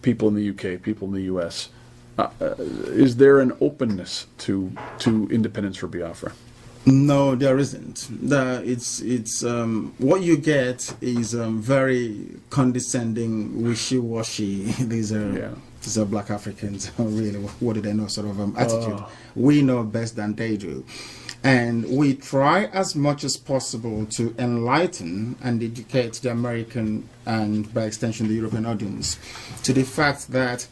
people in the UK, people in the US. Is there an openness to independence for Biafra? No, there isn't. It's what you get is very condescending, wishy-washy. These are black Africans. Really, what do they know? Sort of attitude. We know best than they do, and we try as much as possible to enlighten and educate the American and, by extension, the European audience to the fact that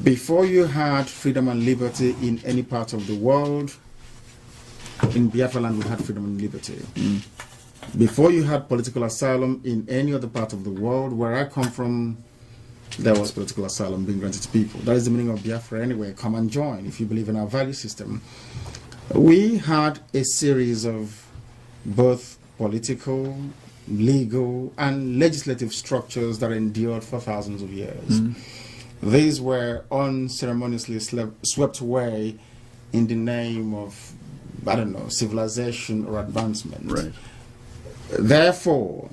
before you had freedom and liberty in any part of the world, in Biafra land we had freedom and liberty. Before you had political asylum in any other part of the world, where I come from, there was political asylum being granted to people. That is the meaning of Biafra anyway. Come and join if you believe in our value system. We had a series of both political, legal, and legislative structures that endured for thousands of years. These were unceremoniously swept away in the name of, I don't know, civilization or advancement. Right. Therefore,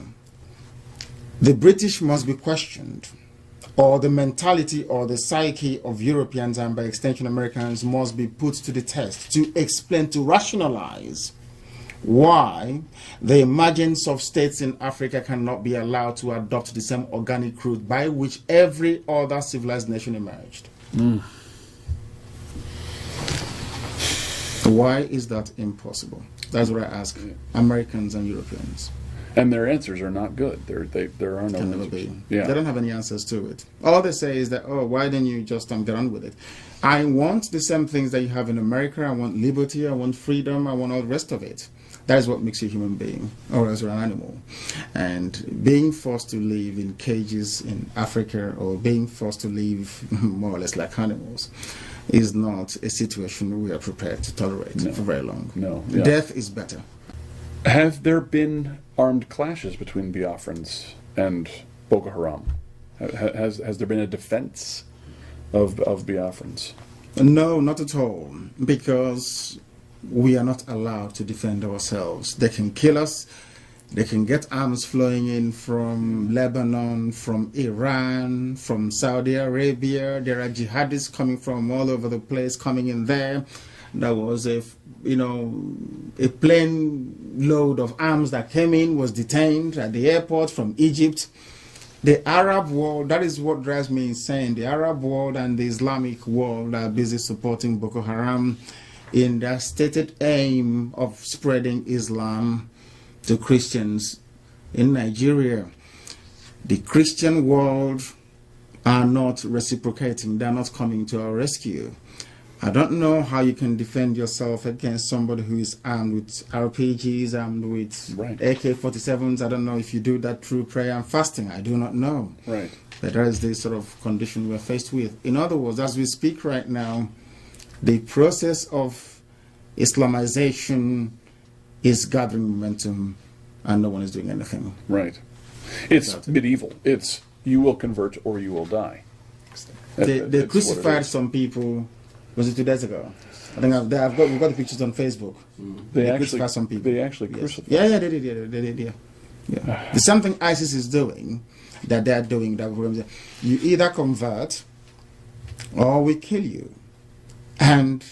the British must be questioned, or the mentality or the psyche of Europeans and, by extension, Americans must be put to the test to explain, to rationalize why the emergence of states in Africa cannot be allowed to adopt the same organic route by which every other civilized nation emerged. Why is that impossible? That's what I ask Americans and Europeans. And their answers are not good. There are no answers. Yeah. They don't have any answers to it. All they say is that, oh, why didn't you just get on with it? I want the same things that you have in America. I want liberty. I want freedom. I want all the rest of it. That is what makes you a human being, or else you're an animal. And being forced to live in cages in Africa, or being forced to live more or less like animals, is not a situation we are prepared to tolerate for very long. No. Yeah. Death is better. Have there been armed clashes between Biafrans and Boko Haram? Has there been a defense of Biafrans? No, not at all, because we are not allowed to defend ourselves. They can kill us. They can get arms flowing in from Lebanon, from Iran, from Saudi Arabia. There are jihadists coming from all over the place, coming in there. There was a plane load of arms that came in, was detained at the airport from Egypt. The Arab world, that is what drives me insane. The Arab world and the Islamic world are busy supporting Boko Haram in their stated aim of spreading Islam to Christians in Nigeria. The Christian world are not reciprocating. They're not coming to our rescue. I don't know how you can defend yourself against somebody who is armed with RPGs, armed with AK-47s. I don't know if you do that through prayer and fasting. I do not know. Right. But that is the sort of condition we're faced with. In other words, as we speak right now, the process of Islamization is gathering momentum, and no one is doing anything. Right. It's medieval. It's you will convert or you will die. They crucified some people. Was it 2 days ago? I think we've got the pictures on Facebook. They actually crucified some people. They actually crucified. Yeah, they did. Yeah. There's something ISIS is doing that they're doing that you either convert or we kill you. And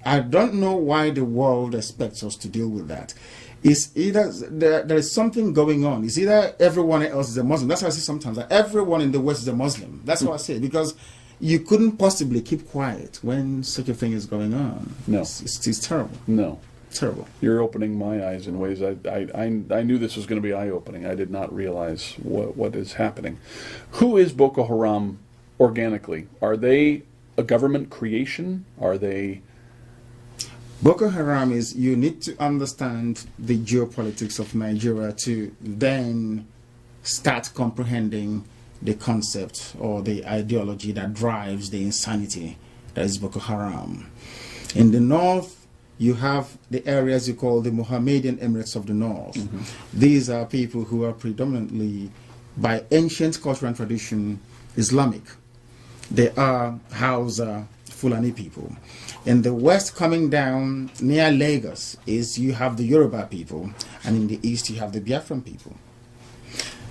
I don't know why the world expects us to deal with that. It's either there is something going on. It's either everyone else is a Muslim. That's what I say sometimes. That everyone in the West is a Muslim. That's what I say, because you couldn't possibly keep quiet when such a thing is going on. No. It's terrible. No. Terrible. You're opening my eyes in ways I knew this was going to be eye-opening. I did not realize what is happening. Who is Boko Haram organically? Are they a government creation? Are they... Boko Haram is, you need to understand the geopolitics of Nigeria to then start comprehending the concept or the ideology that drives the insanity that is Boko Haram. In the north, you have the areas you call the Mohammedan Emirates of the North. These are people who are predominantly, by ancient culture and tradition, Islamic. They are Hausa, Fulani people. In the west, coming down near Lagos, is you have the Yoruba people, and in the east you have the Biafran people.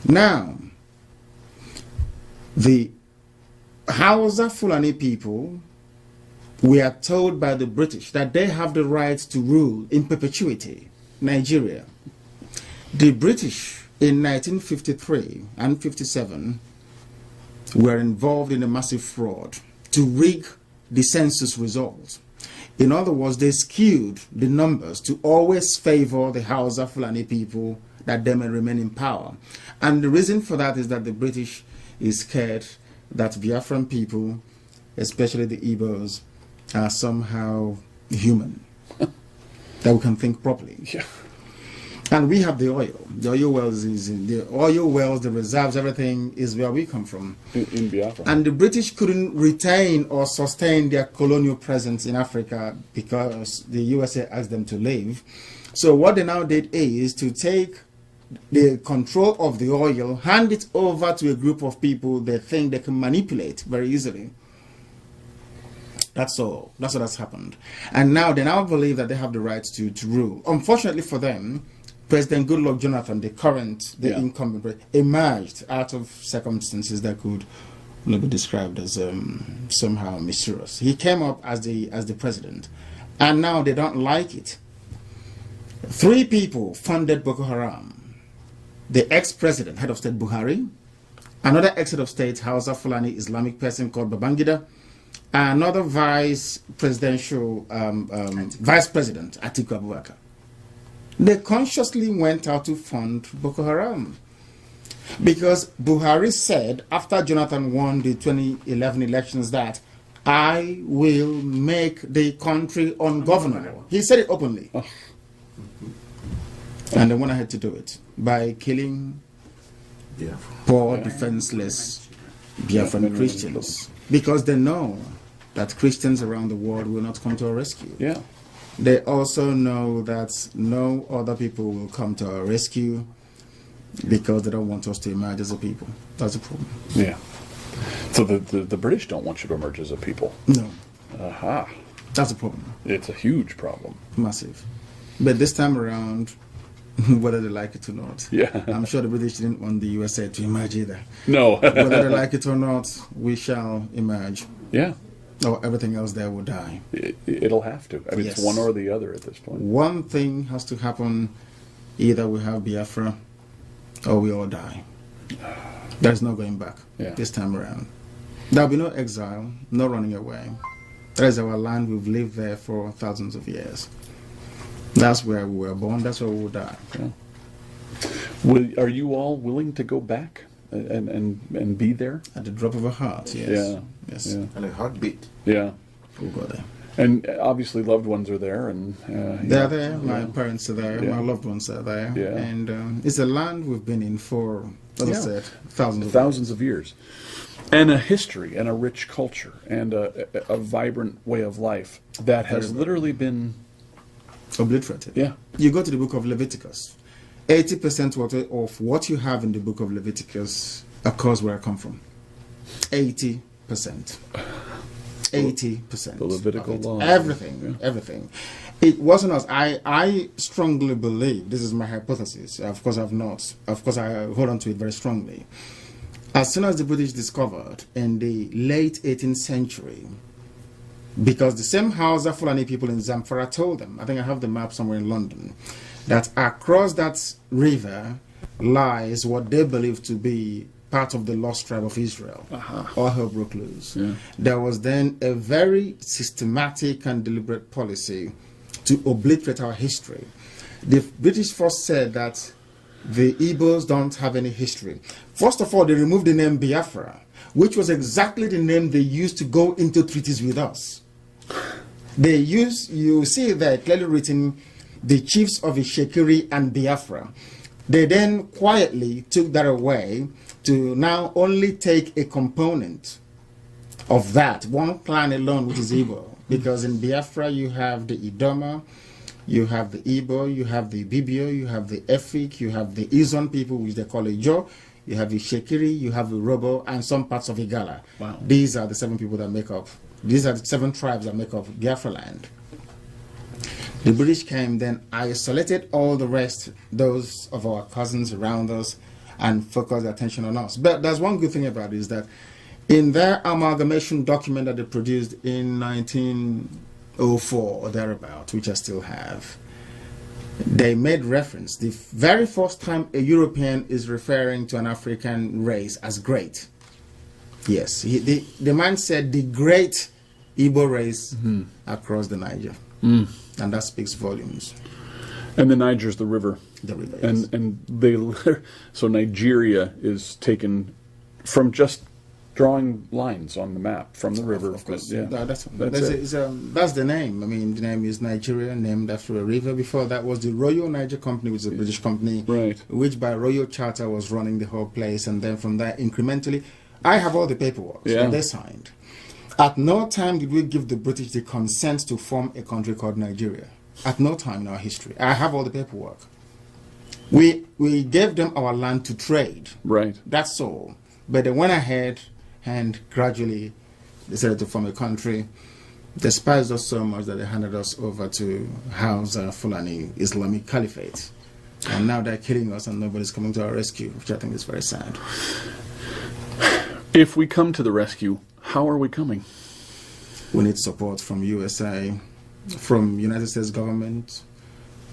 Now, the Hausa Fulani people, we are told by the British that they have the right to rule in perpetuity Nigeria. The British in 1953 and 57 were involved in a massive fraud to rig the census results. In other words, they skewed the numbers to always favor the Hausa Fulani people that they may remain in power. And the reason for that is that the British is scared that Biafran people, especially the Igbos, are somehow human, that we can think properly. Yeah. And we have the oil. The oil wells is in the oil wells, the reserves, everything is where we come from. In Biafra. And the British couldn't retain or sustain their colonial presence in Africa because the USA asked them to leave. So what they now did is to take the control of the oil, hand it over to a group of people they think they can manipulate very easily. That's all. That's what has happened. And now they now believe that they have the right to rule. Unfortunately for them, President Goodluck Jonathan, the incumbent president, emerged out of circumstances that could be described as somehow mysterious. He came up as the president, and now they don't like it. 3 people funded Boko Haram. The ex-president, head of state Buhari, another ex-head of state, Hausa Fulani Islamic person called Babangida, another vice president, Atiku Abubakar. They consciously went out to fund Boko Haram. Because Buhari said, after Jonathan won the 2011 elections, that I will make the country ungovernable. He said it openly. Oh. And they went ahead to do it by killing poor, defenseless Biafran Christians. Because they know that Christians around the world will not come to our rescue. Yeah. They also know that no other people will come to our rescue because they don't want us to emerge as a people. That's the problem. Yeah. So the British don't want you to emerge as a people. No. Aha. That's the problem. It's a huge problem. Massive. But this time around, whether they like it or not, I'm sure the British didn't want the USA to emerge either. No. Whether they like it or not, we shall emerge. Yeah. Or everything else there will die. It'll have to. I mean, It's one or the other at this point. One thing has to happen. Either we have Biafra or we all die. There's no going back this time around. There'll be no exile, no running away. That is our land. We've lived there for thousands of years. That's where we were born. That's where we will die. Yeah. Are you all willing to go back and be there? At the drop of a heart, yes. Yeah. Yes. Yeah. And a heartbeat. Yeah. We'll go there. And obviously loved ones are there. And they're there. My parents are there. My loved ones are there. Yeah. And it's a land we've been in for, as I said, thousands of years. And a history and a rich culture and a vibrant way of life that has literally been obliterated. Yeah. You go to the book of Leviticus. 80% of what you have in the book of Leviticus occurs where I come from. 80%. 80%. The Levitical law. Everything. It wasn't us. I strongly believe, this is my hypothesis, of course I've not, of course I hold on to it very strongly. As soon as the British discovered in the late 18th century, because the same Hausa Fulani people in Zamfara told them, I think I have the map somewhere in London, that across that river lies what they believe to be part of the lost tribe of Israel. All hell broke loose. Yeah. There was then a very systematic and deliberate policy to obliterate our history. The British first said that the Igbos don't have any history. First of all, they removed the name Biafra, which was exactly the name they used to go into treaties with us. They used, you see there clearly written, the chiefs of Ishekiri and Biafra. They then quietly took that away to now only take a component of that, one clan alone, which is Igbo. Because in Biafra you have the Idoma, you have the Igbo, you have the Bibio, you have the Efik, you have the Izon people, which they call Ijo, you have the Shekiri, you have the Robo, and some parts of Igala. Wow. These are the 7 people that make up, these are the 7 tribes that make up Biafra land. The British came, then isolated all the rest, those of our cousins around us, and focused their attention on us. But there's one good thing about it, is that In their amalgamation document that they produced in 1904 or thereabout, which I still have, they made reference, the very first time a European is referring to an African race as great. Yes, the man said the great Igbo race across the Niger. And that speaks volumes. And the Niger's the river. The river, yes. And they, so Nigeria is taken from just drawing lines on the map from the river. Of course, yeah, that's the name. I mean, the name is Nigeria, named after a river. Before that was the Royal Niger Company, which is a British company, right, which by royal charter was running the whole place. And then from there, incrementally, I have all the paperwork that they signed. At no time did we give the British the consent to form a country called Nigeria. At no time in our history. I have all the paperwork. We gave them our land to trade. Right. That's all. But they went ahead and gradually decided to form a country. Despised us so much that they handed us over to house Fulani Islamic Caliphate. And now they're killing us and nobody's coming to our rescue, which I think is very sad. If we come to the rescue, how are we coming? We need support from USA, from United States government,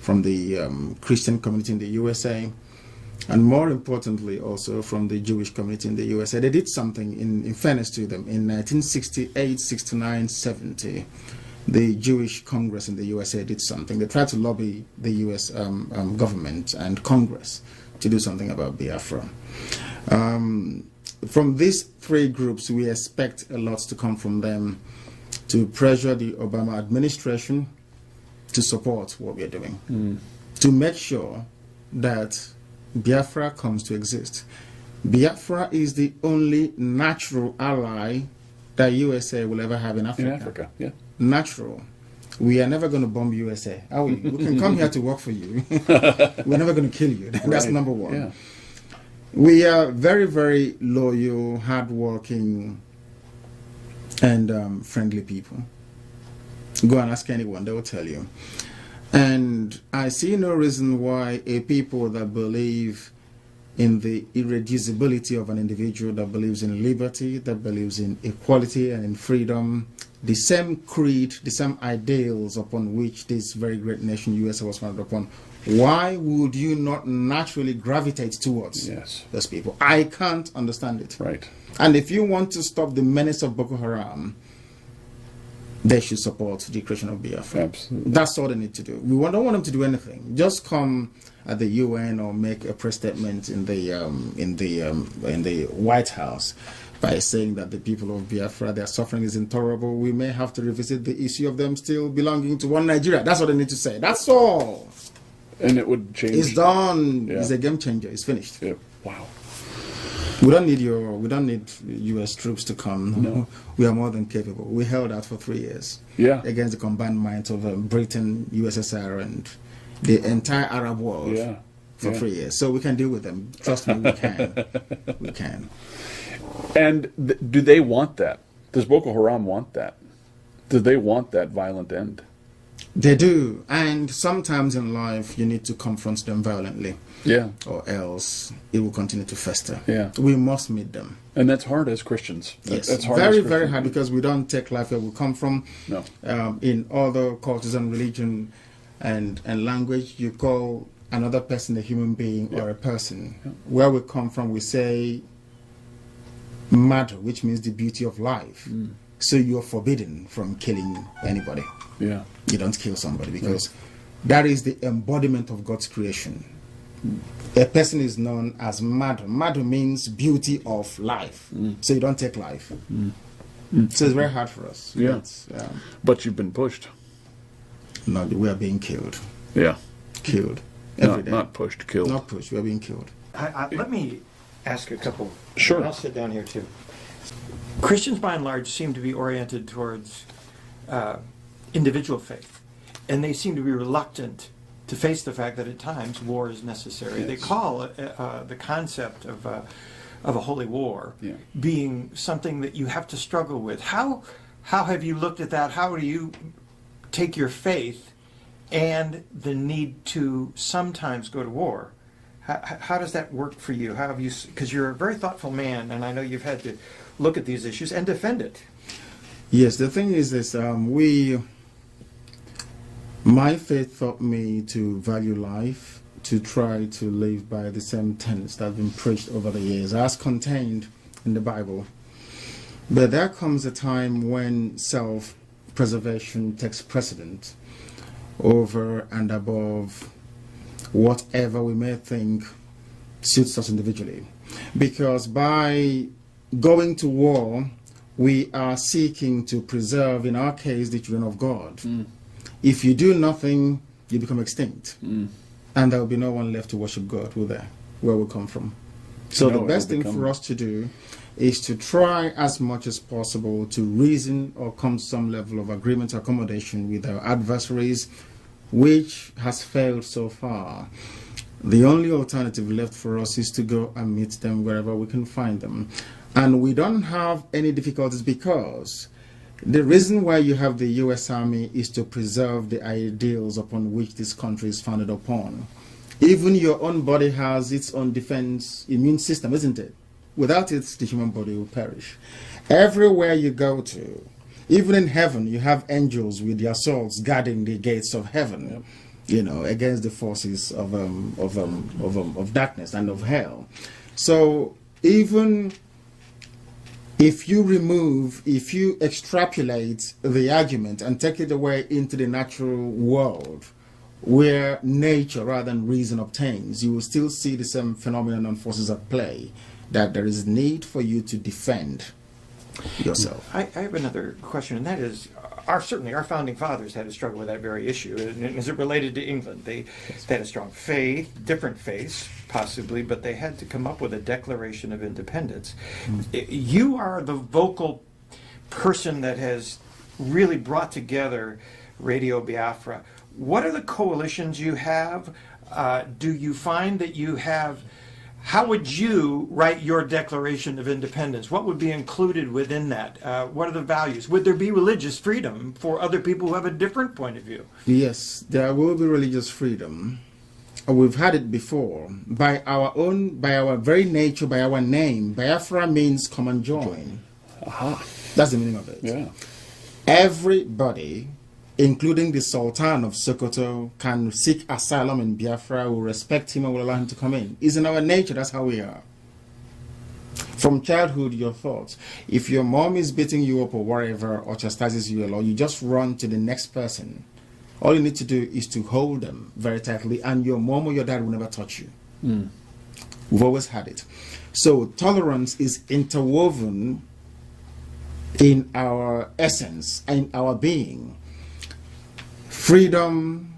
from the Christian community in the USA, and more importantly also from the Jewish community in the USA. They did something, in fairness to them, in 1968, 69, 70. The Jewish Congress in the USA did something. They tried to lobby the US government and Congress to do something about Biafra. From these three groups, we expect a lot to come from them to pressure the Obama administration to support what we're doing, to make sure that Biafra comes to exist. Biafra is the only natural ally that USA will ever have in Africa. In Africa, yeah. Natural. We are never going to bomb USA, are we? We can come here to work for you. We're never going to kill you. That's number one. Yeah. We are very, very loyal, hardworking, and friendly people. Go and ask anyone, they will tell you. And I see no reason why a people that believe in the irreducibility of an individual, that believes in liberty, that believes in equality and in freedom, the same creed, the same ideals upon which this very great nation USA was founded upon, why would you not naturally gravitate towards those people? I can't understand it. Right. And if you want to stop the menace of Boko Haram, they should support the creation of Biafra. Absolutely. That's all they need to do. We don't want them to do anything. Just come at the UN or make a press statement in the White House by saying that the people of Biafra, their suffering is intolerable. We may have to revisit the issue of them still belonging to one Nigeria. That's what they need to say. That's all. And it would change. It's done. Yeah. It's a game changer. It's finished. Yeah. Wow. We don't need U.S. troops to come. No. We are more than capable. We held out for 3 years. Yeah. Against the combined might of Britain, USSR, and the entire Arab world. Yeah. For 3 years. So we can deal with them. Trust me, we can. We can. And do they want that? Does Boko Haram want that? Do they want that violent end? They do. And sometimes in life, you need to confront them violently. Yeah. Or else it will continue to fester. Yeah. We must meet them. And that's hard as Christians. Yes. That's hard. Very, very hard, because we don't take life where we come from. No. In other cultures and religion and language, you call another person a human being or a person. Where we come from, we say madu, which means the beauty of life. So you're forbidden from killing anybody. Yeah. You don't kill somebody, because that is the embodiment of God's creation. A person is known as madu. Madu means beauty of life. So you don't take life. So it's very hard for us. Yeah. But you've been pushed. No, we are being killed. Yeah. Killed. Every day. Not pushed, killed. Not pushed, we are being killed. Let me ask a couple. Sure. I'll sit down here too. Christians by and large seem to be oriented towards individual faith, and they seem to be reluctant to face the fact that at times war is necessary. Yes. They call the concept of a holy war being something that you have to struggle with. How have you looked at that? How do you take your faith and the need to sometimes go to war? How does that work for you? How have you? Because you're a very thoughtful man, and I know you've had to look at these issues and defend it. Yes, the thing is this: my faith taught me to value life, to try to live by the same tenets that have been preached over the years, as contained in the Bible. But there comes a time when self-preservation takes precedent over and above whatever we may think suits us individually. Because by going to war, we are seeking to preserve, in our case, the children of God. If you do nothing, you become extinct. And there will be no one left to worship God, will there? Where we come from. So the best thing for us to do is to try as much as possible to reason or come to some level of agreement or accommodation with our adversaries, which has failed so far. The only alternative left for us is to go and meet them wherever we can find them. And we don't have any difficulties, because the reason why you have the U.S. Army is to preserve the ideals upon which this country is founded upon. Even your own body has its own defense immune system, isn't it? Without it, the human body will perish. Everywhere you go to, even in heaven, you have angels with their swords guarding the gates of heaven, against the forces of darkness and of hell. So even if you extrapolate the argument and take it away into the natural world, where nature rather than reason obtains, you will still see the same phenomenon and forces at play, that there is need for you to defend yourself. I have another question, and that is, certainly our founding fathers had to struggle with that very issue. And is it related to England? They had a strong faith, different faiths, possibly, but they had to come up with a Declaration of Independence. You are the vocal person that has really brought together Radio Biafra. What are the coalitions you have? Do you find that you have... How would you write your Declaration of Independence? What would be included within that? What are the values? Would there be religious freedom for other people who have a different point of view? Yes, there will be religious freedom. We've had it before. By our very nature, by our name, Biafra means come and join. That's the meaning of it. Yeah. Everybody, including the Sultan of Sokoto, can seek asylum in Biafra, will respect him and will allow him to come in. It's in our nature, that's how we are. From childhood, your thoughts. If your mom is beating you up or whatever, or chastises you a lot, you just run to the next person. All you need to do is to hold them very tightly, and your mom or your dad will never touch you. We've always had it. So tolerance is interwoven in our essence, in our being. Freedom,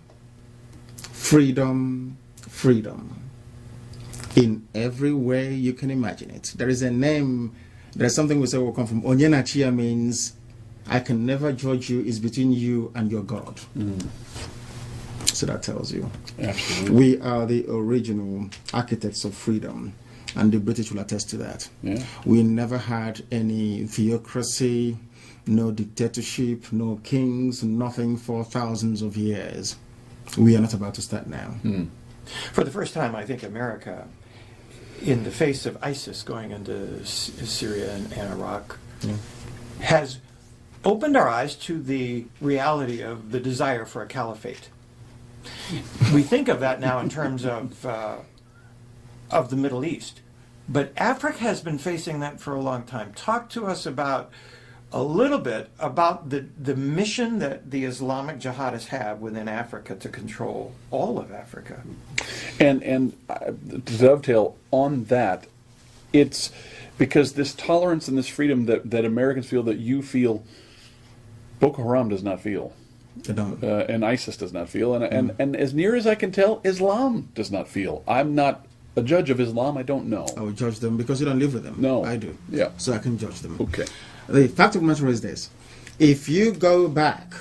freedom, freedom. In every way you can imagine it. There is a name, there's something we say will come from. Onyenachia means, I can never judge you, it's between you and your God. So that tells you. Absolutely. We are the original architects of freedom, and the British will attest to that. Yeah. We never had any theocracy, no dictatorship, no kings, nothing for thousands of years. We are not about to start now. For the first time, I think America, in the face of ISIS going into Syria and Iraq, has opened our eyes to the reality of the desire for a caliphate. We think of that now in terms of the Middle East, but Africa has been facing that for a long time. Talk to us about a little bit about the mission that the Islamic jihadists have within Africa to control all of Africa. And to dovetail on that, it's because this tolerance and this freedom that Americans feel, that you feel, Boko Haram does not feel. They don't. And ISIS does not feel. And as near as I can tell, Islam does not feel. I'm not a judge of Islam. I don't know. I will judge them because you don't live with them. No. I do. Yeah. So I can judge them. Okay. The fact of the matter is this. If you go back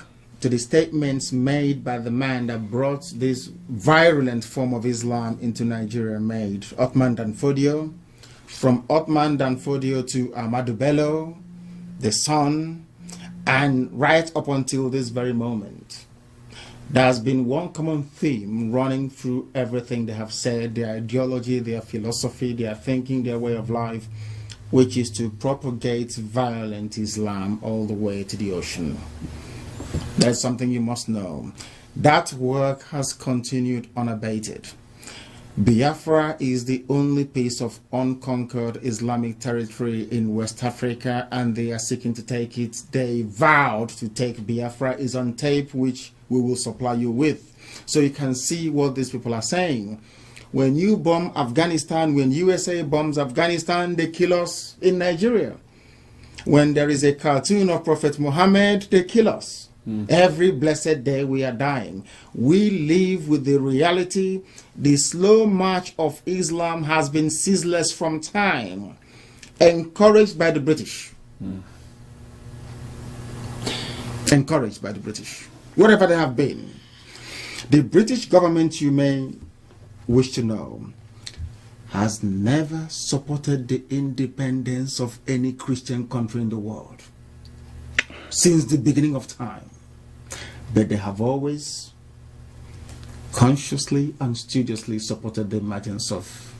to the statements made by the man that brought this virulent form of Islam into Nigeria, made Othman Danfodio, from Othman Danfodio to Ahmadu Bello, the son, and right up until this very moment, There's been one common theme running through everything they have said, their ideology, their philosophy, their thinking, their way of life, which is to propagate violent Islam all the way to the ocean. That's something you must know. That work has continued unabated. Biafra is the only piece of unconquered Islamic territory in West Africa, and they are seeking to take it. They vowed to take Biafra. Is on tape, which we will supply you with. So you can see what these people are saying. When you bomb Afghanistan, when USA bombs Afghanistan, they kill us in Nigeria. When there is a cartoon of Prophet Muhammad, they kill us. Every blessed day we are dying. We live with the reality. The slow march of Islam has been ceaseless from time, encouraged by the British. Encouraged by the British. Whatever they have been. The British government, you may wish to know, has never supported the independence of any Christian country in the world since the beginning of time. But they have always consciously and studiously supported the emergence of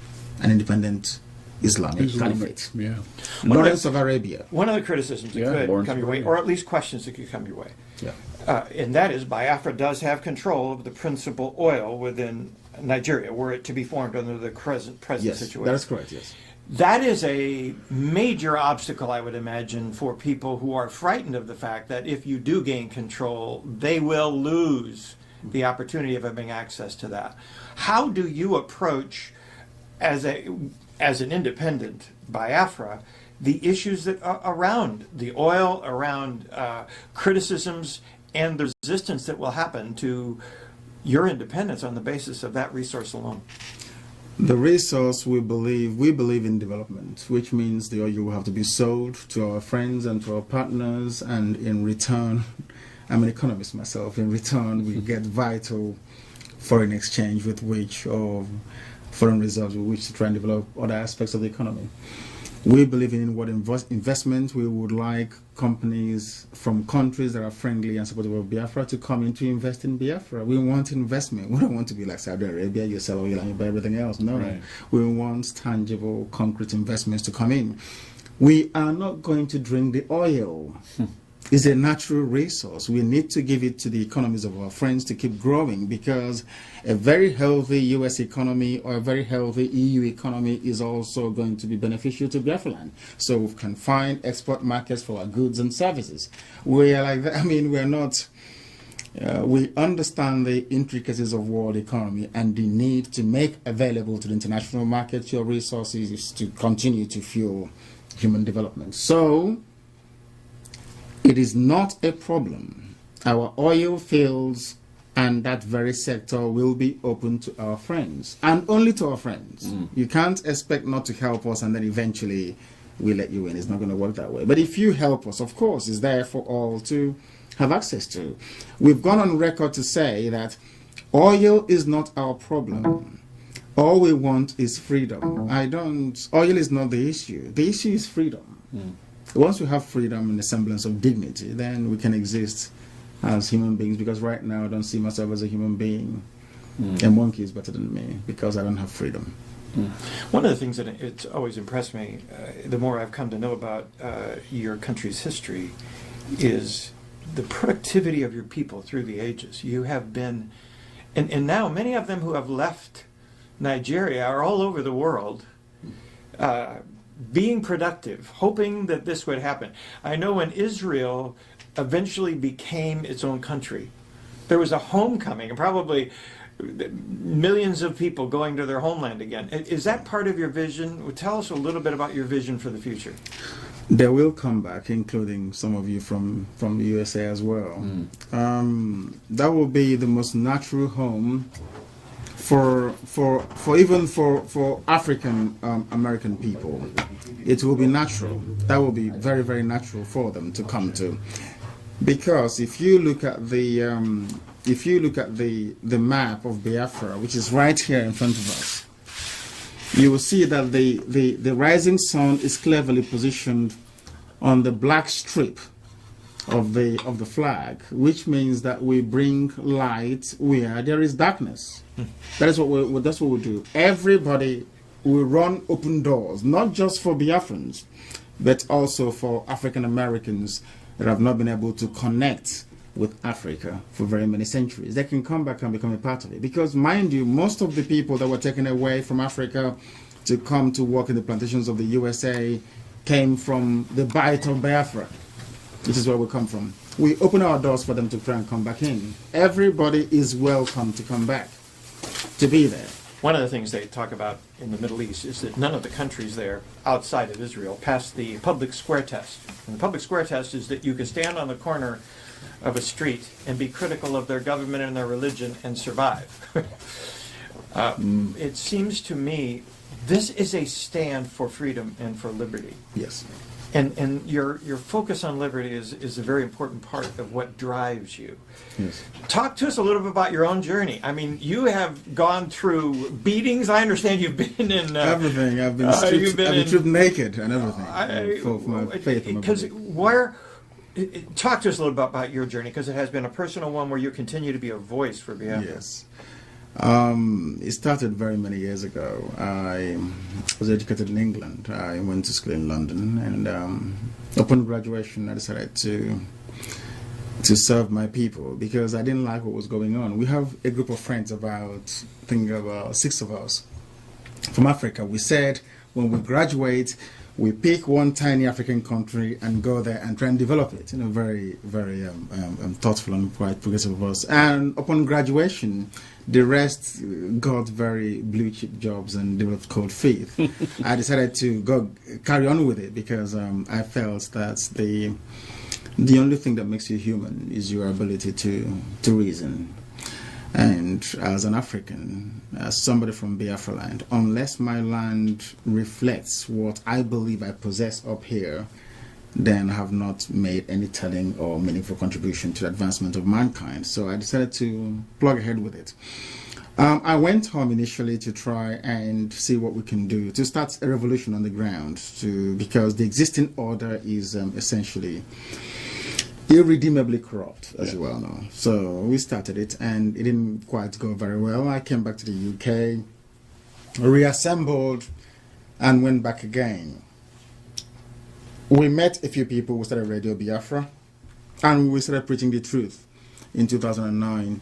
an independent Islamic caliphate. Yeah. Lawrence of Arabia. One of the criticisms that could Lawrence come of your way, Arabia. or at least questions that could come your way, Yeah. and that is Biafra does have control of the principal oil within Nigeria, were it to be formed under the present Yes, situation. that is correct, yes. That is a major obstacle, I would imagine, for people who are frightened of the fact that if you do gain control, they will lose the opportunity of having access to that. How do you approach, as an independent Biafra, the issues that are around the oil, around criticisms, and the resistance that will happen to your independence on the basis of that resource alone? The resource, we believe in development, which means the oil will have to be sold to our friends and to our partners, and in return, I'm an economist myself, in return we get vital foreign exchange with which, or foreign reserves with which to try and develop other aspects of the economy. We believe in inward investment. We would like companies from countries that are friendly and supportive of Biafra to come in to invest in Biafra. We want investment. We don't want to be like Saudi Arabia, you sell oil and you buy everything else. No. Right. We want tangible, concrete investments to come in. We are not going to drink the oil. It's a natural resource. We need to give it to the economies of our friends to keep growing, because a very healthy US economy or a very healthy EU economy is also going to be beneficial to Biafran. So we can find export markets for our goods and services. We are like that. I mean, we're not... we understand the intricacies of world economy and the need to make available to the international market your resources to continue to fuel human development. So it is not a problem. Our oil fields and that very sector will be open to our friends, and only to our friends. You can't expect not to help us and then eventually we let you in. It's not going to work that way. But if you help us, of course, it's there for all to have access to. We've gone on record to say that oil is not our problem. All we want is freedom. Oil is not the issue. The issue is freedom. Once we have freedom and a semblance of dignity, then we can exist as human beings, because right now I don't see myself as a human being. A monkey is better than me because I don't have freedom. One of the things that it's always impressed me, the more I've come to know about your country's history, is the productivity of your people through the ages. You have been, and now many of them who have left Nigeria are all over the world, being productive, hoping that this would happen. I know when Israel eventually became its own country, there was a homecoming, and probably millions of people going to their homeland again. Is that part of your vision? Tell us a little bit about your vision for the future. They will come back, including some of you from the USA as well. That will be the most natural home for African American people. It will be natural. That will be very, very natural for them to come to, because if you look at the map of Biafra, which is right here in front of us, you will see that the rising sun is cleverly positioned on the black strip of the flag, which means that we bring light where there is darkness. That's what we do. Everybody will run open doors, not just for Biafrans, but also for African Americans that have not been able to connect with Africa for very many centuries. They can come back and become a part of it. Because mind you, most of the people that were taken away from Africa to come to work in the plantations of the USA came from the Bight of Biafra. This is where we come from. We open our doors for them to try and come back in. Everybody is welcome to come back, to be there. One of the things they talk about in the Middle East is that none of the countries there outside of Israel pass the public square test. And the public square test is that you can stand on the corner of a street and be critical of their government and their religion and survive. It seems to me this is a stand for freedom and for liberty. Yes. And your focus on liberty is a very important part of what drives you. Yes. Talk to us a little bit about your own journey. I mean, you have gone through beatings. I understand you've been in... everything. I've been stripped naked and everything for my faith. Because talk to us a little bit about your journey, because it has been a personal one where you continue to be a voice for Biafra. Yes. It started very many years ago. I was educated in England. I went to school in London, and upon graduation, I decided to serve my people because I didn't like what was going on. We have a group of friends, about 6 of us from Africa. We said when we graduate, we pick one tiny African country and go there and try and develop it. Very, very thoughtful and quite progressive of us. And upon graduation, the rest got very blue chip jobs and developed cold feet. I decided to carry on with it because I felt that the only thing that makes you human is your ability to reason. And as an African, as somebody from Biafra land, unless my land reflects what I believe I possess up here, then I have not made any telling or meaningful contribution to the advancement of mankind. So I decided to plug ahead with it. I went home initially to try and see what we can do to start a revolution on the ground, because the existing order is essentially irredeemably corrupt, as you well know. So we started it, and it didn't quite go very well. I came back to the UK, reassembled, and went back again. We met a few people. We started Radio Biafra, and we started preaching the truth in 2009.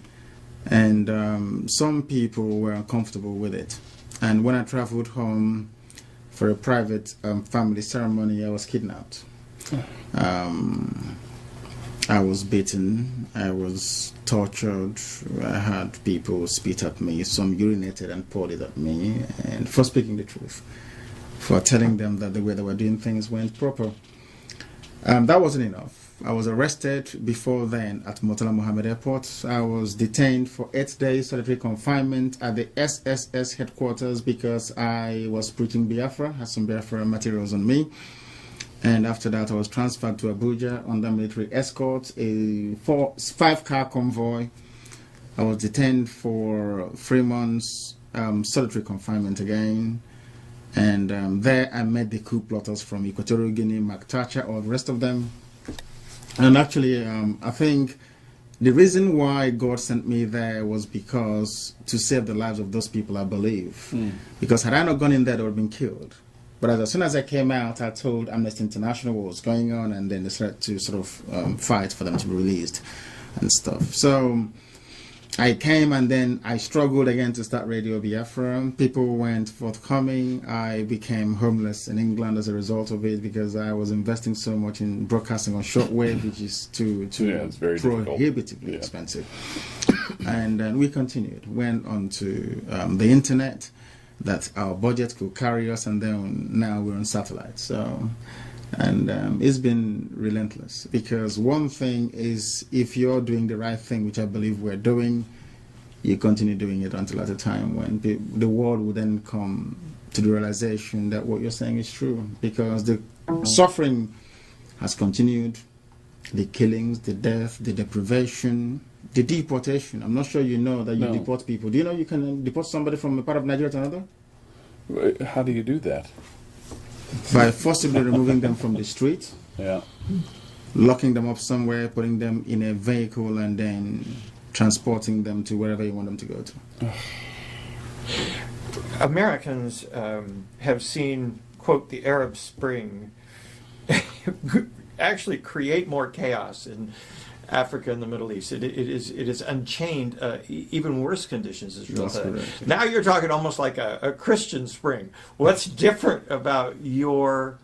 And some people were uncomfortable with it. And when I traveled home for a private family ceremony, I was kidnapped. I was beaten, I was tortured, I had people spit at me, some urinated and poured it at me, and for speaking the truth, for telling them that the way they were doing things weren't proper. That wasn't enough. I was arrested before then at Murtala Mohammed Airport. I was detained for 8 days solitary confinement at the SSS headquarters because I was preaching Biafra, had some Biafra materials on me. And after that, I was transferred to Abuja under military escort, a 5-car convoy. I was detained for 3 months, solitary confinement again. And there I met the coup plotters from Equatorial Guinea, Mark Thatcher, all the rest of them. And actually, I think the reason why God sent me there was because to save the lives of those people, I believe. Because had I not gone in there, they would have been killed. But as soon as I came out, I told Amnesty International what was going on, and then they started to sort of fight for them to be released and stuff. So I came, and then I struggled again to start Radio Biafra. People weren't forthcoming. I became homeless in England as a result of it because I was investing so much in broadcasting on shortwave, which is it's very prohibitively expensive. And then we continued, went on to the internet, that our budget could carry us, and then now we're on satellite. So, and it's been relentless, because one thing is, if you're doing the right thing, which I believe we're doing, you continue doing it until at a time when the world will then come to the realization that what you're saying is true, because the suffering has continued, the killings, the death, the deprivation, the deportation. I'm not sure you know that you deport people. Do you know you can deport somebody from a part of Nigeria to another? How do you do that? By forcibly removing them from the street. Yeah. locking them up somewhere, putting them in a vehicle, and then transporting them to wherever you want them to go to. Americans have seen, quote, the Arab Spring actually create more chaos in Africa and the Middle East. It is unchained even worse conditions. Israel. Now you're talking almost like a Christian spring. What's different about your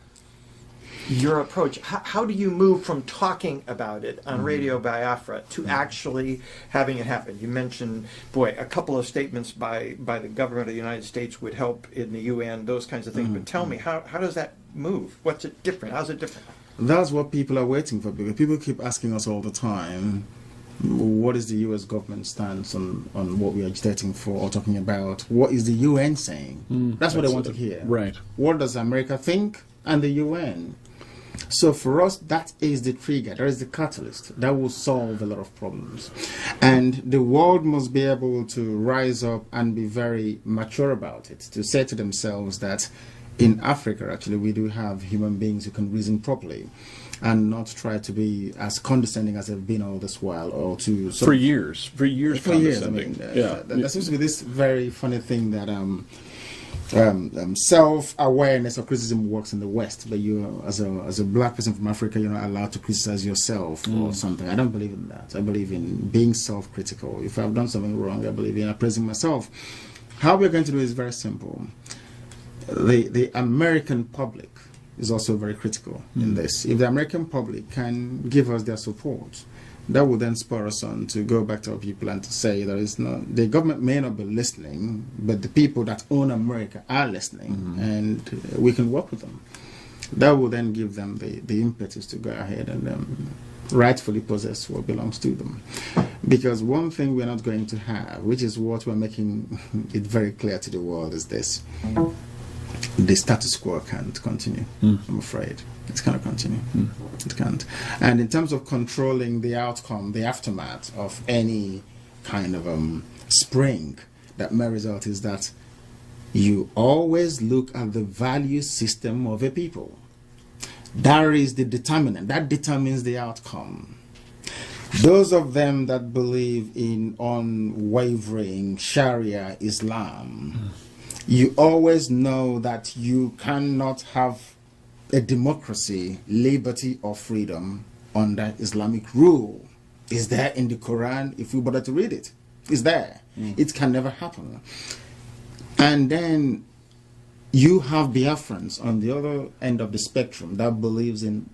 approach? How do you move from talking about it on Radio Biafra to actually having it happen? You mentioned, boy, a couple of statements by the government of the United States would help in the UN, those kinds of things. But tell me, how does that move? What's it different? How's it different? That's what people are waiting for, because people keep asking us all the time, what is the US government stance on what we are agitating for or talking about? What is the UN saying? That's what they want to hear. Right. What does America think and the UN? So for us, that is the trigger, that is the catalyst that will solve a lot of problems. And the world must be able to rise up and be very mature about it, to say to themselves that in Africa, actually, we do have human beings who can reason properly and not try to be as condescending as they've been all this while, or to... For years. I mean, Yeah. There seems to be this very funny thing that self-awareness of criticism works in the West, but you, as a black person from Africa, you're not allowed to criticize yourself or something. I don't believe in that. I believe in being self-critical. If I've done something wrong, I believe in appraising myself. How we're going to do it is very simple. The American public is also very critical in this. If the American public can give us their support, that will then spur us on to go back to our people and to say the government may not be listening, but the people that own America are listening, and we can work with them. That will then give them the impetus to go ahead and rightfully possess what belongs to them. Because one thing we're not going to have, which is what we're making it very clear to the world, is this. The status quo can't continue, I'm afraid. It cannot continue. It can't. And in terms of controlling the outcome, the aftermath of any kind of spring that may result, is that you always look at the value system of a people. That is the determinant. That determines the outcome. Those of them that believe in unwavering Sharia Islam, you always know that you cannot have a democracy, liberty, or freedom under Islamic rule. It's there in the Quran, if we bother to read it. It's there. It can never happen. And then you have Biafrans on the other end of the spectrum that believes in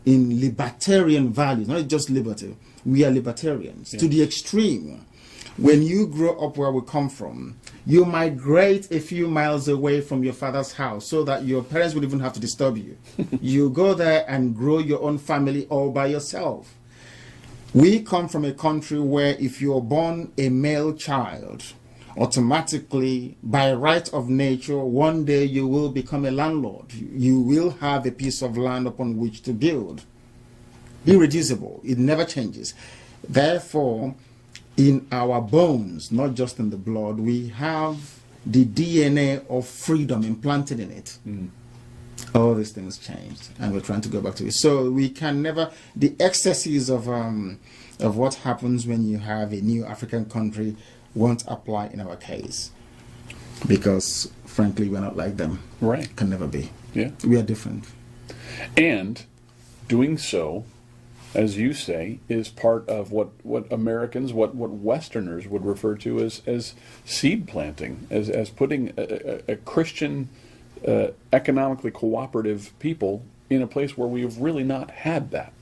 libertarian values, not just liberty. We are libertarians to the extreme. When you grow up where we come from, you migrate a few miles away from your father's house so that your parents would even have to disturb you. You go there and grow your own family all by yourself. We come from a country where if you're born a male child, automatically, by right of nature, one day you will become a landlord. You will have a piece of land upon which to build. Irreducible. It never changes. Therefore, in our bones, not just in the blood, we have the DNA of freedom implanted in it. All these things changed, and we're trying to go back to it. So we can never, the excesses of what happens when you have a new African country won't apply in our case, because frankly we're not like them. Right. Can never be. Yeah. We are different. And doing so, as you say, is part of what Americans, what Westerners would refer to as seed planting, as putting a Christian, economically cooperative people in a place where we have really not had that.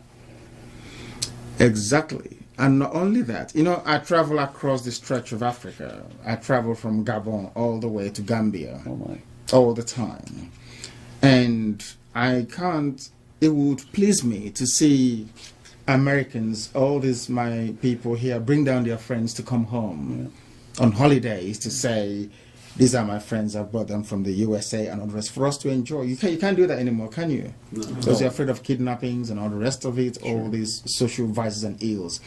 Exactly. And not only that, I travel across the stretch of Africa. I travel from Gabon all the way to Gambia. Oh my. All the time. And it would please me to see Americans, all these my people here, bring down their friends to come home on holidays to say, these are my friends, I brought them from the USA and all the rest, for us to enjoy. You can't do that anymore, can you? No. Because you're afraid of kidnappings and all the rest of it, all these social vices and ills.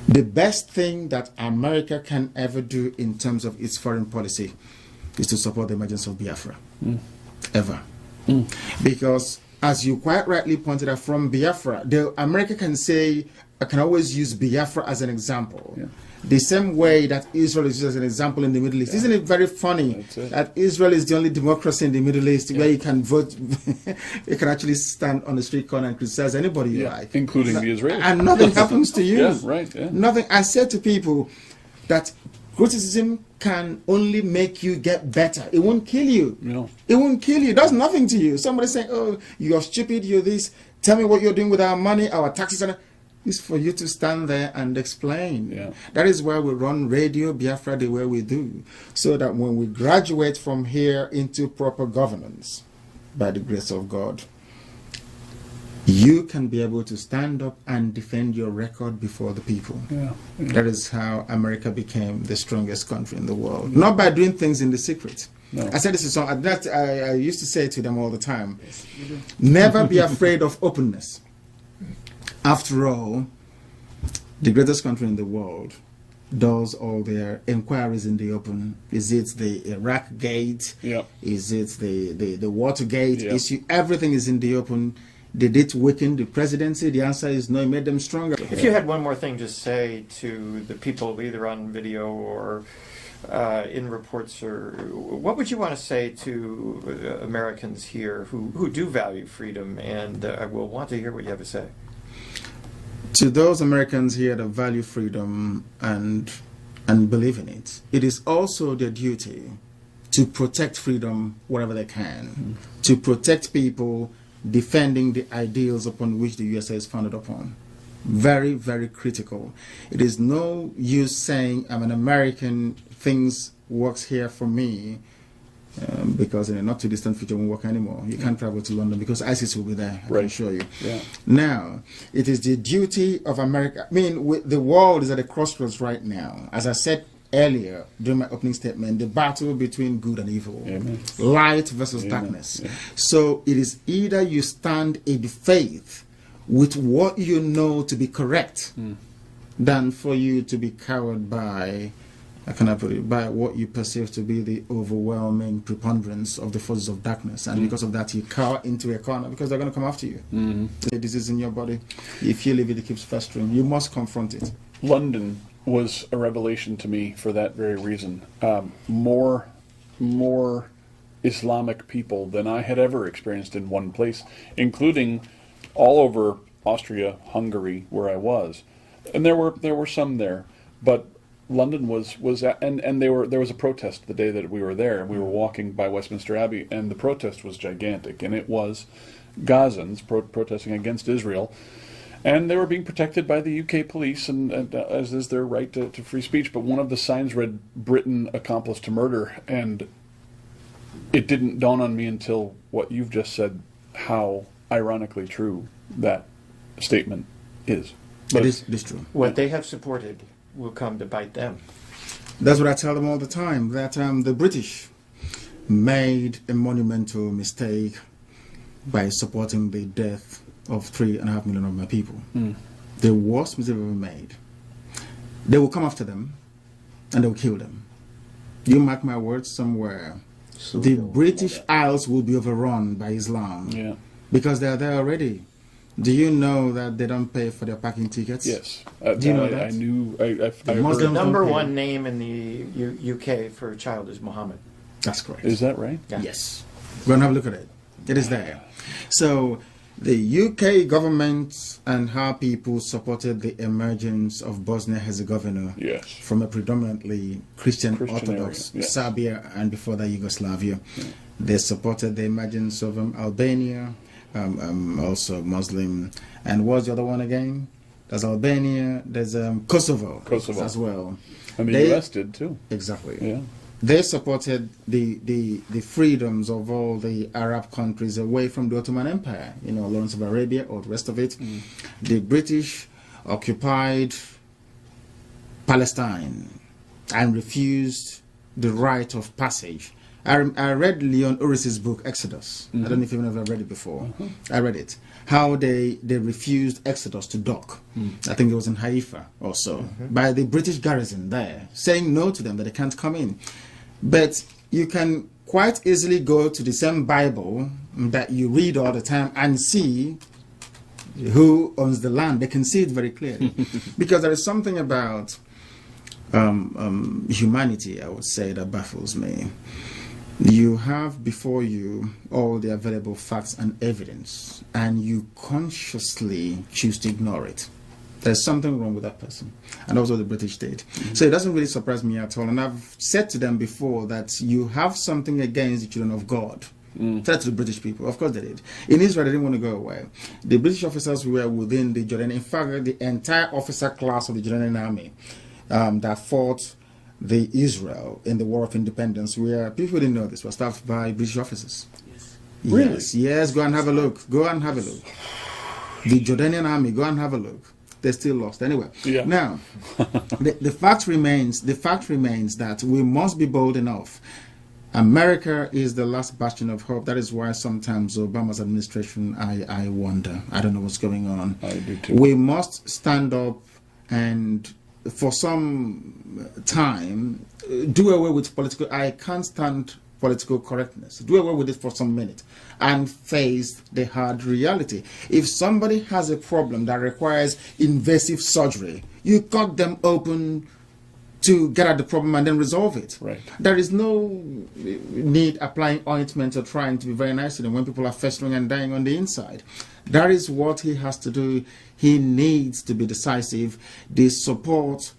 The best thing that America can ever do in terms of its foreign policy is to support the emergence of Biafra. Ever. Because as you quite rightly pointed out, from Biafra, America can say, I can always use Biafra as an example. Yeah. The same way that Israel is used as an example in the Middle East. Isn't it very funny that Israel is the only democracy in the Middle East where you can vote, you can actually stand on the street corner and criticize anybody you like. Including the Israelis. And nothing happens to you. Yeah, right. Yeah. Nothing. I said to people that criticism can only make you get better. It won't kill you. No. It won't kill you. It does nothing to you. Somebody saying, oh, you're stupid, you're this. Tell me what you're doing with our money, our taxes. It's for you to stand there and explain. Yeah. That is why we run Radio Biafra the way we do. So that when we graduate from here into proper governance, by the grace of God, you can be able to stand up and defend your record before the people. Yeah. Yeah. That is how America became the strongest country in the world. Not by doing things in the secret. No. I said this is something that I used to say to them all the time. Never be afraid of openness. After all, the greatest country in the world does all their inquiries in the open. Is it the Iraq gate? Yep. Is it the Watergate Yep. issue? Everything is in the open. Did it weaken the presidency? The answer is no, it made them stronger. If you had one more thing to say to the people, either on video or in reports, or what would you want to say to Americans here who do value freedom and will want to hear what you have to say? To those Americans here that value freedom and believe in it, it is also their duty to protect freedom wherever they can, to protect people defending the ideals upon which the USA is founded upon. Very, very critical. It is no use saying I'm an American, things works here for me, because in a not too distant future won't work anymore. You can't travel to London because ISIS will be there, I can assure you. Yeah. Now, it is the duty of America. I mean, the world is at a crossroads right now. As I said earlier during my opening statement, the battle between good and evil, Amen. light versus Amen. darkness. Yeah. So it is either you stand in faith with what you know to be correct, than for you to be cowed by, I cannot put it, by what you perceive to be the overwhelming preponderance of the forces of darkness. And because of that, you cower into a corner because they're going to come after you. The disease in your body, if you leave it, it keeps festering. You must confront it. London was a revelation to me for that very reason. More Islamic people than I had ever experienced in one place, including all over Austria, Hungary, where I was, and there were some there, but London was and there was a protest the day that we were there. We were walking by Westminster Abbey, and the protest was gigantic, and it was Gazans protesting against Israel. And they were being protected by the UK police, and as is their right to free speech. But one of the signs read, "Britain accomplice to murder," and it didn't dawn on me until what you've just said, how ironically true that statement is. But It is true. What they have supported will come to bite them. That's what I tell them all the time, that the British made a monumental mistake by supporting the death of 3.5 million of my people. The worst mistake ever made. They will come after them and they will kill them. You mark my words somewhere. The British Isles will be overrun by Islam. yeah, Because they are there already. Do you know that they don't pay for their parking tickets? yes, Do you know I that? knew. I The heard. Muslim- Number Okay. one name in the UK for a child is Muhammad. That's correct. Is that right? Yeah. Yes. Go and have a look at it. It is there. So the UK government and how people supported the emergence of Bosnia-Herzegovina Yes. from a predominantly Christian Christian Orthodox area, yes. Serbia and before that Yugoslavia. They supported the emergence of Albania, also Muslim. And what's the other one again? There's Albania, there's Kosovo as well. And the They- US did too. Exactly. Yeah. They supported the freedoms of all the Arab countries away from the Ottoman Empire, Lawrence of Arabia or the rest of it. The British occupied Palestine and refused the right of passage. I read Leon Uris's book, Exodus. I don't know if you've ever read it before. I read it. How they refused Exodus to dock. I think it was in Haifa also, by the British garrison there, saying no to them, that they can't come in. But you can quite easily go to the same Bible that you read all the time and see who owns the land. They can see it very clearly. Because there is something about humanity, I would say, that baffles me. You have before you all the available facts and evidence, and you consciously choose to ignore it. There's something wrong with that person. And also the British did. So it doesn't really surprise me at all. And I've said to them before that you have something against the children of God. Said to the British people. Of course they did. In Israel, they didn't want to go away. The British officers were within the Jordanian. In fact, the entire officer class of the Jordanian army that fought the Israel in the War of Independence, where people didn't know this, was staffed by British officers. Yes. Really? Yes, go and have a look. Go and have a look. The Jordanian army, go and have a look. They still lost anyway. Yeah. Now, the fact remains that we must be bold enough. America is the last bastion of hope. That is why sometimes Obama's administration, I wonder. I don't know what's going on. I do too. We must stand up and for some time do away with political. I can't stand political correctness. Do away with it for some minute and face the hard reality. If somebody has a problem that requires invasive surgery, you cut them open to get at the problem and then resolve it. Right. There is no need applying ointment or trying to be very nice to them when people are festering and dying on the inside. That is what he has to do. He needs to be decisive. The support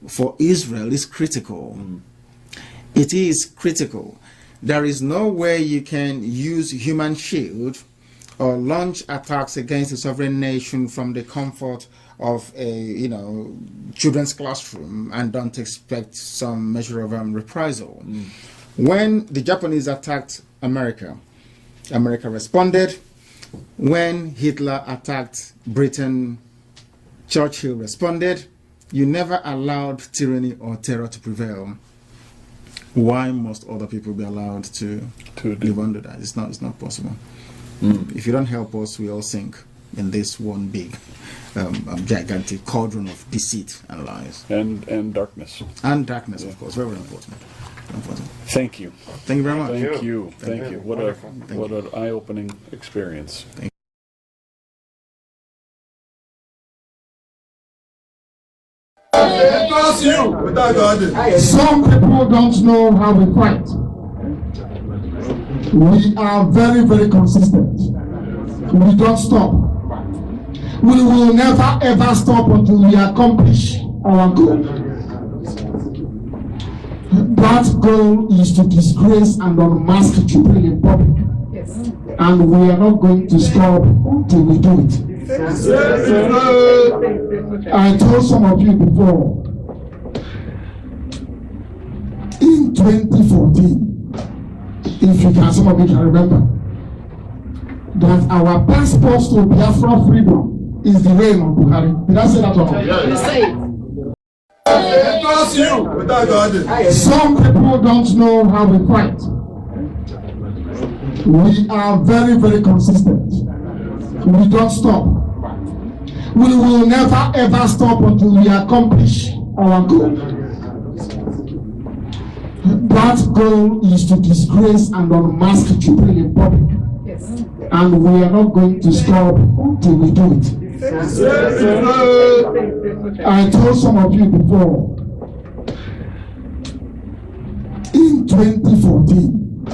for Israel is critical. It is critical. There is no way you can use human shield or launch attacks against a sovereign nation from the comfort of a children's classroom and don't expect some measure of reprisal. When the Japanese attacked America, America responded. When Hitler attacked Britain, Churchill responded. You never allowed tyranny or terror to prevail. Why must other people be allowed to live under that? It's not possible. If you don't help us, we all sink in this one big, gigantic cauldron of deceit and lies. And darkness. And darkness, of course. Very, very important. Thank you. Thank you very much. Thank you. Thank you. What an eye-opening experience. Some people don't know how we fight. We are very, very consistent. We don't stop. We will never ever stop until we accomplish our goal. That goal is to disgrace and unmask Jubilee in public. Yes. And we are not going to stop until we do it. I told some of you before, in 2014, if you can, some of you can remember, that our passports to Biafra freedom is the reign of Buhari. Did I say that or not? Yes. Some people don't know how we fight. We are very, very consistent. We don't stop. We will never ever stop until we accomplish our goal. That goal is to disgrace and unmask Jubilee in public. Yes. And we are not going to stop until we do it. I told some of you before, in 2014,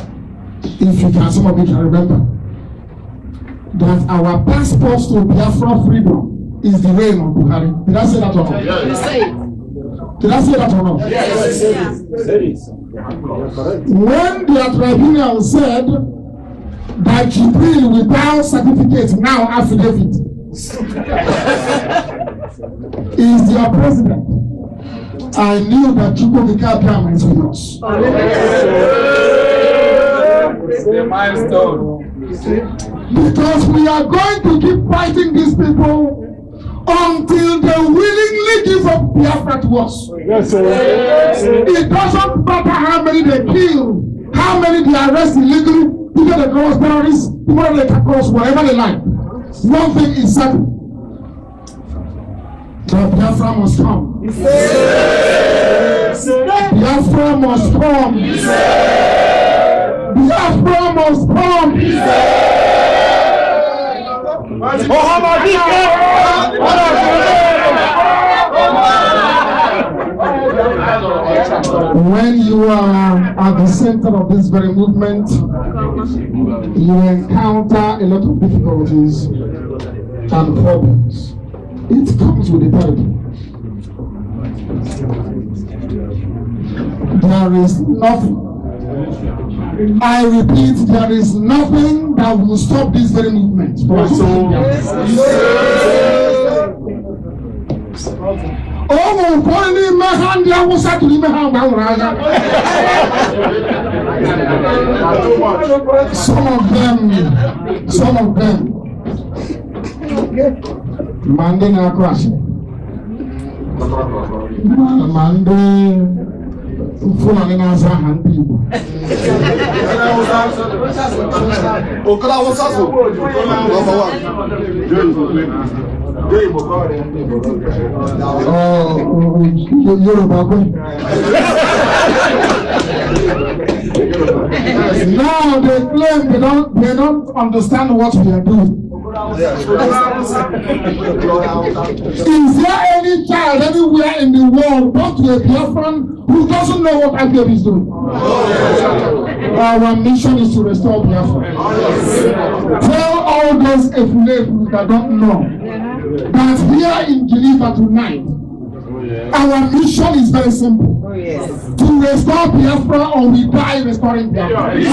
if you can, some of you can remember, that our passports to Biafra freedom is the reign of Buhari. Did I say that or not? Yes. Did I say that or not? Yes. When the tribunal said that Jibril without certificate, now affidavit, is their president, I knew that Chukwuka is with us. It's a milestone. Because we are going to keep fighting these people until they willingly give up Biafra to us. Yes, sir. It doesn't matter how many they kill, how many they arrest illegally, people they cross terrorists, people they can cross whatever they like. One thing is certain. The Biafra must come. Biafra must come. Biafra must come. When you are at the center of this very movement, you encounter a lot of difficulties and problems. It comes with the territory. There is nothing, I repeat, there is nothing that will stop this very movement. Oh, only Mahandia was at the Some of them, Monday na crash. Monday, full of hand people. Now they claim they don't understand what we are doing. Is there any child anywhere in the world, but to a Biafran, who doesn't know what IPOB is doing? Our mission is to restore Biafra. Tell all those Efulefu that don't know that here in Geneva tonight, our mission is very simple. To restore Biafra, or we die restoring Biafra. He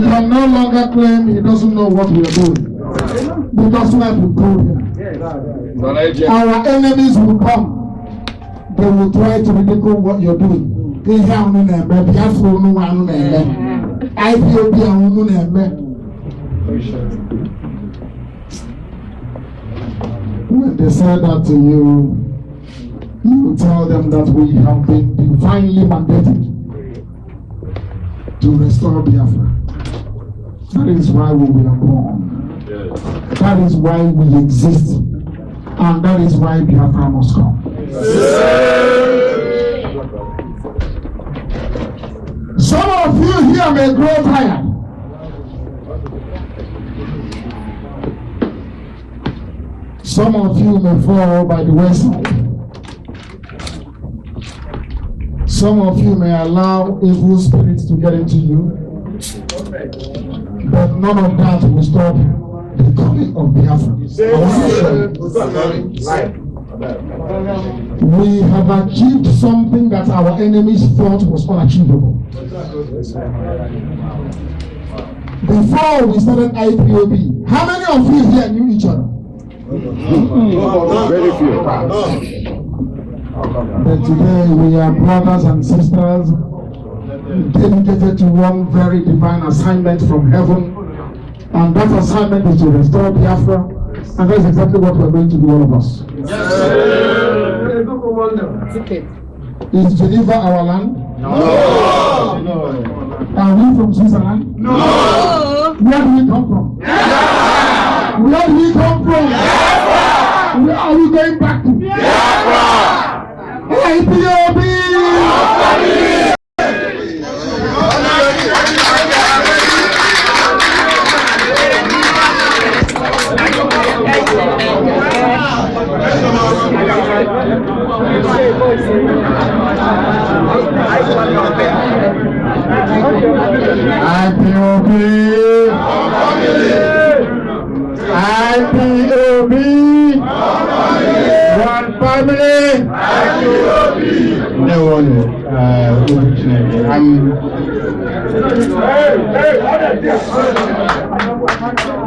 can no longer claim he doesn't know what we are doing. Because life will go here. Our enemies will come. They will try to ridicule what you're doing. When they say that to you, you tell them that we have been divinely mandated to restore Biafra. That is why we were born. That is why we exist. And that is why Biafra must come. Some of you here may grow tired. Some of you may fall by the wayside. Some of you may allow evil spirits to get into you. But none of that will stop the coming of Biafra. We have achieved something that our enemies thought was unachievable. Before we started IPOB, how many of you here knew each other? Very few. But today we are brothers and sisters dedicated to one very divine assignment from heaven, and that assignment is to restore Biafra, and that's exactly what we're going to do, all of us. Is Geneva our land? No. Are we from Switzerland? No. Where do we come from? Biafra. Where do we come from? Biafra. Where are we going back to? Biafra. IPOB! IPOB, one family. No one,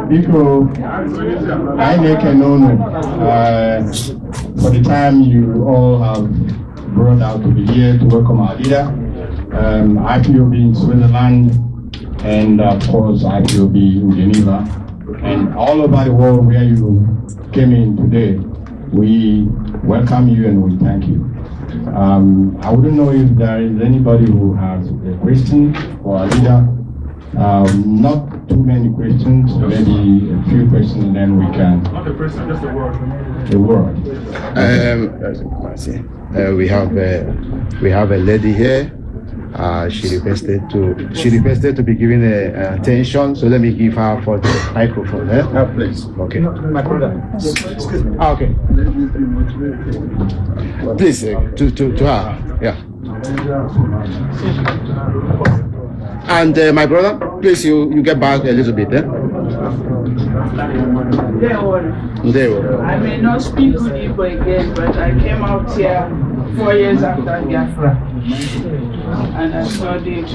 Because I make a known for the time you all have brought out to be here to welcome our leader, IPOB in Switzerland, and of course IPOB in Geneva, and all over the world where you came in today. We welcome you and we thank you. I wouldn't know if there is anybody who has a question for our leader. Not too many questions, maybe a few questions, and then we can. Not a question, just a word. A word. We have a lady here. She requested to be given attention. So let me give her for the microphone. Please. Okay. My brother. Excuse me. Okay. Please to her. Yeah. And my brother, please you get back a little bit. There I may not speak good Igbo again, but I came out here 4 years after Biafra, and I studied.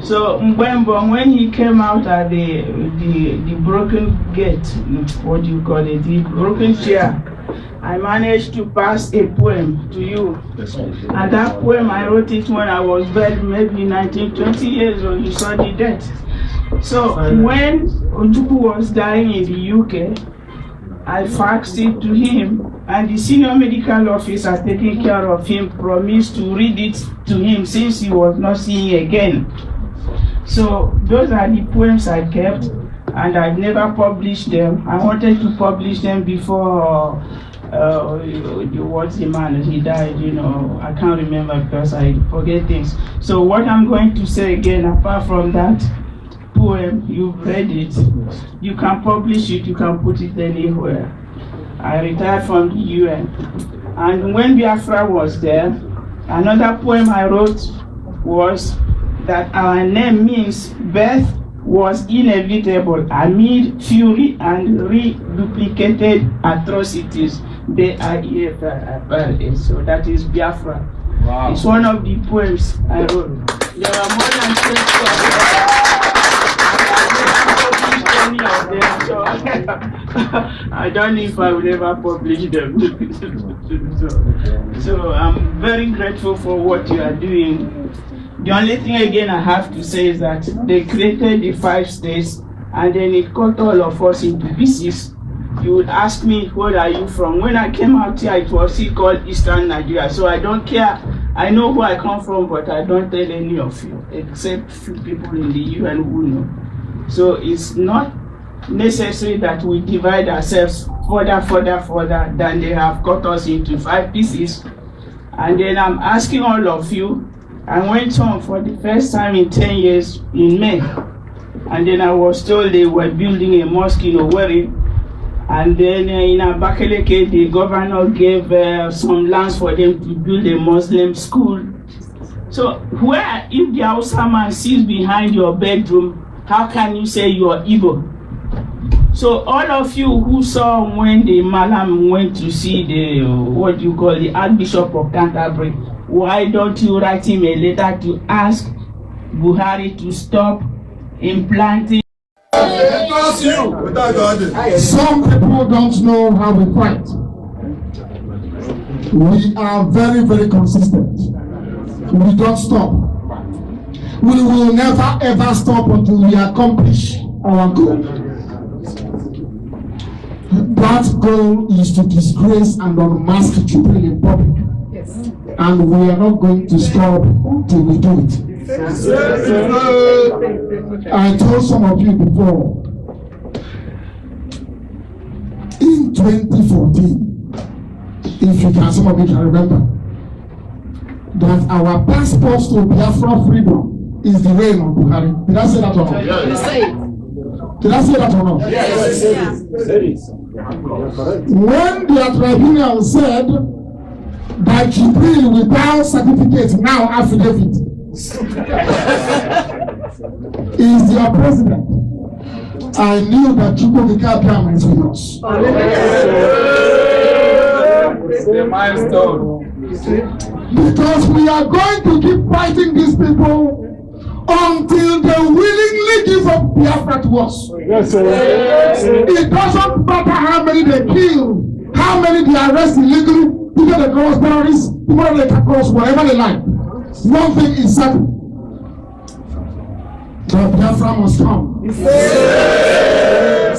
So Mbembo, when he came out at the broken gate, what do you call it, the broken chair, I managed to pass a poem to you. And that poem, I wrote it when I was very maybe 19, 20 years old. You saw the death. So when Ojukwu was dying in the UK, I faxed it to him, and the senior medical officer taking care of him promised to read it to him since he was not seeing again. So those are the poems I kept, and I've never published them. I wanted to publish them before what's the man, he died, you know, I can't remember because I forget things. So what I'm going to say again, apart from that poem, you've read it, you can publish it, you can put it anywhere. I retired from the UN. And when Biafra was there, another poem I wrote was that our name means birth was inevitable amid fury and reduplicated atrocities. B-I-E-F-R-A. So that is Biafra. Wow. It's one of the poems I wrote. There are more than 20 of them, so I don't know if I will ever publish them. so I'm very grateful for what you are doing. The only thing again I have to say is that they created the 5 states and then it cut all of us into pieces. You would ask me, where are you from? When I came out here, it was still called Eastern Nigeria. So I don't care. I know where I come from, but I don't tell any of you, except few people in the UN who know. So it's not necessary that we divide ourselves further than they have cut us into 5 pieces. And then I'm asking all of you, I went home for the first time in 10 years in May. And then I was told they were building a mosque in Owerri. And then in Abakaleke, the governor gave some lands for them to build a Muslim school. So where, if the Hausa man sits behind your bedroom, how can you say you are Igbo? So all of you who saw when the Malam went to see the, what you call the Archbishop of Canterbury, why don't you write him a letter to ask Buhari to stop implanting? Some people don't know how we fight. We are very, very consistent. We don't stop. We will never ever stop until we accomplish our goal. That goal is to disgrace and unmask Jubilee in public. Yes. And we are not going to stop until we do it. Yes. I told some of you before, in 2014, if you can, some of you can remember, that our passports to Biafra freedom is the reign of Buhari. Did I say that or not? Yes. Did I say that or not? Yes. Yes. When the tribunal said that Jibril without certificate, now affidavit, is their president, I knew that Chukwuka is with us. It's the milestone. Because we are going to keep fighting these people until they willingly give up Biafra to us. Yes, sir. It doesn't matter how many they kill, how many they arrest illegally, people they cross terrorists, people they can cross whatever they like. One thing is certain. The Biafra must come. Yes.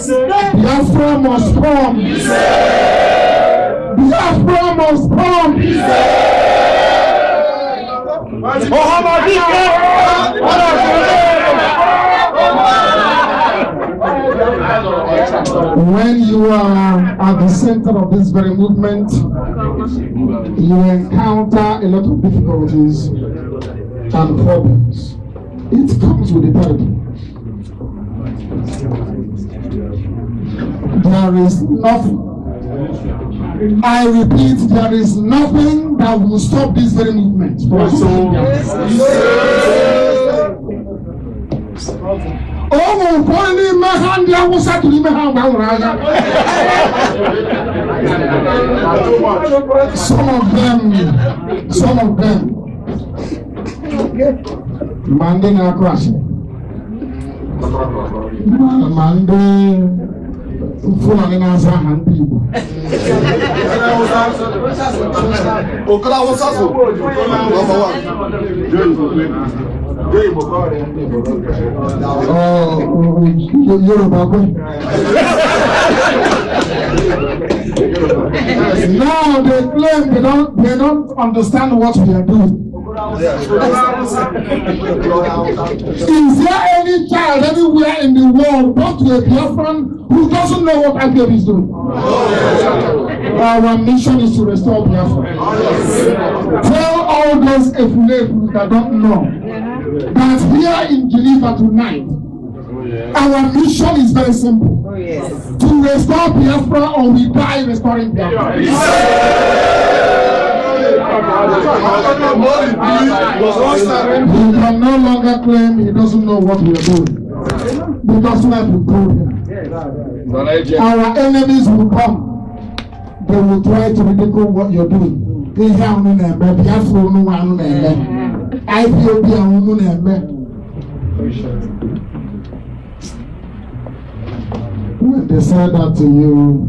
Biafra must come. Yes. Biafra must come. Yes. When you are at the center of this very movement, you encounter a lot of difficulties and problems. It comes with the territory. There is nothing, I repeat, there is nothing that will stop this very movement. Oh, only my hand, I was at me. Some of them, Monday na crash. Monday, full of hand people. Yoruba boy. Now they claim they don't understand what we are doing. Is there any child anywhere in the world, not to a Biafran, who doesn't know what IPOB is doing? Our mission is to restore Biafra. Tell all those Efulefu that don't know that here in Geneva tonight, our mission is very simple. To restore Biafra, or we die restoring Biafra. He can no longer claim he doesn't know what we are doing. Because like we told him, our enemies will come. They will try to ridicule what you're doing. When they say that to you,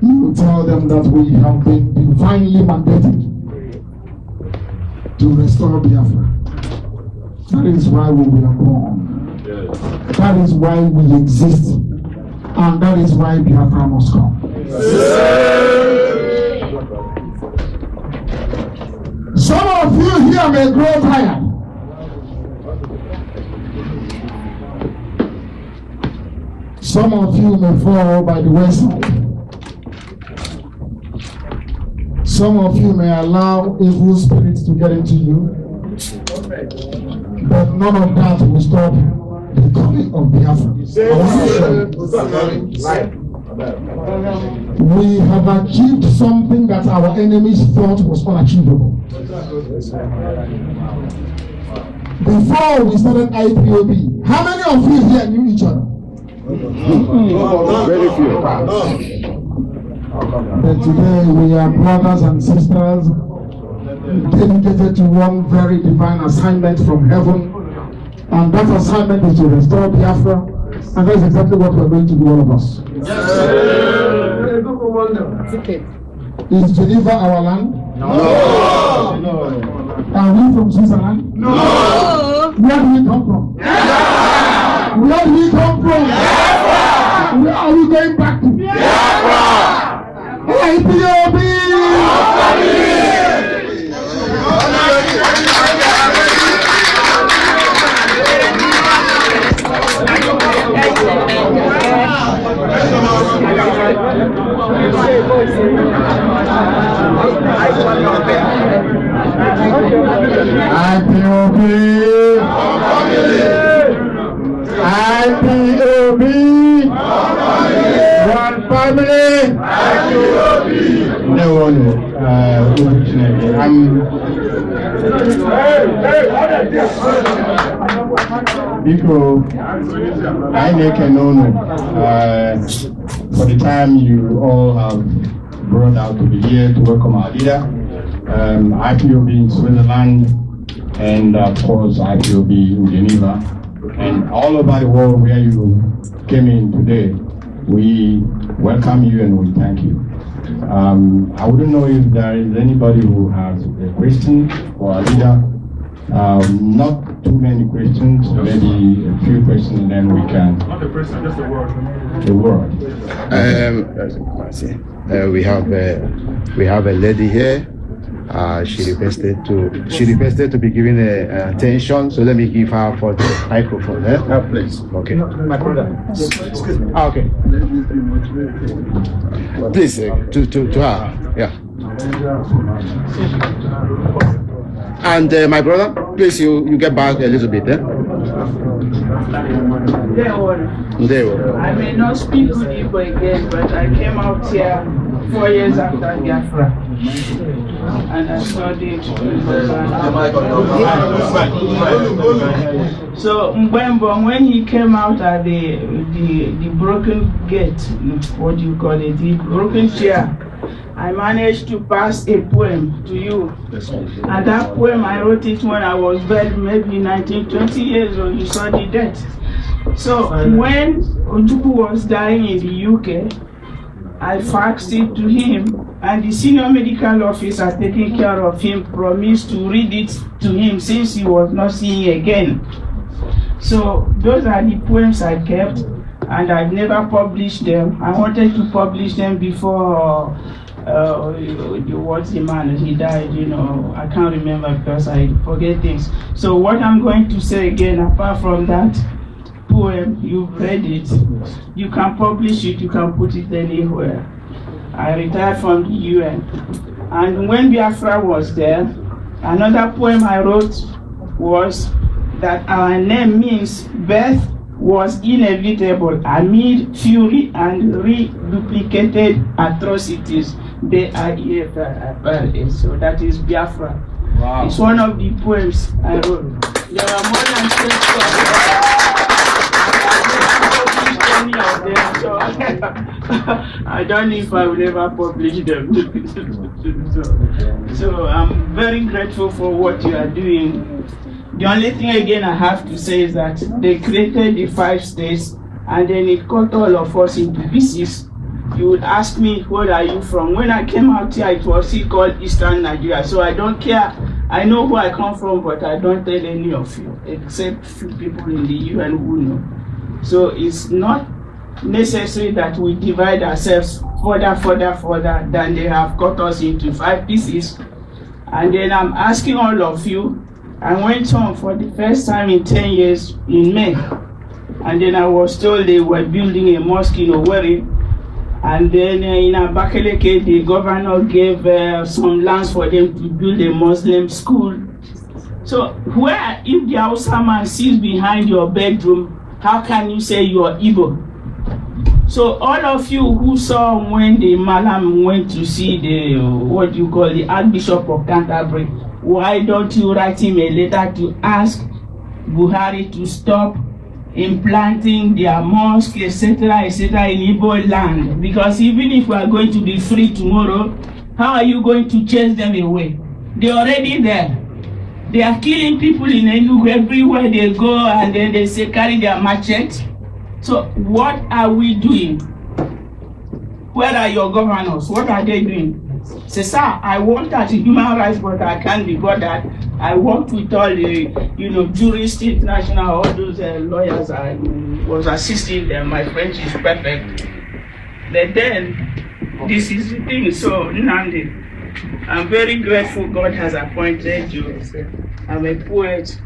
you tell them that we have been divinely mandated to restore Biafra. That is why we were born. That is why we exist. And that is why Biafra must come. Some of you here may grow tired. Some of you may fall by the wayside. Some of you may allow evil spirits to get into you. But none of that will stop the coming of Biafra. We have achieved something that our enemies thought was unachievable. Before we started IPOB, how many of you here knew each other? Very few. But today we are brothers and sisters dedicated to one very divine assignment from heaven, and that assignment is to restore Biafra, and that's exactly what we're going to do, all of us. Is Geneva our land? No. Are we from Switzerland? No. Where do we come from? Biafra. Where do we come from? Biafra. Where are we going back to? Biafra. IPOB! IPOB! One family! No one. Because I make a no. For the time you all have brought out to be here to welcome our leader, IPOB in Switzerland, and of course IPOB in Geneva, and all over the world where you came in today. We welcome you and we thank you. I wouldn't know if there is anybody who has a question for our leader. Not too many questions, maybe a few questions, and then we can. Not a question, just a word. The word. We have a lady here. She requested to be given attention. So let me give her for the microphone. Please. Okay. My brother. Excuse me. Okay. Please, to her. Yeah. And my brother, please, you get back a little bit. I may not speak good Igbo again, but I came out here 4 years after Biafra. And I studied. So Mbembo, when he came out at the broken gate, what do you call it, the broken chair, I managed to pass a poem to you. And that poem, I wrote it when I was very maybe 19, 20 years old. You saw the death. So when Ojukwu was dying in the UK, I faxed it to him, and the senior medical officer taking care of him promised to read it to him since he was not seeing again. So those are the poems I kept, and I've never published them. I wanted to publish them before what's the man, he died, you know, I can't remember because I forget things. So what I'm going to say again, apart from that poem, you've read it, you can publish it, you can put it anywhere. I retired from the UN. And when Biafra was there, another poem I wrote was that our name means birth was inevitable amid fury and reduplicated atrocities. B-I-E-F-R-A. So that is Biafra. Wow. It's one of the poems I wrote. There are more than 20 of them, so I don't know if I will ever publish them. So I'm very grateful for what you are doing. The only thing again I have to say is that they created the 5 states and then it cut all of us into pieces. You would ask me, where are you from? When I came out here, it was still called Eastern Nigeria. So I don't care. I know where I come from, but I don't tell any of you, except few people in the UN who know. So it's not necessary that we divide ourselves further than they have cut us into 5 pieces. And then I'm asking all of you, I went home for the first time in 10 years in May. And then I was told they were building a mosque in Owerri. And then in Abakaleke, the governor gave some lands for them to build a Muslim school. So where, if the Hausa man sits behind your bedroom, how can you say you are Igbo? So all of you who saw when the Malam went to see the, what you call the Archbishop of Canterbury, why don't you write him a letter to ask Buhari to stop implanting their mosque, etc., in Igbo land? Because even if we are going to be free tomorrow, how are you going to chase them away? They're already there. They are killing people in Enugu everywhere they go, and then they say carry their machete. So what are we doing? Where are your governors? What are they doing? Say, sir, I want that human rights, but I can't be bothered. I worked with all the, jurists, international, all those lawyers. I was assisting them. My French is perfect. But then, this is the thing. So, Nandi, I'm very grateful God has appointed you. I'm a poet.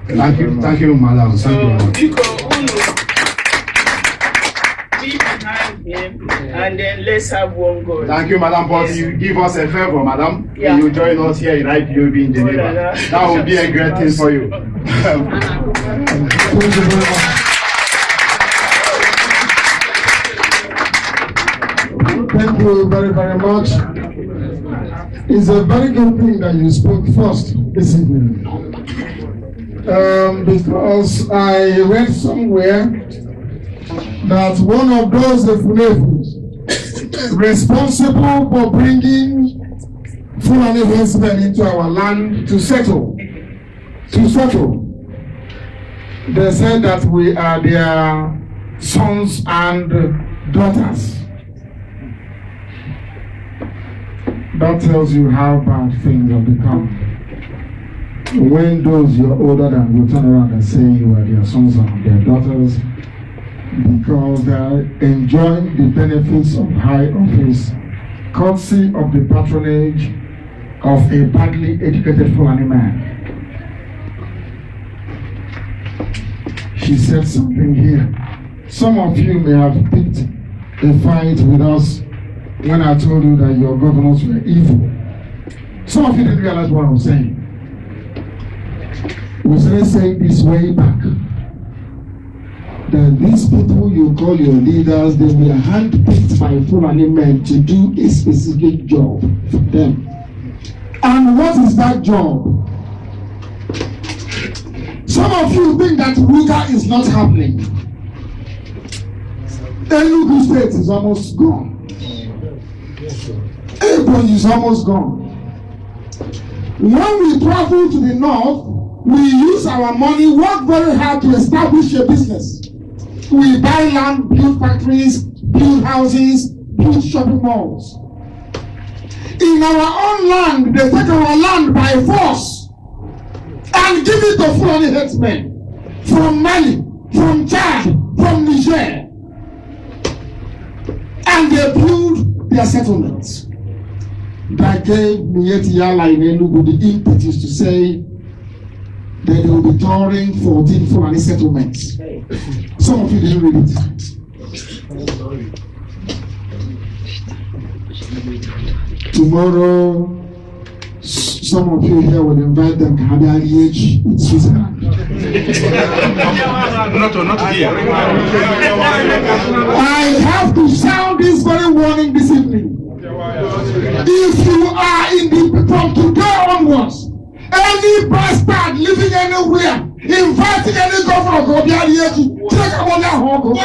Thank you, Madam. So, because be behind him, and then let's have one goal. Thank you, Madam. But you give us a favor, Madam. Yeah. You join us here in IPOB in Geneva. That would be a great thing for you. Thank you very much. Thank you very, very much. It's a very good thing that you spoke first this evening. Because I read somewhere that one of those Efunefus responsible for bringing Fulani herdsmen into our land to settle, they said that we are their sons and daughters. That tells you how bad things have become. When those you're older than will turn around and say you are their sons and their daughters, because they are enjoying the benefits of high office courtesy of the patronage of a badly educated Fulani man. She said something here. Some of you may have picked a fight with us when I told you that your governors were evil. Some of you didn't realize what I was saying. We started saying this way back, that these people you call your leaders, they were handpicked by Fulani men to do a specific job for them. And what is that job? Some of you think that Ruga is not happening. Enugu State is almost gone. Ebonyi is almost gone. When we travel to the north, we use our money, work very hard to establish a business. We buy land, build factories, build houses, build shopping malls. In our own land, they take our land by force and give it to Fulani headsmen from Mali, from Chad, from Niger. And they build their settlements. That gave Mieti Yala in Enugu the impetus to say that they will be touring 14 Fulani settlements. Some of you didn't read it. Tomorrow, some of you here will invite them to Hadariage in Switzerland. Not here. I have to sound this very warning this evening. If you are in the from today onwards, any bastard living anywhere, inviting any governor to Hadariage, take a one home.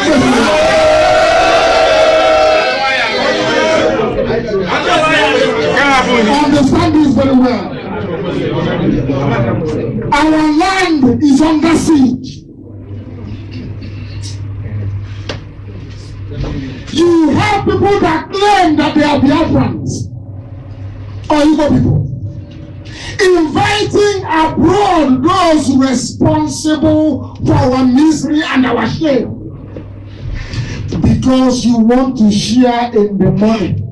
Understand this very well. Our land is under siege. You have people that claim that they are Biafrans or Igbo people, inviting abroad those responsible for our misery and our shame, because you want to share in the money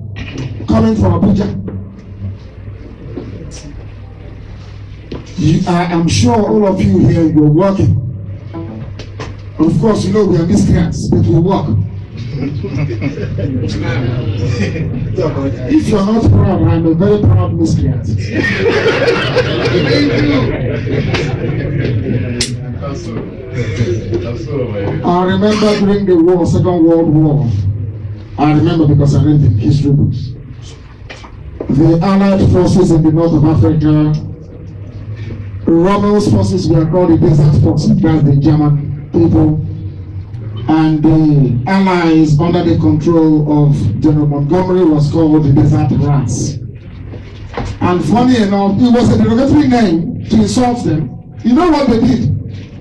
coming from Abuja. I am sure all of you here, you're working. Of course, you know we are miscreants, but we work. If you're not proud, I'm a very proud miscreant. I remember during the war, Second World War, I remember because I read the history books. The Allied forces in the north of Africa, Rommel's forces were called the Desert Forces, that's the German people, and the Allies under the control of General Montgomery was called the Desert Rats. And funny enough, it was a derogatory name to insult them. You know what they did?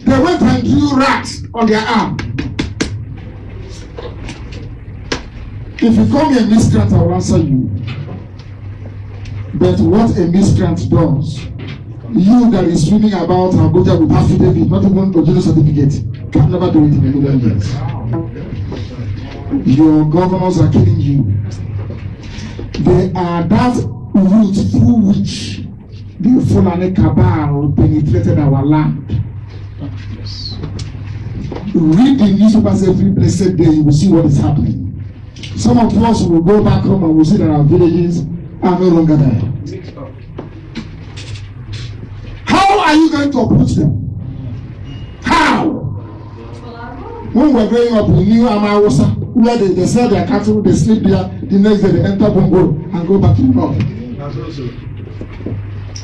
They went and drew rats on their arm. If you call me a miscreant, I will answer you. But what a miscreant does, you that is reading about Abuja with affidavit, not even original certificate, can never do it in a million years. Your governors are killing you. They are that route through which the Fulani cabal penetrated our land. Read the newspapers every blessed day, you will see what is happening. Some of us will go back home and will see that our villages are no longer there. How are you going to approach them? How? When we were growing up, we knew Amawusa, where they sell their cattle, they sleep there, the next day they enter Bongo and go back to the north.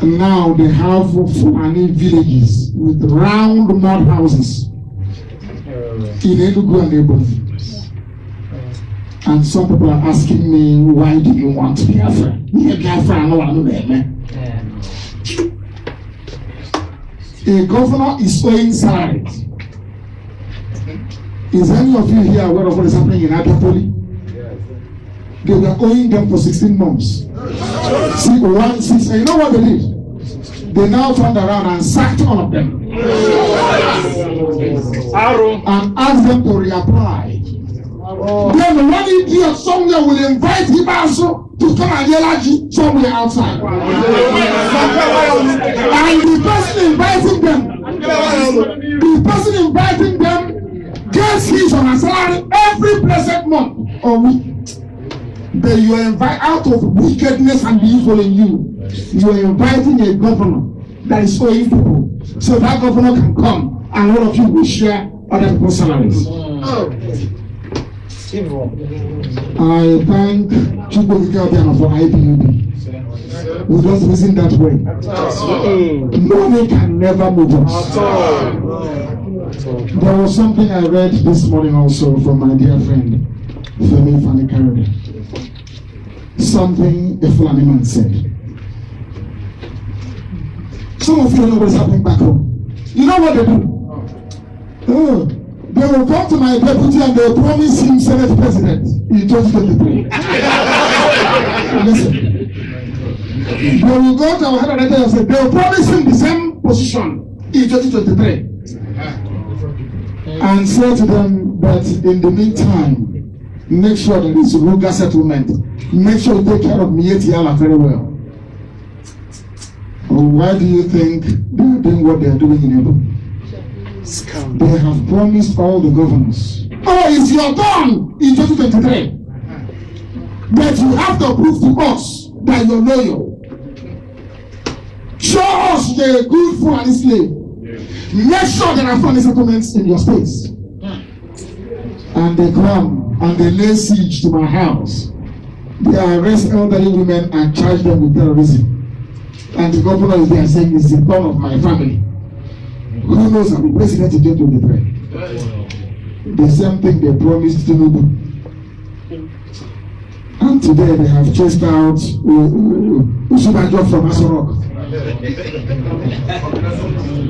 And now they have Fulani villages with round mud houses in Enugu and Ebonyi. And some people are asking me, why do you want Biafra? Biafra, no one knows. A governor is owing salaries. Is any of you here aware of what is happening in Agapoli? They were owing them for 16 months. See, 1, 6, and you know what they did? They now turned around and sacked all of them. And asked them to reapply. Then one idiot somewhere will invite him also to come and yell at you somewhere outside. And the person inviting them gets his on a salary every blessed month or week. Then you are invited out of wickedness and evil in you. You are inviting a governor that is owing people, so that governor can come and all of you will share other people's salaries. I thank Chukwuka for IPUB. We don't reason that way. Money can never move us. There was something I read this morning also from my dear friend Femi Fani. Something a Fulani man said. Some of you don't know what's happening back home. You know what they do? They will come to my deputy and they will promise him Senate President in 2023. Listen. They will go to our head of letter and say they will promise him the same position in 2023. And say to them that in the meantime, make sure that it's a Ruga settlement. Make sure you take care of Mieti Allah very well. Why do you think they are doing what they are doing in Edo? They have promised all the governors, oh, it's your turn in 2023. But you have to prove to us that you're loyal. Show us you're a good Fulani slave. Make sure there are Fulani settlements in your states. And they come and they lay siege to my house. They arrest elderly women and charge them with terrorism. And the governor is there saying it's the turn of my family. Who knows I'm the president in 2023? The same thing they promised Tinubu. And today they have chased out Usubajo from Asorok.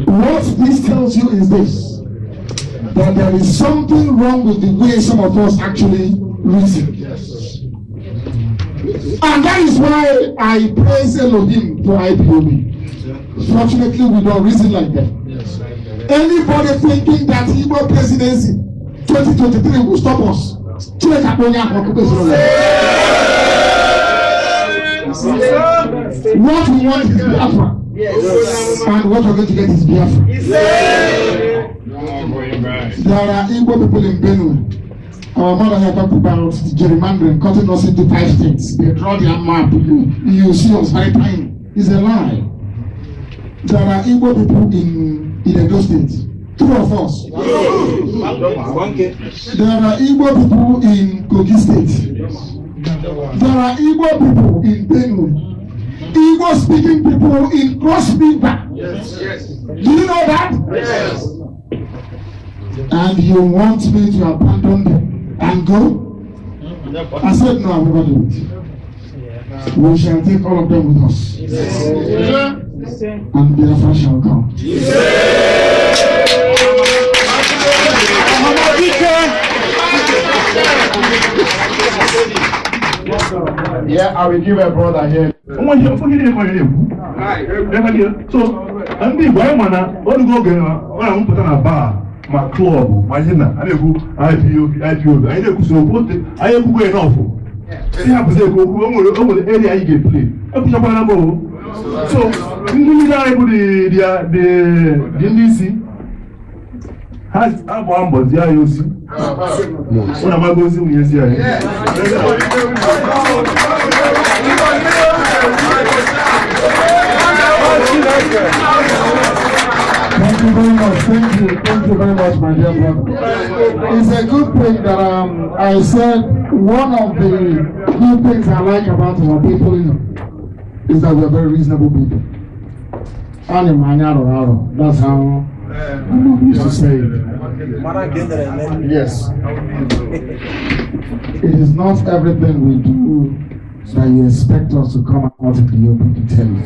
What this tells you is this: that there is something wrong with the way some of us actually reason. And that is why I praise Elohim for IPOB. Fortunately, we don't reason like that. Anybody thinking that Igbo presidency 2023 will stop us? What we want is Biafra. And what we're going to get is Biafra. There are Igbo people in Benue. Our mother had talked about gerrymandering, cutting us into 5 states. They draw their map. You see us very tiny. It's a lie. There are Igbo people in Edo State. 2 of us. There are Igbo people in Kogi State. There are Igbo people in Benue. Igbo speaking people in Cross River. Yes. Do you know that? Yes. And you want me to abandon them and go? I said no, I will not do it. We shall take all of them with us. Yes. And Biafra shall come. Yeah, I will give a brother here. So, I'm the boy, man, I want to go get I'm putting a bar, my club, my dinner, I go, IPO, I go so put it, I am going off. See how they go over the area I get play. So, the NDC has one, but the IOC. What am I going to do? Thank you very much. Thank you very much, my dear brother. It's a good thing that I said one of the good things I like about our people, is that we are very reasonable people. That's how I used to say it. Yes. It is not everything we do that you expect us to come out in the open to tell you.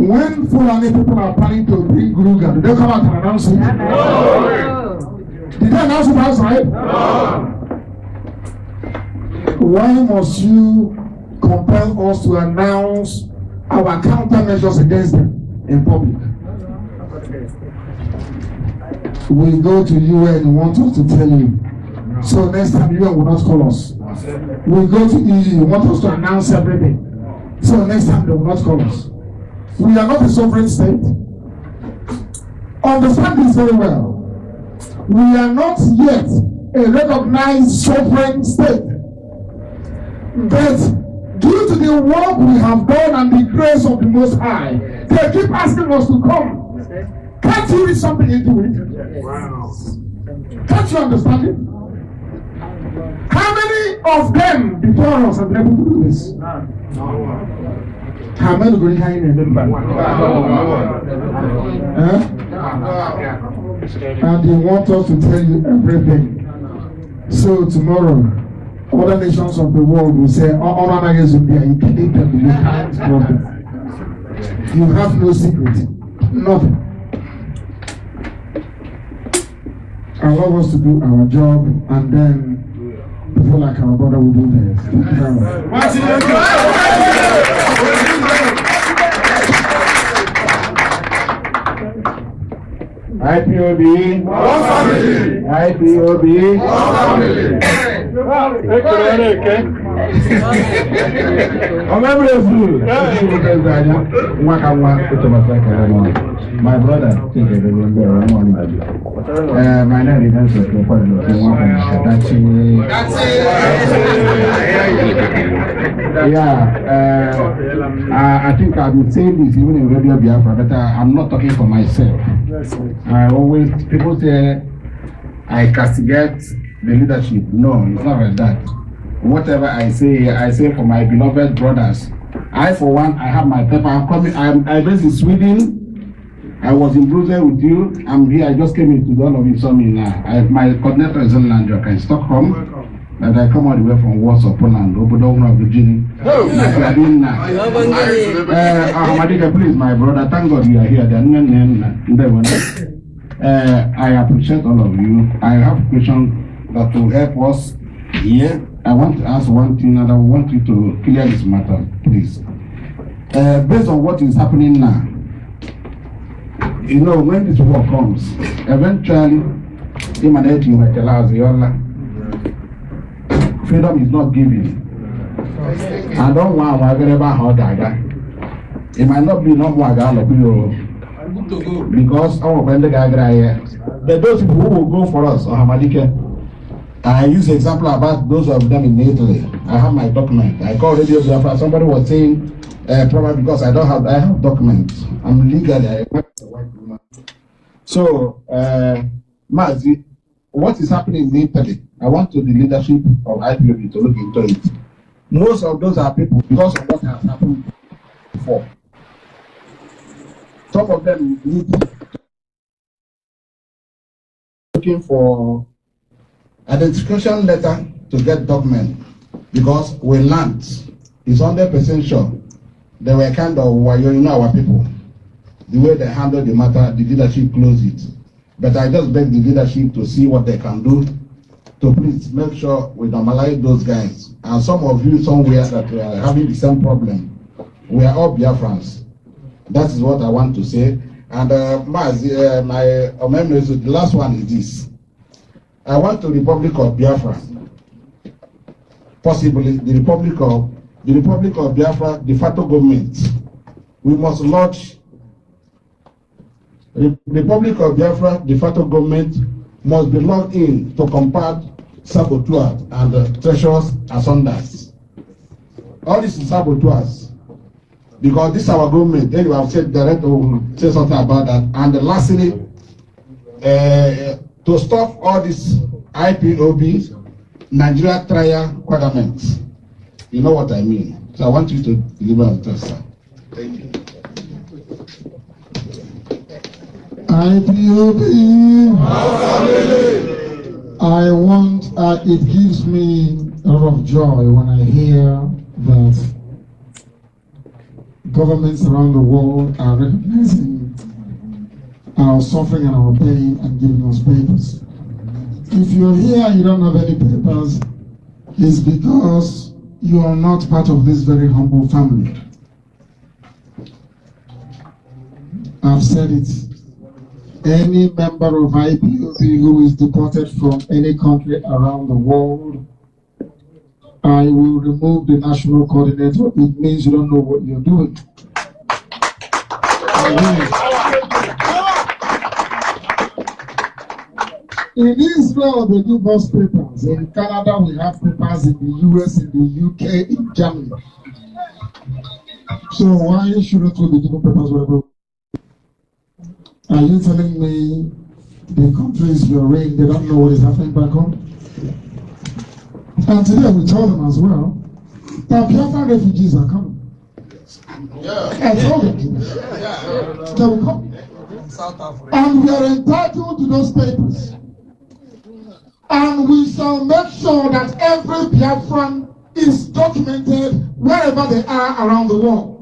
When Fulani people are planning to bring Gruga, do they come out and announce it? No. Did they announce it outside? No. Why must you compel us to announce our countermeasures against them in public? we go to UN and want us to tell you. So next time UN will not call us. We go to EU, want us to announce everything. So next time they will not call us. We are not a sovereign state. Understand this very well. We are not yet a recognized sovereign state. But due to the work we have done and the grace of the Most High, they keep asking us to come. Can't you read something into it? Wow. Can't you understand it? How many of them before us have been able to do this? How many going to in the and they want us to tell you everything. So tomorrow, other nations of the world will say, "Oh, you have no secret, nothing." Allow us to do our job, and then people like our brother will do theirs. IPOB, IPOB, my brother, my name is I think I've been saying this even in Radio Biafra, but I'm not talking for myself. People say I castigate the leadership. No, it's not like that. Whatever I say for my beloved brothers. I, for one, I have my paper. I'm based in Sweden. I was in Brussels with you. I'm here. I just came into all of you saw me now. My coordinator is in Landrock in Stockholm. And I come all the way from Warsaw, Poland, Obodona, Virginia. Ahmadika, please, my brother, thank God you are here. I appreciate all of you. I have a question that will help us here. I want to ask one thing, and I want you to clear this matter, please. Based on what is happening now, you know, when this war comes, eventually, freedom is not given. I don't want to it might not be no more because our friend here. But those people who will go for us, I use the example about those of them in Italy. I have my document. I called Radio Biafra. Somebody was saying, probably because I have documents. I'm legally. So, Mazi, what is happening in Italy? I want the leadership of IPOB to look into it. Most of those are people because of what has happened before. Some of them need looking for identification letter to get document because we learned it's 100% sure they were kind of our people. The way they handle the matter, the leadership closed it. But I just beg the leadership to see what they can do to please make sure we normalize those guys. And some of you somewhere that are having the same problem, we are all Biafrans. That is what I want to say. And my amendment, the last one is this. I want the Republic of Biafra, possibly the Republic of Biafra de facto government. We must launch the Republic of Biafra de facto government must be logged in to combat saboteurs and treacherous assassins. All this is saboteurs because this is our government. Then you have said director will say something about that. And lastly, to stop all this IPOB Nigeria trial requirements. You know what I mean. So I want you to deliver on test. Thank you. IPOB. It gives me a lot of joy when I hear that governments around the world are recognizing our suffering and our pain and giving us papers. If you're here and you don't have any papers, it's because you are not part of this very humble family. I've said it. any member of IPOB who is deported from any country around the world, I will remove the national coordinator. It means you don't know what you're doing. In Israel, they give us papers. In Canada, we have papers. In the US, in the UK, in Germany. So why shouldn't we be given papers wherever? Are you telling me the countries you're in, they don't know what is happening back home? And today we told them as well that Biafran refugees are coming. I told them they will come. And we are entitled to those papers. And we shall make sure that every Biafran is documented wherever they are around the world.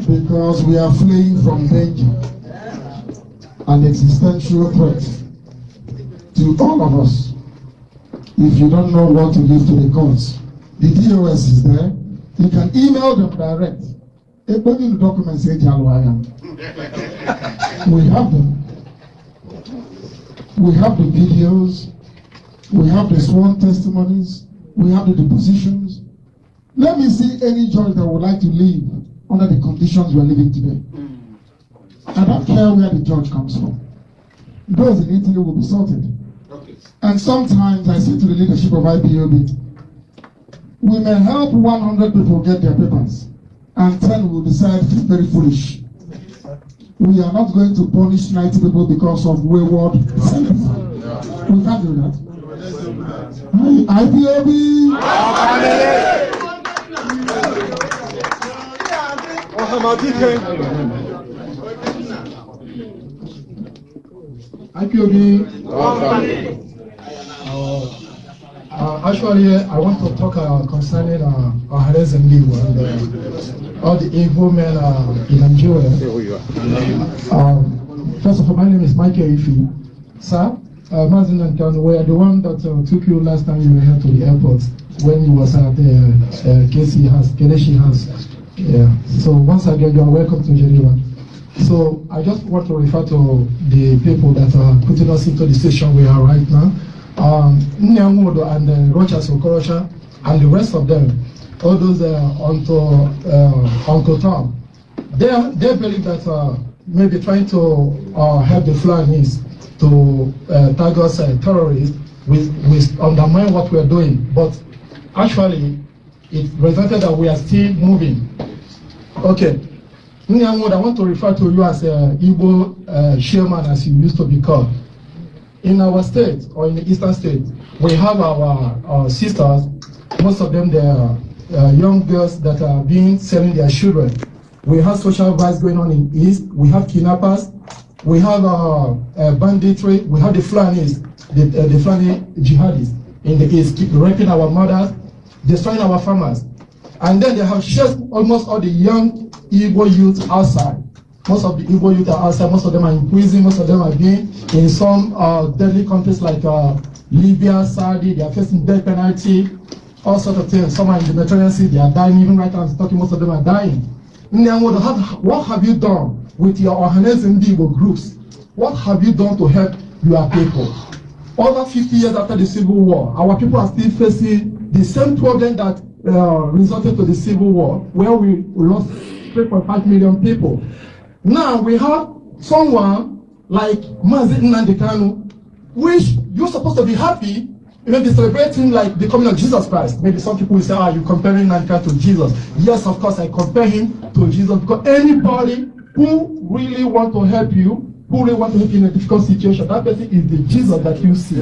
Because we are fleeing from danger, an existential threat to all of us. If you don't know what to give to the courts, the DOS is there. You can email them direct. Everybody in the documents say, we have them. We have the videos. We have the sworn testimonies. We have the depositions. Let me see any judge that would like to leave under the conditions we are living today. I don't care where the judge comes from. Those in Italy will be sorted. And sometimes I say to the leadership of IPOB, we may help 100 people get their papers, and 10 will decide to be very foolish. We are not going to punish 90 people because of wayward sentences. We can't do that. IPOB! IPOB. Actually, I want to talk concerning Ohanes and Liu and all the evil men in Nigeria. First of all, my name is Michael Ifi. Sir, Mazin and Kan, we are the one that took you last time you were here to the airport when you was at the Kelechi house. Yeah. So once again, you are welcome to Geneva. So I just want to refer to the people that are putting us into the station we are right now. Nyangodo and Rochas Okorosha and the rest of them, all those Uncle Tom, they believe that maybe trying to help the Fulanis to target us terrorists with undermine what we are doing. But actually, it resulted that we are still moving. Okay. Nyangodo, I want to refer to you as Igbo chairman, as you used to be called. In our state, or in the eastern state, we have our sisters, most of them they are young girls that are being selling their children. We have social violence going on in east, we have kidnappers, we have banditry, we have the Fulanis, the Fulani jihadists in the east, keep raping our mothers, destroying our farmers. And then they have chased almost all the young Igbo youth outside. Most of the Igbo youth are outside, most of them are in prison, most of them are being in some deadly countries like Libya, Saudi, they are facing death penalty, all sorts of things. Some are in the Mediterranean Sea, they are dying, even right now I'm talking, most of them are dying. What have you done with your Ohanes and Igbo groups? What have you done to help your people? Over 50 years after the Civil War, our people are still facing the same problem that resulted to the Civil War, where we lost 3.5 million people. Now we have someone like Mazi Nnamdi Kanu, which you're supposed to be happy, maybe celebrating like the coming of Jesus Christ. Maybe some people will say, you're comparing Nnamdi Kanu to Jesus. Yes, of course, I compare him to Jesus, because anybody who really want to help you, who really want to help you in a difficult situation, that person is the Jesus that you see.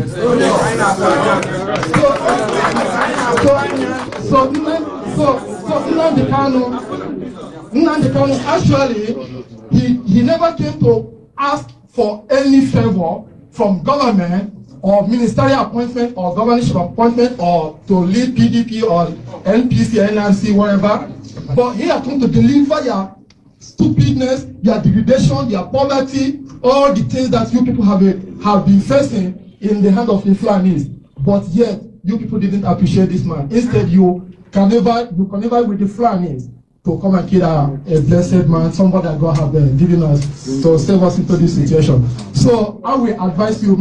So Nnamdi Kanu actually, he never came to ask for any favor from government or ministerial appointment or governorship appointment or to lead PDP or NPC, NRC, whatever. But he has come to deliver your stupidness, your degradation, your poverty, all the things that you people have been facing in the hand of the Fulanis. But yet, you people didn't appreciate this man. Instead, you can never with the Fulanis to come and kill a blessed man, somebody that God have given us to save us into this situation. So I will advise you,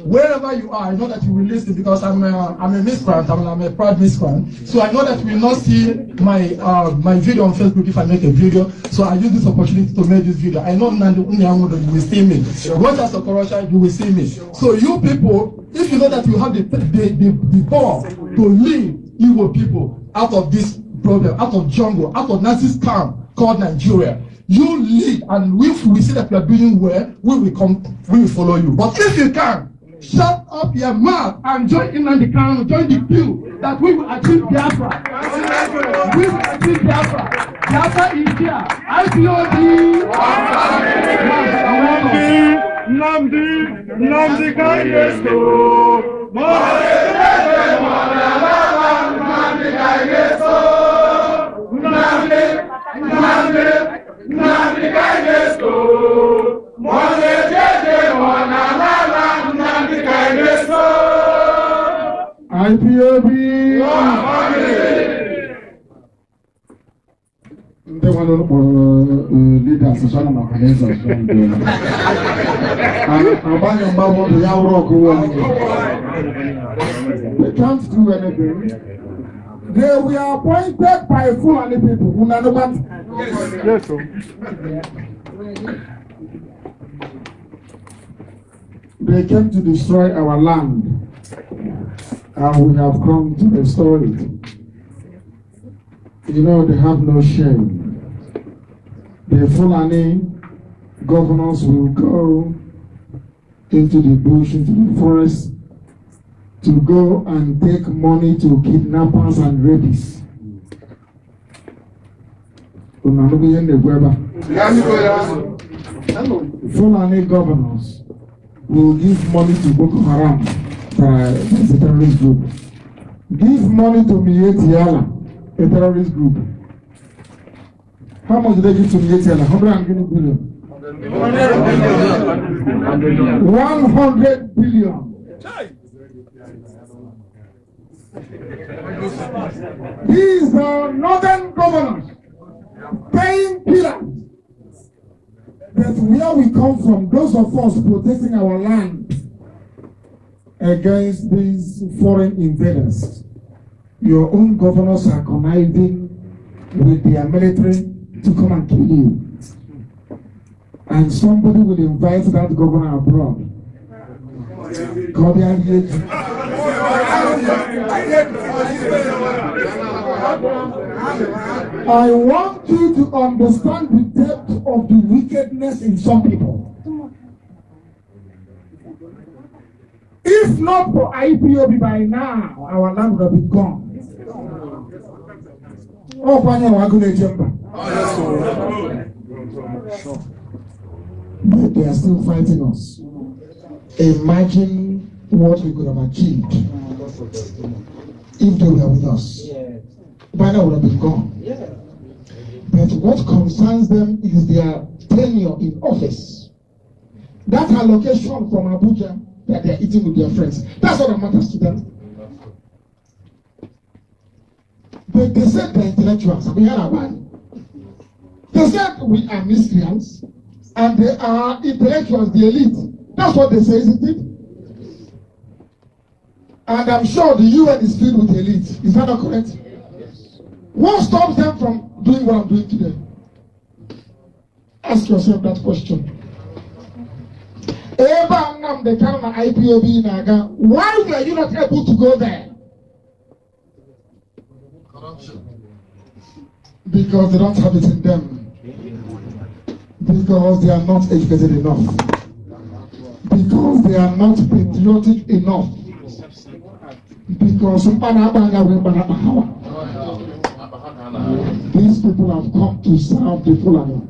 wherever you are, I know that you will listen because I'm a miscreant, I'm a proud miscreant. So I know that you will not see my my video on Facebook if I make a video. So I use this opportunity to make this video. I know Nandi Unyangodo, you will see me. Rogers Okorocha, you will see me. So you people, if you know that you have the power to lead Igbo people out of this problem, out of jungle, out of Nazi scam called Nigeria, you lead, and if we see that you are doing well, we will follow you. But if you can, shut up your mouth and join in on the count, join the queue that we will achieve Biafra. We will achieve Biafra. Biafra is here. IPOB. Namdi Kanyesto. IPOB. They want to leaders to show them organizations. They can't do anything. They were appointed by Fulani people. Yes, sir. They came to destroy our land, and we have come to restore it. You know, they have no shame. The Fulani governors will go into the bush, into the forest, to go and take money to kidnappers and rapists. Fulani governors will give money to Boko Haram, that's a terrorist group. Give money to Mietiala, a terrorist group. How much do they give to Mietiala? 100 billion. 100 billion. These are northern governors paying pillars. That where we come from, those of us protecting our land against these foreign invaders, your own governors are conniving with their military to come and kill you. And somebody will invite that governor abroad. I want you to understand the depth of the wickedness in some people. If not for IPOB by now, our land would have been gone. But they are still fighting us. Imagine what we could have achieved if they were with us. By now would have been gone. But what concerns them is their tenure in office. That allocation from Abuja that they are eating with their friends. That's what matters to them. But they said they're intellectuals. They said we are miscreants and they are intellectuals, the elite. That's what they say, isn't it? And I'm sure the UN is filled with elite. Is that not correct? What stops them from doing what I'm doing today? Ask yourself that question. Why were you not able to go there? Corruption. Because they don't have it in them. Because they are not educated enough. Because they are not patriotic enough. Because these people have come to serve the Fulani.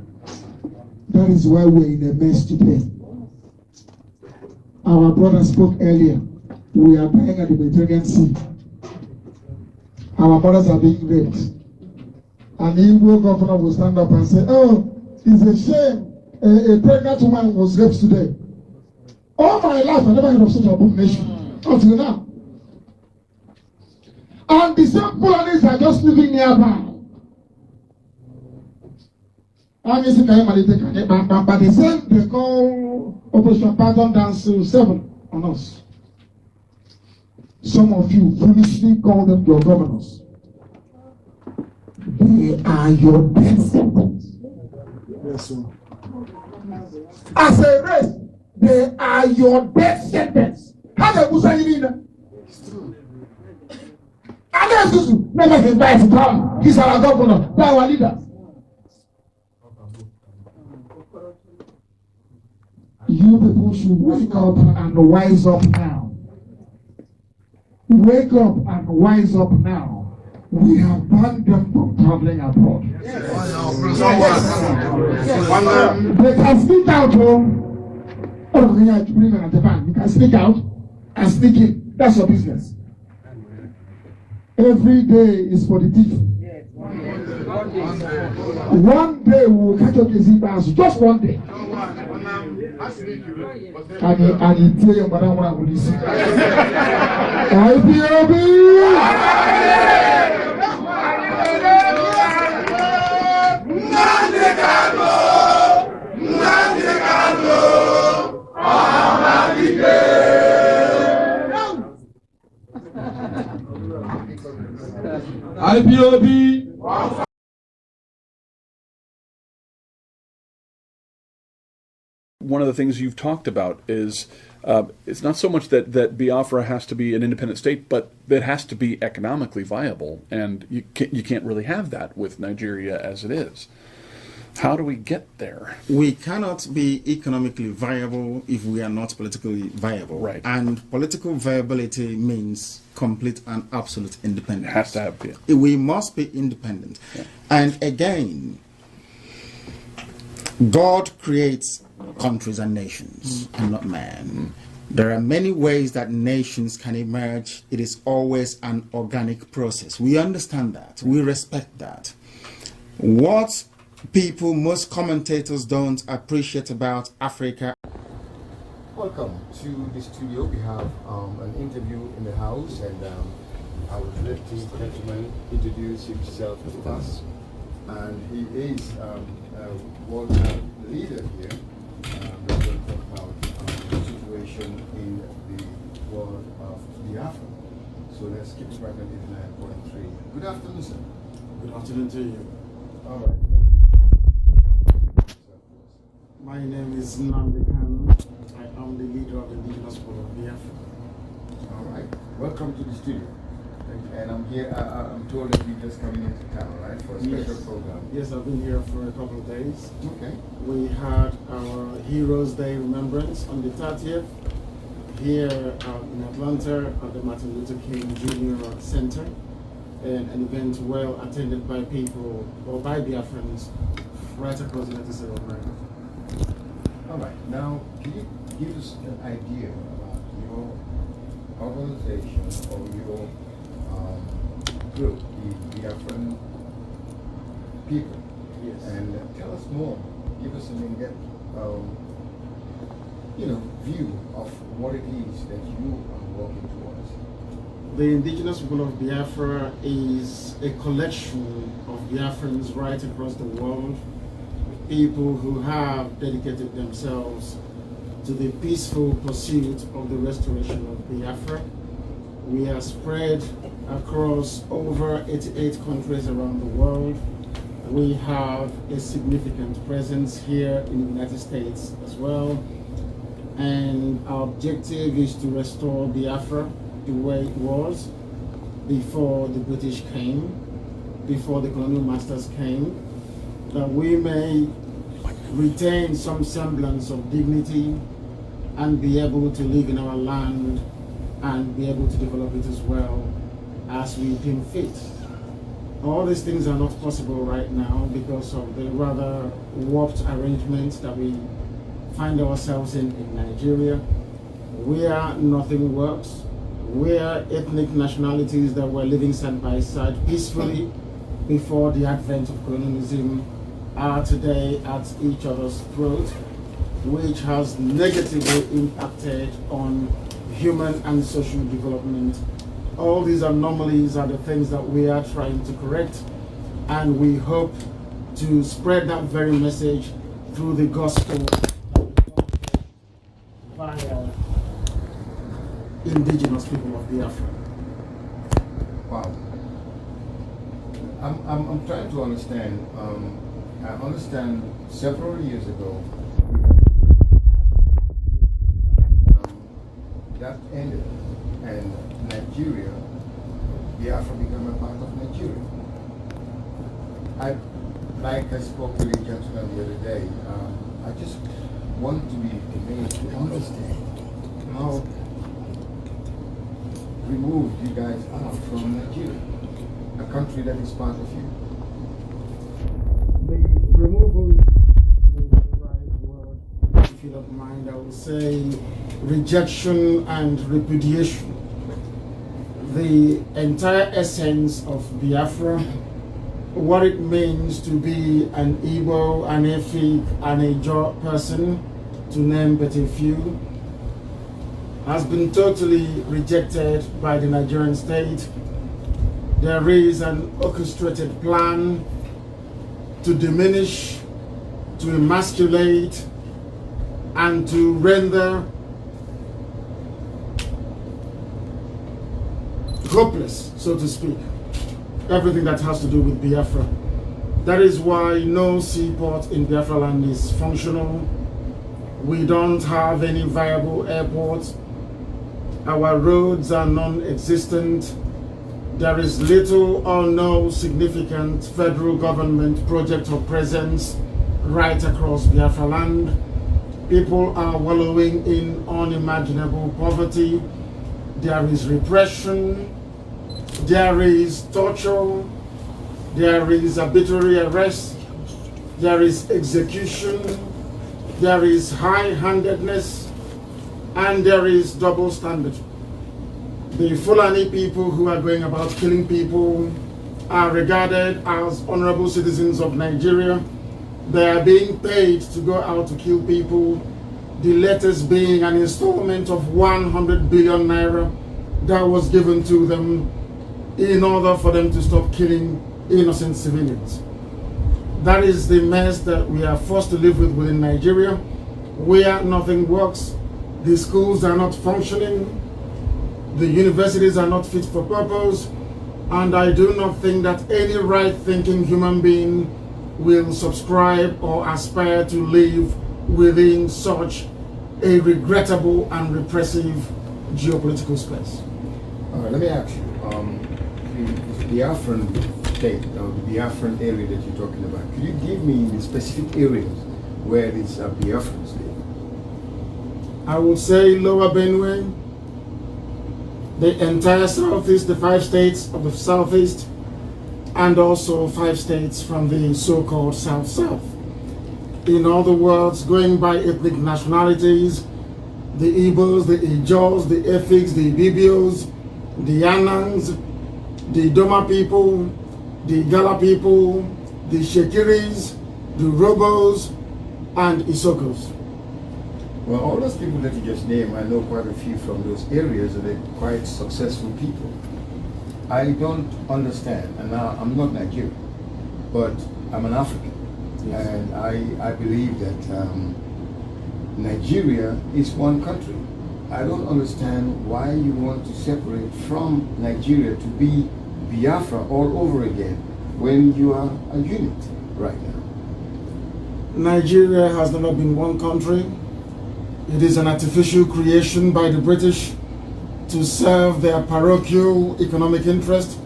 That is why we're in a mess today. Our brother spoke earlier. We are dying at the Mediterranean Sea. Our brothers are being raped. And the Igbo governor will stand up and say, oh, it's a shame a pregnant woman was raped today. All my life, I never heard of such a abomination. Until now. And the same Fulanis are just living nearby. But the same they call Operation Pattern Dance 7 on us. Some of you foolishly call them your governors. They are your death sentence. Yes, sir. As a race, they are your death sentence. How do you say that? It's true. Never his right to come. He's our governor. They are our leaders. You people should wake up and wise up now. Wake up and wise up now. We have banned them from traveling abroad. Yes. They can sneak out home. Oh, yeah, Japan. You can sneak out and sneak in. That's your business. Every day is for the thief. One day we will catch up the Zimbabwe. Just one day. And you tell your mother what I will listen. IPOB! IPOB! One of the things you've talked about is it's not so much that Biafra has to be an independent state, but it has to be economically viable, and you can't really have that with Nigeria as it is. How do we get there? We cannot be economically viable if we are not politically viable. Right. And political viability means complete and absolute independence. It has to have, yeah. We must be independent. Yeah. And again, God creates countries and nations and not man. There are many ways that nations can emerge. It is always an organic process. We understand that. We respect that. What people, most commentators don't appreciate about Africa. Welcome to the studio. We have an interview in the house, and I would let this gentleman introduce himself to us. And he is a world leader here. We're going to talk about the situation in the world of Biafra. So let's keep it right on 89.3. Good afternoon, sir. Good afternoon to you. All right. My name is Nnamdi Kanu. I am the leader of the indigenous people of Biafra. All right. Welcome to the studio. And I'm here, I'm told that you're just coming into town, right, for a special program. Yes, I've been here for a couple of days. Okay. We had our Heroes Day Remembrance on the 30th here in Atlanta at the Martin Luther King Jr. Center, and an event well attended by people, or by Biafrans, right across the United States of America. All right. Now, can you give us an idea about your organization or your group, the Biafran people? Yes. And tell us more. Give us an in-depth, view of what it is that you are working towards. The indigenous people of Biafra is a collection of Biafrans right across the world, people who have dedicated themselves to the peaceful pursuit of the restoration of Biafra. We are spread across over 88 countries around the world. We have a significant presence here in the United States as well. And our objective is to restore Biafra the way it was before the British came, before the colonial masters came, that we may retain some semblance of dignity and be able to live in our land and be able to develop it as well as we deem fit. All these things are not possible right now because of the rather warped arrangements that we find ourselves in Nigeria, where nothing works, where ethnic nationalities that were living side by side peacefully before the advent of colonialism are today at each other's throat, which has negatively impacted on human and social development all these anomalies are the things that we are trying to correct, and we hope to spread that very message through the gospel via indigenous people of Biafra. Wow. I'm trying to understand. I understand several years ago that ended, and Nigeria, Biafra became a part of Nigeria. I spoke to the gentleman the other day, I just want to be amazed to understand how removed you guys are from Nigeria, a country that is part of you. The removal is the right word. If you don't mind, I will say rejection and repudiation. The entire essence of Biafra, what it means to be an Igbo, an Efik, an Ejo person, to name but a few, has been totally rejected by the Nigerian state. There is an orchestrated plan to diminish, to emasculate, and to render hopeless, so to speak, everything that has to do with Biafra. That is why no seaport in Biafra land is functional. We don't have any viable airports. Our roads are non-existent. There is little or no significant federal government project or presence right across Biafra land. People are wallowing in unimaginable poverty. There is repression. There is torture. There is arbitrary arrest. There is execution. There is high-handedness. And there is double standard. The Fulani people who are going about killing people are regarded as honorable citizens of Nigeria. They are being paid to go out to kill people. The latest being an installment of 100 billion naira that was given to them in order for them to stop killing innocent civilians. That is the mess that we are forced to live with within Nigeria, where nothing works. The schools are not functioning. The universities are not fit for purpose. And I do not think that any right-thinking human being will subscribe or aspire to live within such a regrettable and repressive geopolitical space. All right, let me ask you, the Biafran state, or the Biafran area that you're talking about, could you give me the specific areas where these Biafrans live? I would say Lower Benue, the entire southeast, the 5 states of the southeast, and also 5 states from the so-called South-South. In other words, going by ethnic nationalities, the Igbos, the Ijos, the Efiks, the Ibibios, the Yanans, the Doma people, the Gala people, the Shekiris, the Robos, and Isokos. Well, all those people that you just named, I know quite a few from those areas, and they're quite successful people. I don't understand, and now I'm not Nigerian, but I'm an African. Yes. And I believe that Nigeria is one country. I don't understand why you want to separate from Nigeria to be Biafra all over again when you are a unit right now. Nigeria has never been one country. It is an artificial creation by the British to serve their parochial economic interest.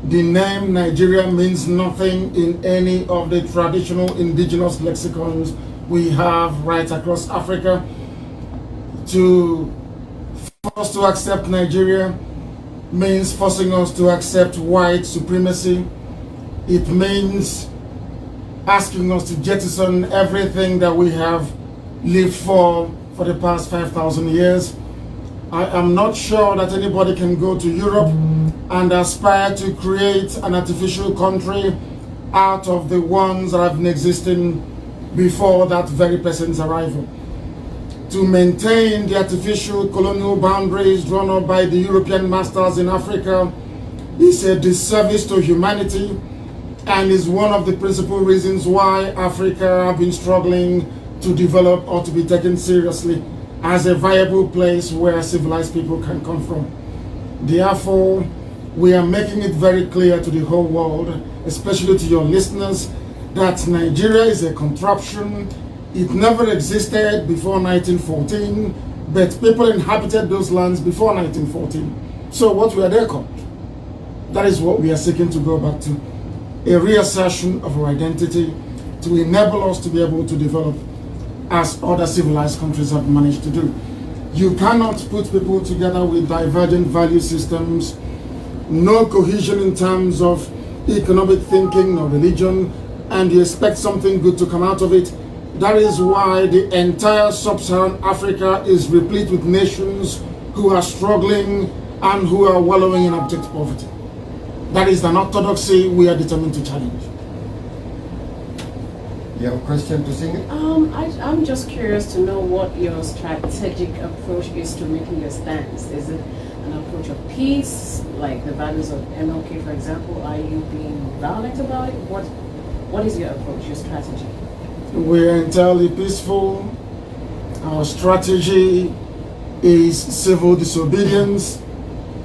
The name Nigeria means nothing in any of the traditional indigenous lexicons we have right across Africa. To force to accept Nigeria means forcing us to accept white supremacy. It means asking us to jettison everything that we have lived for the past 5,000 years. I am not sure that anybody can go to Europe and aspire to create an artificial country out of the ones that have been existing before that very person's arrival. to maintain the artificial colonial boundaries drawn up by the European masters in Africa is a disservice to humanity and is one of the principal reasons why Africa have been struggling to develop or to be taken seriously as a viable place where civilized people can come from. Therefore, we are making it very clear to the whole world, especially to your listeners, that Nigeria is a contraption. It never existed before 1914, but people inhabited those lands before 1914. So what were they called? That is what we are seeking to go back to. A reassertion of our identity to enable us to be able to develop as other civilized countries have managed to do. You cannot put people together with divergent value systems, no cohesion in terms of economic thinking or religion, and you expect something good to come out of it. That is why the entire sub-Saharan Africa is replete with nations who are struggling and who are wallowing in abject poverty. That is an orthodoxy we are determined to challenge. You have a question to sing? I'm just curious to know what your strategic approach is to making your stance. Is it an approach of peace, like the values of MLK, for example? Are you being violent about it? What is your approach, your strategy? We are entirely peaceful. Our strategy is civil disobedience.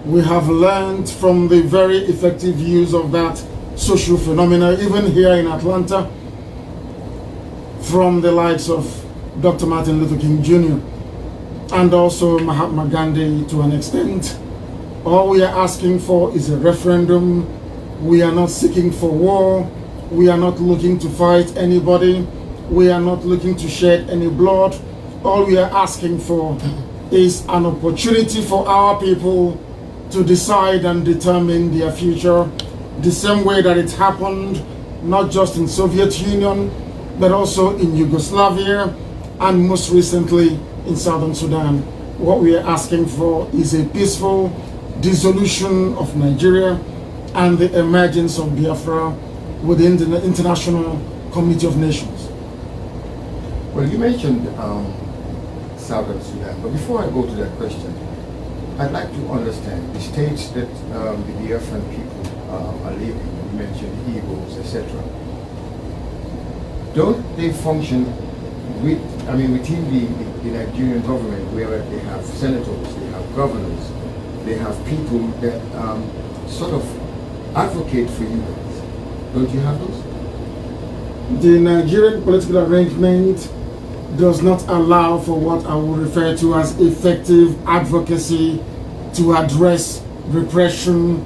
We have learned from the very effective use of that social phenomena, even here in Atlanta, from the likes of Dr. Martin Luther King Jr. and also Mahatma Gandhi to an extent. All we are asking for is a referendum. We are not seeking for war. We are not looking to fight anybody. We are not looking to shed any blood. All we are asking for is an opportunity for our people to decide and determine their future the same way that it happened not just in Soviet Union but also in Yugoslavia and most recently in Southern Sudan. What we are asking for is a peaceful dissolution of Nigeria and the emergence of Biafra within the international community of nations. Well, you mentioned Southern Sudan, but before I go to that question, I'd like to understand the states that the Biafran people are living. You mentioned Igbos, etc. Don't they function within the Nigerian government, where they have senators, they have governors, they have people that sort of advocate for you guys? Don't you have those? The Nigerian political arrangement does not allow for what I would refer to as effective advocacy to address repression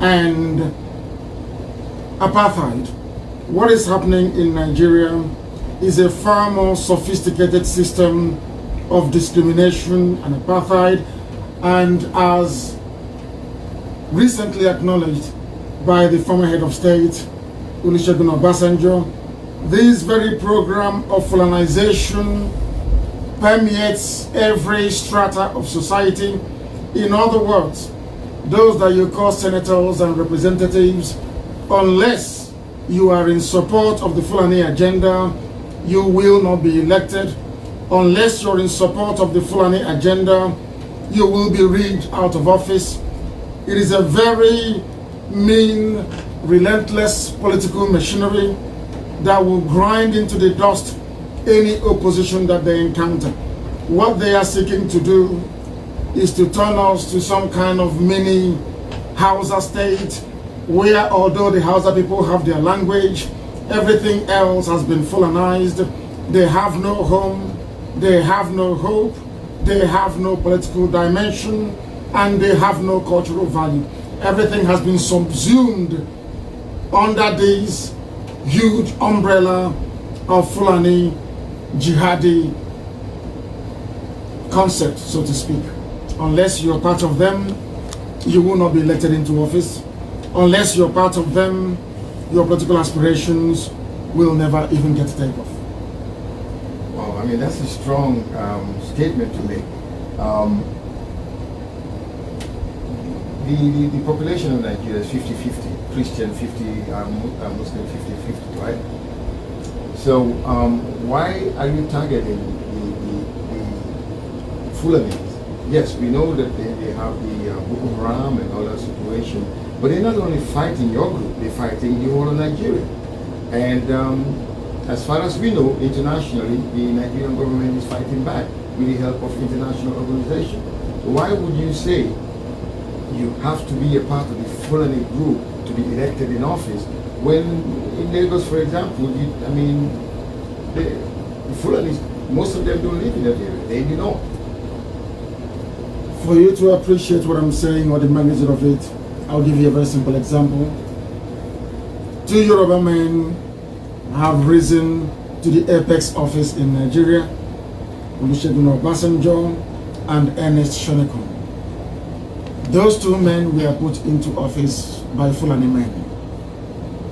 and apartheid. What is happening in Nigeria is a far more sophisticated system of discrimination and apartheid, and as recently acknowledged by the former head of state, Olusegun Obasanjo, this very program of Fulanization permeates every strata of society. In other words, those that you call senators and representatives, unless you are in support of the Fulani agenda, you will not be elected. Unless you're in support of the Fulani agenda, you will be rigged out of office. It is a very mean, relentless political machinery that will grind into the dust any opposition that they encounter. What they are seeking to do is to turn us to some kind of mini Hausa state where, although the Hausa people have their language, everything else has been Fulanized. They have no home, they have no hope, they have no political dimension, and they have no cultural value. Everything has been subsumed under this huge umbrella of Fulani jihadi concept, so to speak. Unless you're part of them, you will not be elected into office. Unless you're part of them, your political aspirations will never even get to take off. Well, I mean, that's a strong statement to make. The population of Nigeria is 50-50, Christian 50, Muslim 50-50, right? So why are you targeting the Fulanis. Yes, we know that they have the Boko Haram and all that situation, but they're not only fighting your group, they're fighting the whole of Nigeria. And as far as we know, internationally, the Nigerian government is fighting back with the help of international organizations. Why would you say you have to be a part of the Fulani group to be elected in office when in Lagos, for example, the Fulanis, most of them don't live in that area, they do not. For you to appreciate what I'm saying or the magnitude of it, I'll give you a very simple example. 2 Yoruba men have risen to the apex office in Nigeria, Olusegun Obasanjo and Ernest Shonekan. Those 2 men were put into office by Fulani men,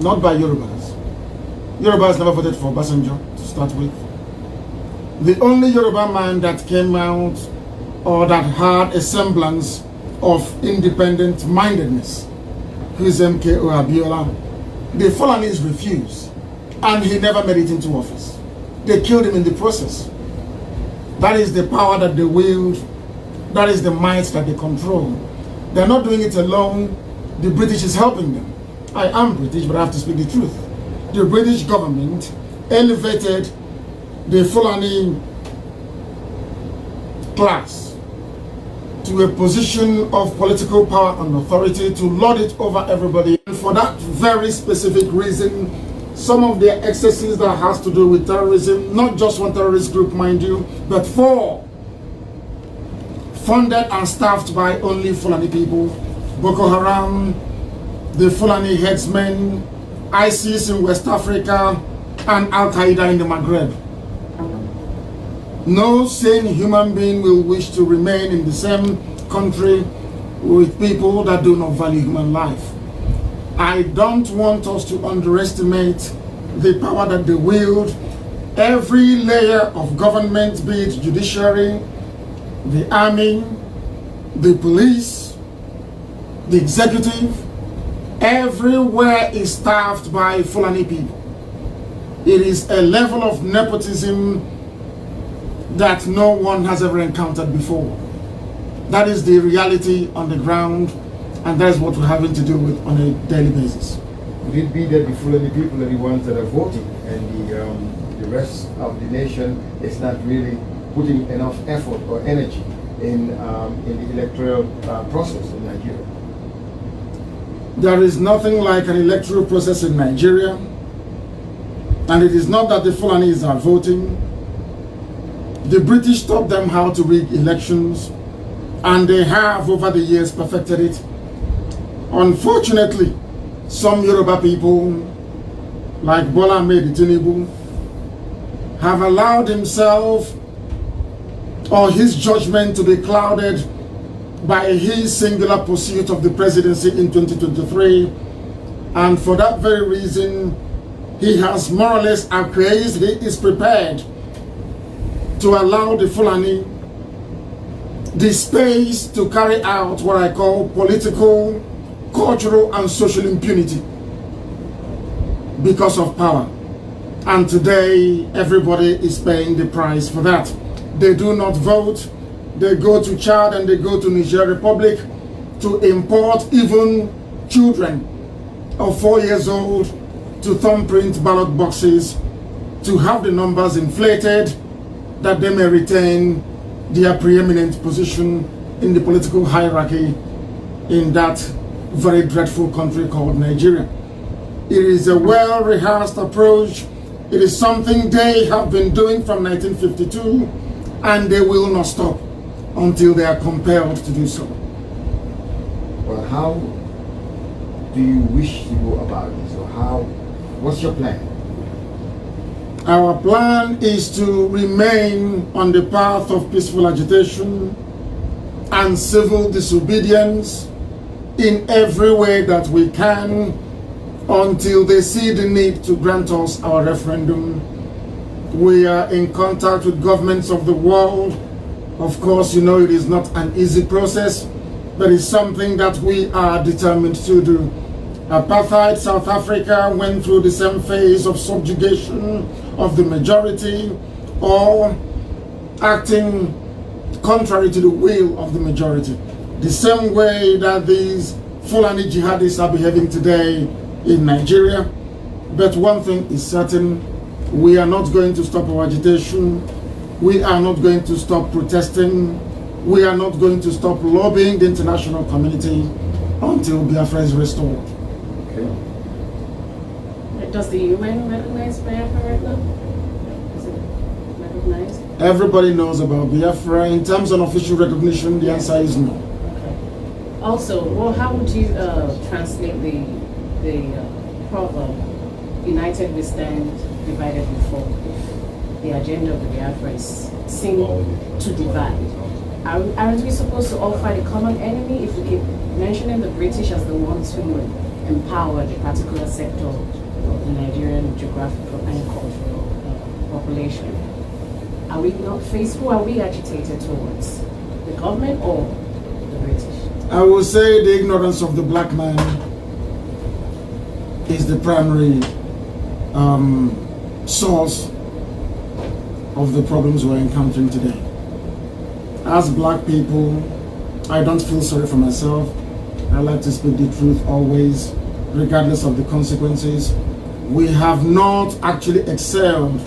not by Yorubas. Yorubas never voted for Obasanjo to start with. The only Yoruba man that came out or that had a semblance of independent mindedness, who is MKO Abiola, the Fulanis refused, and he never made it into office. They killed him in the process. That is the power that they wield. That is the might that they control. They're not doing it alone. The British is helping them. I am British, but I have to speak the truth. The British government elevated the Fulani class to a position of political power and authority to lord it over everybody. And for that very specific reason, some of their excesses that has to do with terrorism, not just one terrorist group, mind you, but 4, funded and staffed by only Fulani people, Boko Haram, the Fulani headsmen, ISIS in West Africa, and Al-Qaeda in the Maghreb. No sane human being will wish to remain in the same country with people that do not value human life. I don't want us to underestimate the power that they wield. Every layer of government, be it judiciary, the army, the police, the executive, everywhere is staffed by Fulani people. It is a level of nepotism that no one has ever encountered before. That is the reality on the ground, and that is what we're having to deal with on a daily basis. Would it be that the Fulani people are the ones that are voting, and the rest of the nation is not really putting enough effort or energy in the electoral process in Nigeria? There is nothing like an electoral process in Nigeria, and it is not that the Fulanis are voting. The British taught them how to rig elections, and they have over the years perfected it. Unfortunately, some Yoruba people, like Bola Ahmed Tinubu, have allowed himself or his judgment to be clouded by his singular pursuit of the presidency in 2023, and for that very reason, he has more or less acquiesced. He is prepared to allow the Fulani the space to carry out what I call political, cultural, and social impunity because of power. And today, everybody is paying the price for that. They do not vote. They go to Chad and they go to Niger Republic to import even children of 4 years old to thumbprint ballot boxes to have the numbers inflated that they may retain their preeminent position in the political hierarchy in that very dreadful country called Nigeria. It is a well-rehearsed approach. It is something they have been doing from 1952, and they will not stop until they are compelled to do so. Well, how do you wish to go about this, or what's your plan? Our plan is to remain on the path of peaceful agitation and civil disobedience in every way that we can until they see the need to grant us our referendum. We are in contact with governments of the world. Of course, you know it is not an easy process, but it's something that we are determined to do. Apartheid South Africa went through the same phase of subjugation of the majority, or acting contrary to the will of the majority. The same way that these Fulani jihadists are behaving today in Nigeria. But one thing is certain, we are not going to stop our agitation. We are not going to stop protesting. We are not going to stop lobbying the international community until Biafra is restored. Okay. Does the UN recognize Biafra right now? Is it recognized? Everybody knows about Biafra. In terms of official recognition, the answer is no. Okay. Also, well, how would you translate the proverb, united we stand, divided we fall? The agenda of the Biafra is seen to divide. Aren't we supposed to all fight a common enemy if we keep mentioning the British as the ones who empowered a particular sector of the Nigerian geographical and cultural population? Are we not faced? Who are we agitated towards? The government or the British? I will say the ignorance of the black man is the primary source of the problems we're encountering today. As black people, I don't feel sorry for myself. I like to speak the truth always, regardless of the consequences. We have not actually excelled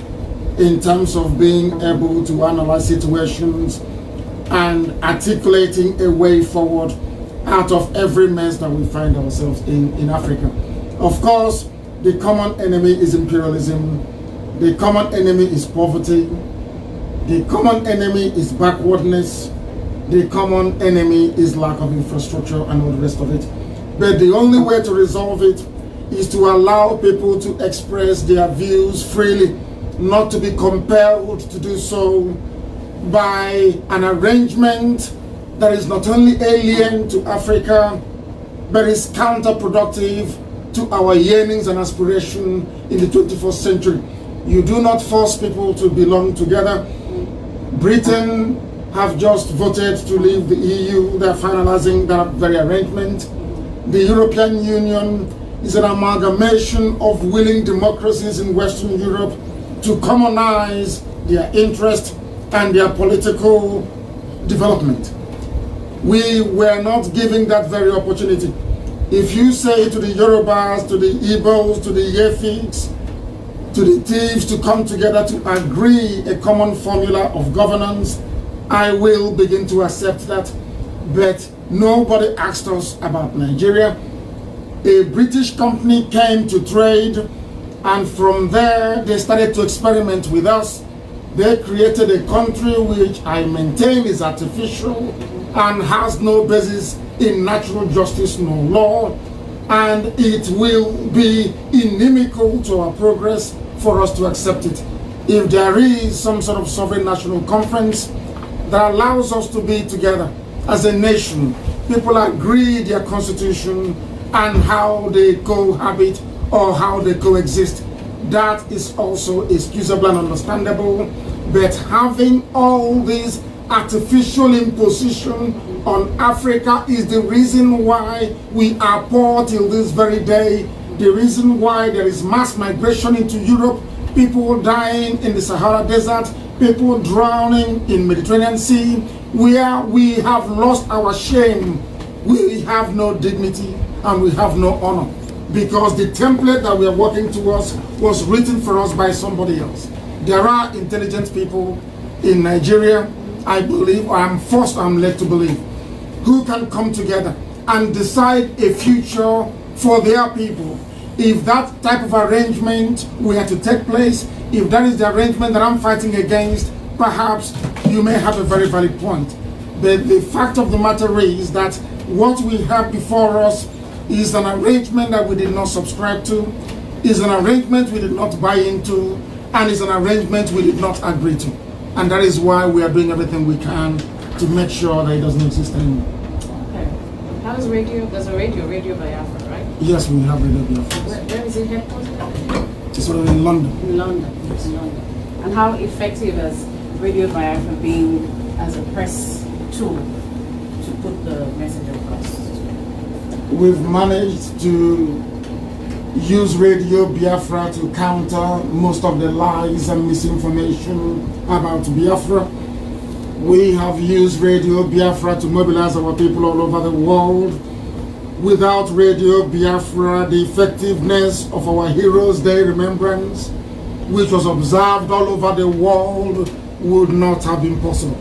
in terms of being able to analyze situations and articulating a way forward out of every mess that we find ourselves in Africa. Of course, the common enemy is imperialism. The common enemy is poverty. The common enemy is backwardness. The common enemy is lack of infrastructure and all the rest of it. But the only way to resolve it is to allow people to express their views freely, not to be compelled to do so by an arrangement that is not only alien to Africa, but is counterproductive to our yearnings and aspiration in the 21st century. You do not force people to belong together. Britain have just voted to leave the EU. They're finalizing that very arrangement. The European Union is an amalgamation of willing democracies in Western Europe to commonize their interest and their political development. We were not giving that very opportunity. If you say to the Yorubas, to the Igbos, to the Yefiks, to the thieves to come together to agree a common formula of governance, I will begin to accept that. But nobody asked us about Nigeria. A British company came to trade, and from there they started to experiment with us. They created a country which I maintain is artificial and has no basis in natural justice nor law, and it will be inimical to our progress for us to accept it. If there is some sort of sovereign national conference that allows us to be together as a nation, people agree their constitution and how they cohabit or how they coexist, that is also excusable and understandable. But having all this artificial imposition on Africa is the reason why we are poor till this very day, the reason why there is mass migration into Europe, people dying in the Sahara Desert, people drowning in Mediterranean Sea, where we have lost our shame. We have no dignity and we have no honor, because the template that we are working towards was written for us by somebody else. There are intelligent people in Nigeria, I believe, or I'm led to believe, who can come together and decide a future for their people. If that type of arrangement were to take place, if that is the arrangement that I'm fighting against, perhaps you may have a very valid point. But the fact of the matter is that what we have before us is an arrangement that we did not subscribe to, is an arrangement we did not buy into, and is an arrangement we did not agree to. And that is why we are doing everything we can to make sure that it doesn't exist anymore. Okay. How does radio, there's a Radio Biafra, right? Yes, we have Radio Biafra. Where is it headquartered? It's in London. In London. It's in London. And how effective has Radio Biafra been as a press tool to put the message across? We've managed to use Radio Biafra to counter most of the lies and misinformation about Biafra. We have used Radio Biafra to mobilize our people all over the world. Without Radio Biafra, the effectiveness of our Heroes' Day remembrance, which was observed all over the world, would not have been possible.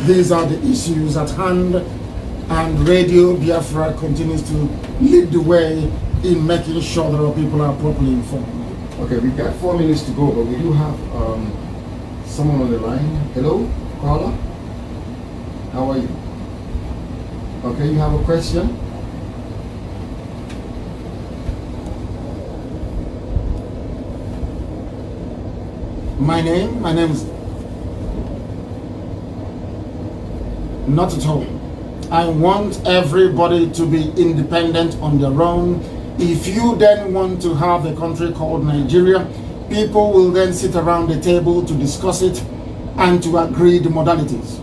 These are the issues at hand, and Radio Biafra continues to lead the way in making sure that our people are properly informed. Okay, we've got 4 minutes to go, but we do have someone on the line. Hello, caller? How are you? Okay, you have a question? My name is... Not at all. I want everybody to be independent on their own. If you then want to have a country called Nigeria, people will then sit around the table to discuss it and to agree the modalities.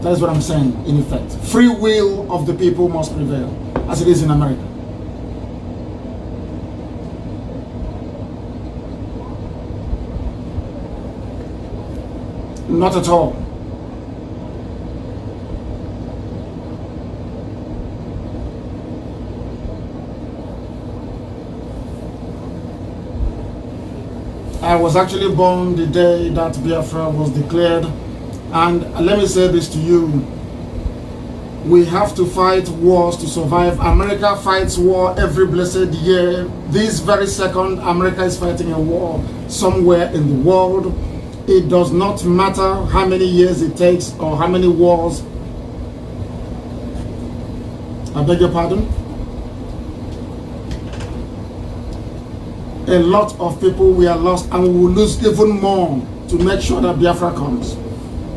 That's what I'm saying, in effect. Free will of the people must prevail, as it is in America. Not at all. I was actually born the day that Biafra was declared, and let me say this to you: we have to fight wars to survive. America fights war every blessed year. This very second, America is fighting a war somewhere in the world. It does not matter how many years it takes or how many wars. I beg your pardon? A lot of people we are lost, and we will lose even more to make sure that Biafra comes.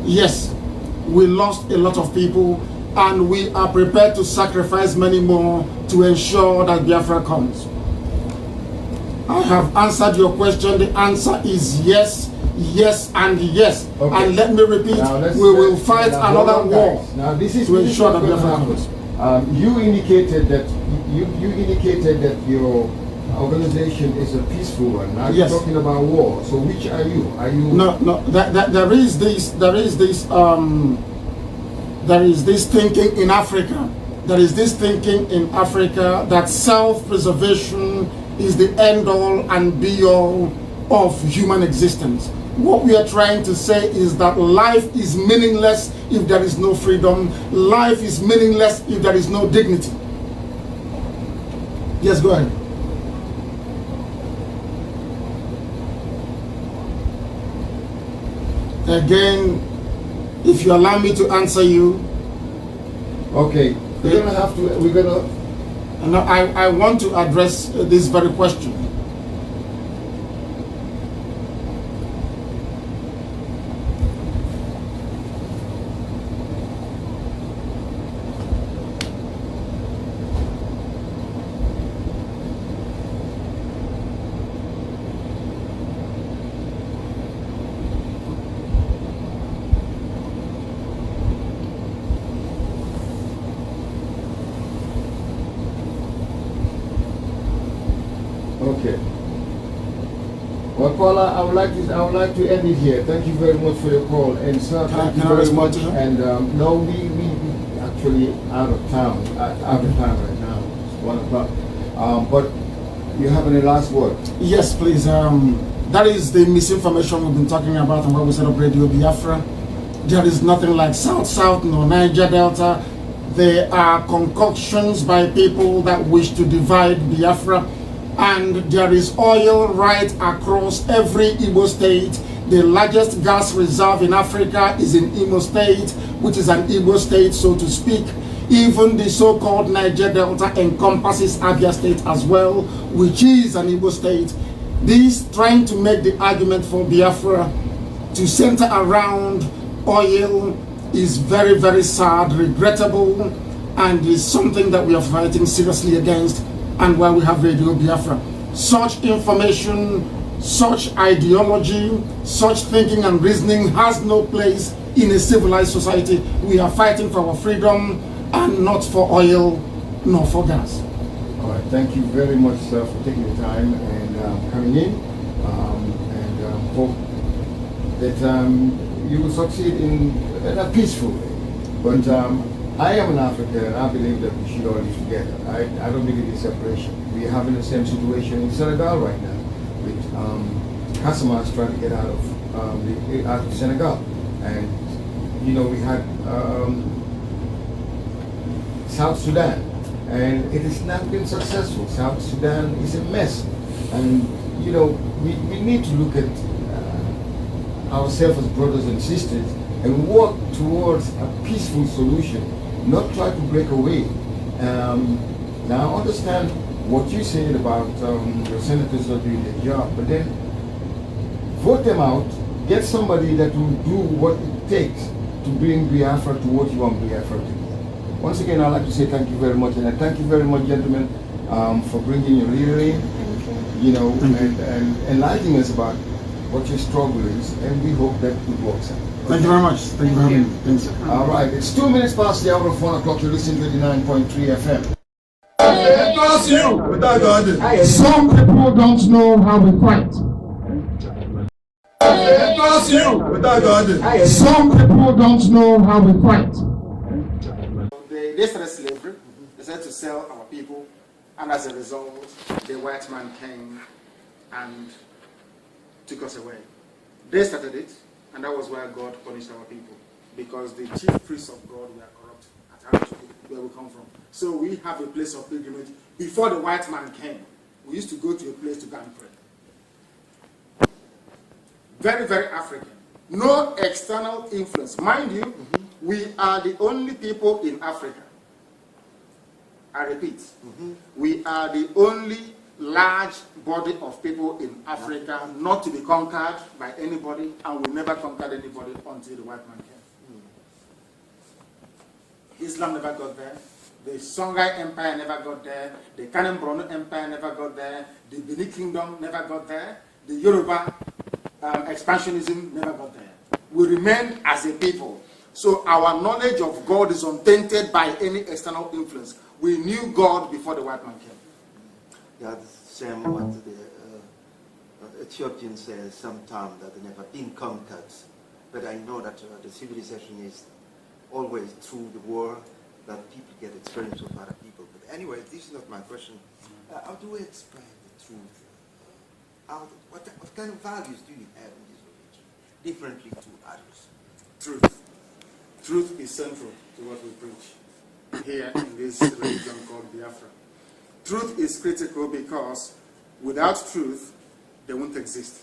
Yes, we lost a lot of people, and we are prepared to sacrifice many more to ensure that Biafra comes. I have answered your question. The answer is yes, yes, and yes. Okay. And let me repeat, we will fight another war to ensure that Biafra comes. You indicated that your organization is a peaceful one. Now yes. You're talking about war. So which are you? Are you? No. There is this thinking in Africa. There is this thinking in Africa that self-preservation is the end-all and be-all of human existence. What we are trying to say is that life is meaningless if there is no freedom. Life is meaningless if there is no dignity. Yes, go ahead. Again, if you allow me to answer you. Okay, we're gonna. No, I want to address this very question. Okay. Well, Paula, I would like to end it here. Thank you very much for your call, and sir, thank you very much. And no, we actually out of time right now. It's 1 o'clock. But you have any last word? Yes, please. That is the misinformation we've been talking about and what we set up Radio Biafra. There is nothing like South nor Niger Delta. There are concoctions by people that wish to divide Biafra. And there is oil right across every Igbo state. The largest gas reserve in Africa is in Imo State, which is an Igbo state, so to speak. Even the so-called Niger Delta encompasses Abia State as well, which is an Igbo state. This trying to make the argument for Biafra to center around oil is very, very sad, regrettable, and is something that we are fighting seriously against, and why we have Radio Biafra. Such information, such ideology, such thinking and reasoning has no place in a civilized society. We are fighting for our freedom and not for oil, nor for gas. All right, thank you very much, sir, for taking the time and coming in, and hope that you will succeed in in a peaceful way. But I am an African, and I believe that we should all live together. I don't believe in separation. We are having the same situation in Senegal right now, with Casamance trying to get out of Senegal, and you know, we had South Sudan, and it has not been successful. South Sudan is a mess, and you know, we need to look at ourselves as brothers and sisters and work towards a peaceful solution, not try to break away. Now I understand what you said about your senators not doing their job, but then vote them out, get somebody that will do what it takes to bring Biafra to what you want Biafra to be. Once again, I'd like to say thank you very much, and I thank you very much, gentlemen, for bringing your leader, you know, and enlightening us about what your struggle is, and we hope that it works out. Thank you very much. Thank you for having me. Thanks. All right, it's 2 minutes past the hour of 1 o'clock. You're listening to 89.3 FM. Some people don't know how we fight. Some people don't know how we fight. They started slavery. They started to sell our people, and as a result, the white man came and took us away. They started it, and that was why God punished our people, because the chief priests of God were corrupt at where we come from. So we have a place of pilgrimage. Before the white man came, we used to go to a place to go and pray. Very, very African. No external influence. Mind you, we are the only people in Africa. I repeat, we are the only large body of people in Africa not to be conquered by anybody, and we never conquered anybody until the white man came. Islam never got there. The Songhai Empire never got there. The Kanem Borno Empire never got there. The Benin Kingdom never got there. The Yoruba expansionism never got there. We remained as a people. So our knowledge of God is untainted by any external influence. We knew God before the white man came. Yeah, the same what the Ethiopian says sometimes, that they never been conquered. But I know that the civilization is always through the war that people get experience of other people. But anyway, this is not my question. How do we explain the truth? What kind of values do you have in this religion, differently to others? Truth. Truth is central to what we preach here in this religion called Biafra. Truth is critical because without truth, they won't exist.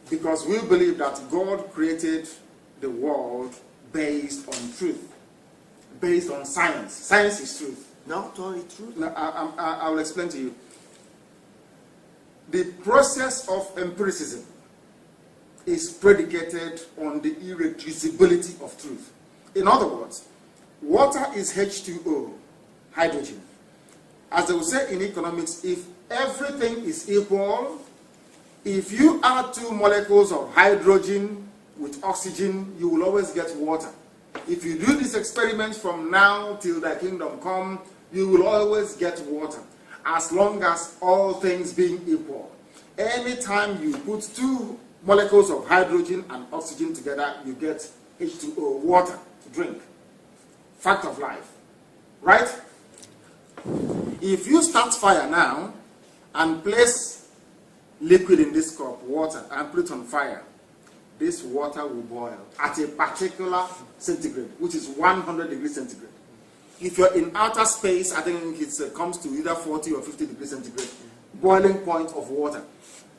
Because we believe that God created the world based on truth, based on science. Science is truth. Not only truth? No, I will explain to you. The process of empiricism is predicated on the irreducibility of truth. In other words, water is H2O, hydrogen. As they will say in economics, if everything is equal, if you add 2 molecules of hydrogen with oxygen, you will always get water. If you do this experiment from now till the kingdom come, you will always get water, as long as all things being equal. Anytime you put 2 molecules of hydrogen and oxygen together, you get H2O, water to drink. Fact of life. Right? If you start fire now and place liquid in this cup, water, and put it on fire, this water will boil at a particular centigrade, which is 100 degrees centigrade. If you're in outer space, I think it comes to either 40 or 50 degrees centigrade, boiling point of water.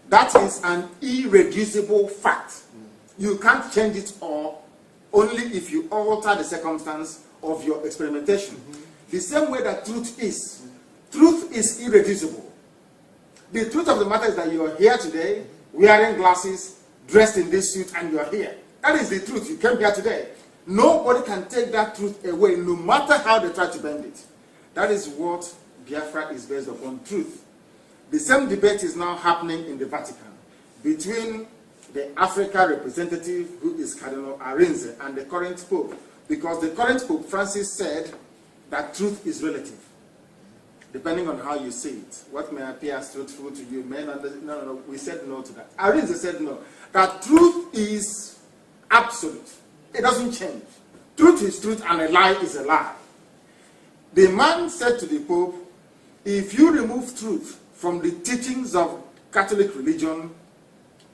That is an irreducible fact. You can't change it, or only if you alter the circumstance of your experimentation. The same way that truth is irreducible. The truth of the matter is that you are here today, wearing glasses, dressed in this suit, and you are here. That is the truth. You came here today. Nobody can take that truth away, no matter how they try to bend it. That is what Biafra is based upon, truth. The same debate is now happening in the Vatican between the Africa representative, who is Cardinal Arinze, and the current Pope, because the current Pope Francis said that truth is relative, depending on how you see it. What may appear as truthful to you may not. No, we said no to that. Arinze said no, that truth is absolute. It doesn't change. Truth is truth and a lie is a lie. The man said to the Pope, if you remove truth from the teachings of Catholic religion,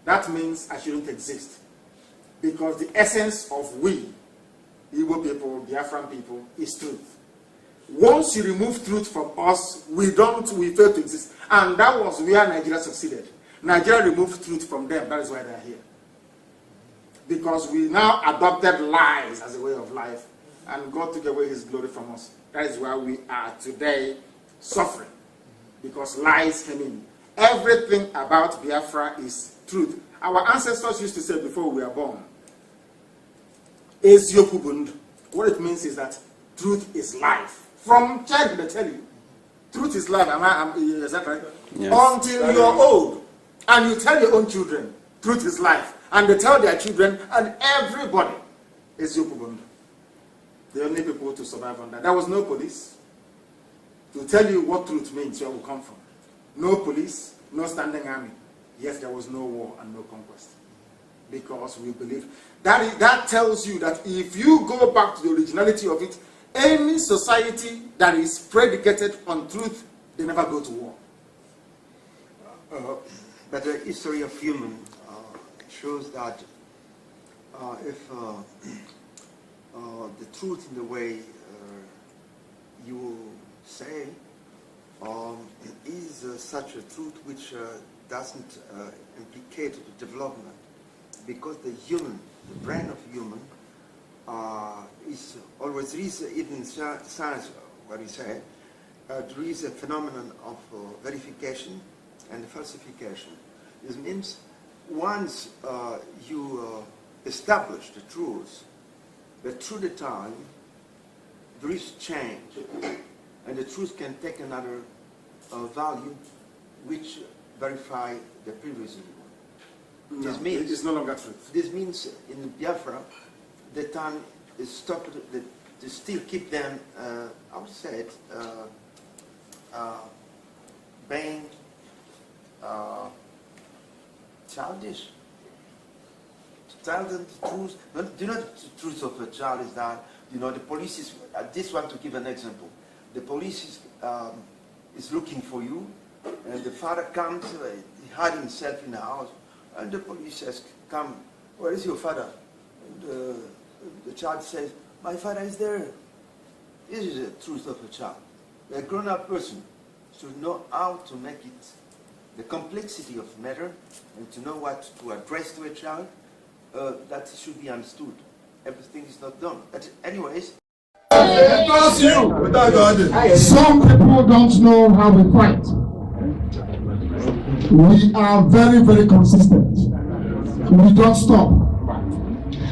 that means I shouldn't exist. Because the essence of we, Igbo people, Biafran people, is truth. Once you remove truth from us, we fail to exist. And that was where Nigeria succeeded. Nigeria removed truth from them. That is why they are here. Because we now adopted lies as a way of life, and God took away his glory from us. That is why we are today suffering, because lies came in. Everything about Biafra is truth. Our ancestors used to say before we were born, Eziokubund. What it means is that truth is life. From childhood, they tell you, truth is life. Is that right? Yes. Until you're old, and you tell your own children, truth is life. And they tell their children, and everybody is Yokubundu. The only people to survive on that. There was no police to tell you what truth means, where we come from. No police, no standing army. Yes, there was no war and no conquest. Because we believe. That tells you that if you go back to the originality of it, any society that is predicated on truth, they never go to war. But the history of human shows that if the truth in the way you say is such a truth which doesn't implicate the development, because the brain of human is always, there is even science, what we say, there is a phenomenon of verification and falsification. This means once you establish the truth, but through the time there is change, and the truth can take another value which verify the previous one. No, this means it is no longer truth. This means in Biafra, the time is stopped to still keep them, I would say it, being childish. To tell them the truth. Do you know the truth of a child is that, you know, the police is, I just want to give an example. The police is looking for you, and the father comes, he hide himself in the house, and the police says, come, where is your father? And the child says, my father is there. This is the truth of a child. A grown-up person should know how to make it, the complexity of matter, and to know what to address to a child, that should be understood. Everything is not done. But anyways, some people don't know how we fight. We are very, very consistent. We don't stop.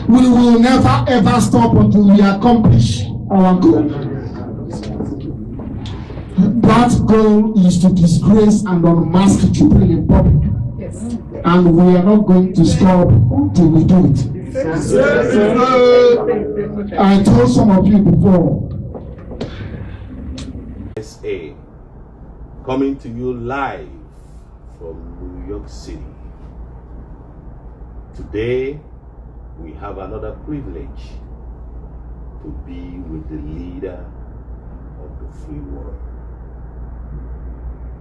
We will never ever stop until we accomplish our goal. That goal is to disgrace and unmask Chupri in public. Yes. And we are not going to stop until we do it. I told some of you before. SA, coming to you live from New York City. Today, we have another privilege to be with the leader of the free world,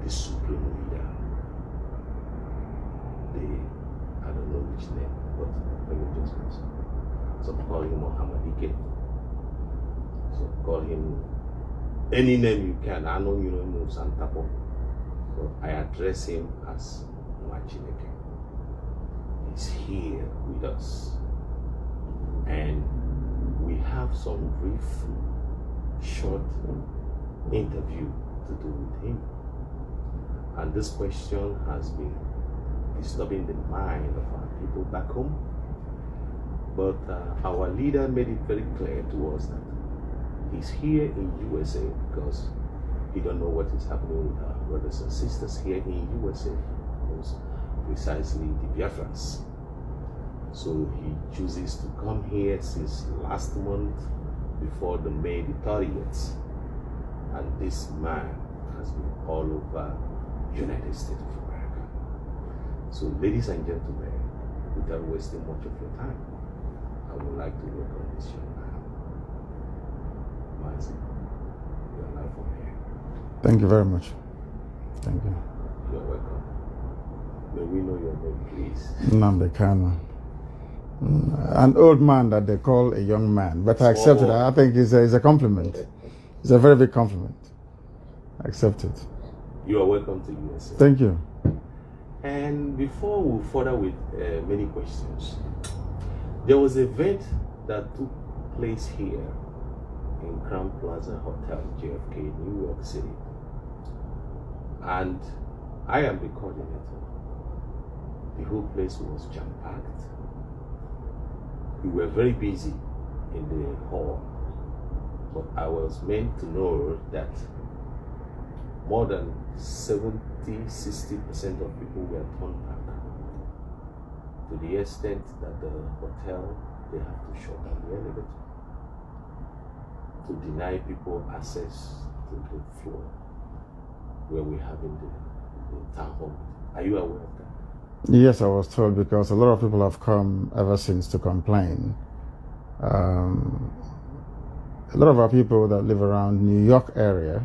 the supreme leader. I don't know which name, but let me just mention. Some call him Muhammad Ike. Some call him any name you can. I know you know him Santapo. So I address him as Machineke. He's here with us. And we have some brief, short interview to do with him. And this question has been disturbing the mind of our people back home. But our leader made it very clear to us that he's here in USA because he don't know what is happening with our brothers and sisters here in USA, most precisely the Biafrans. So he chooses to come here since last month before the May the 30th. And this man has been all over United States of America. So ladies and gentlemen, without wasting much of your time, I I would like to welcome this young man. Martin, your life from here. Thank you very much. Thank you. You're welcome. May we know your name, please? Nnamdi Kanu. An old man that they call a young man, but I accept it. I think it's a compliment. It's a very big compliment. I accept it. You are welcome to USA. Thank you. And before we further with many questions, there was an event that took place here in Crown Plaza Hotel, JFK, New York City. And I am the coordinator. The whole place was jam-packed. We were very busy in the hall, but I was meant to know that more than 60% of people were turned back, to the extent that the hotel, they have to shut down the elevator to deny people access to the floor where we're having the town hall. Are you aware of that? Yes, I was told, because a lot of people have come ever since to complain. A lot of our people that live around New York area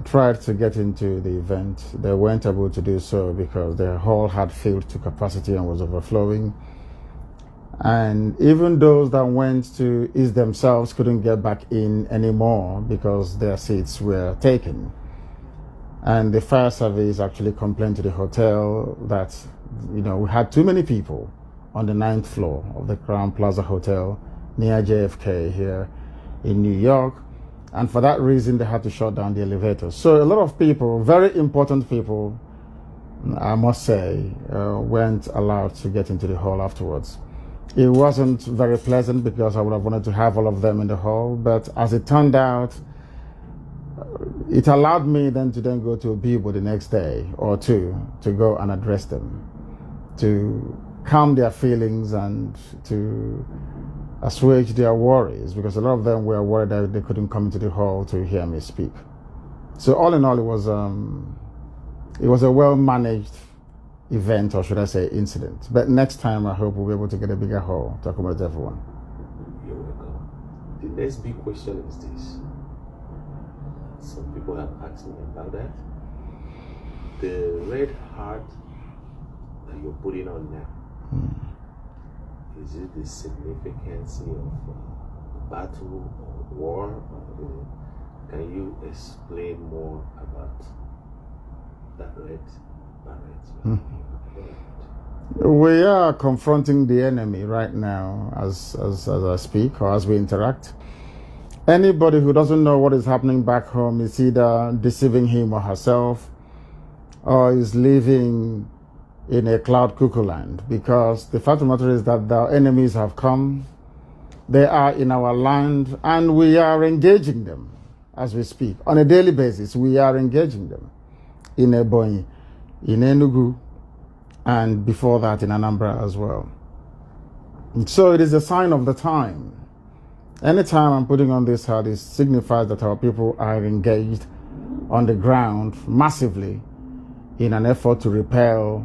tried to get into the event. They weren't able to do so because their hall had filled to capacity and was overflowing. And even those that went to ease themselves couldn't get back in anymore because their seats were taken. And the fire service actually complained to the hotel that, we had too many people on the 9th floor of the Crown Plaza Hotel near JFK here in New York. And for that reason, they had to shut down the elevator. So a lot of people, very important people, I must say, weren't allowed to get into the hall afterwards. It wasn't very pleasant because I would have wanted to have all of them in the hall. But as it turned out, it allowed me then to go to a billboard the next day or two to go and address them, to calm their feelings and to assuage their worries, because a lot of them were worried that they couldn't come into the hall to hear me speak. So all in all, it was a well-managed event, or should I say incident. But next time, I hope we'll be able to get a bigger hall to accommodate everyone. You're welcome. The next big question is this. Some people have asked me about that. The red heart that you're putting on now, is it the significance of battle or war? Can you explain more about that red beret? We are confronting the enemy right now as I speak or as we interact. Anybody who doesn't know what is happening back home is either deceiving him or herself, or is living in a cloud cuckoo land, because the fact of the matter is that the enemies have come, they are in our land, and we are engaging them as we speak. On a daily basis, we are engaging them in Ebonyi, in Enugu, and before that in Anambra as well. And so it is a sign of the time. Anytime I'm putting on this hat, it signifies that our people are engaged on the ground massively in an effort to repel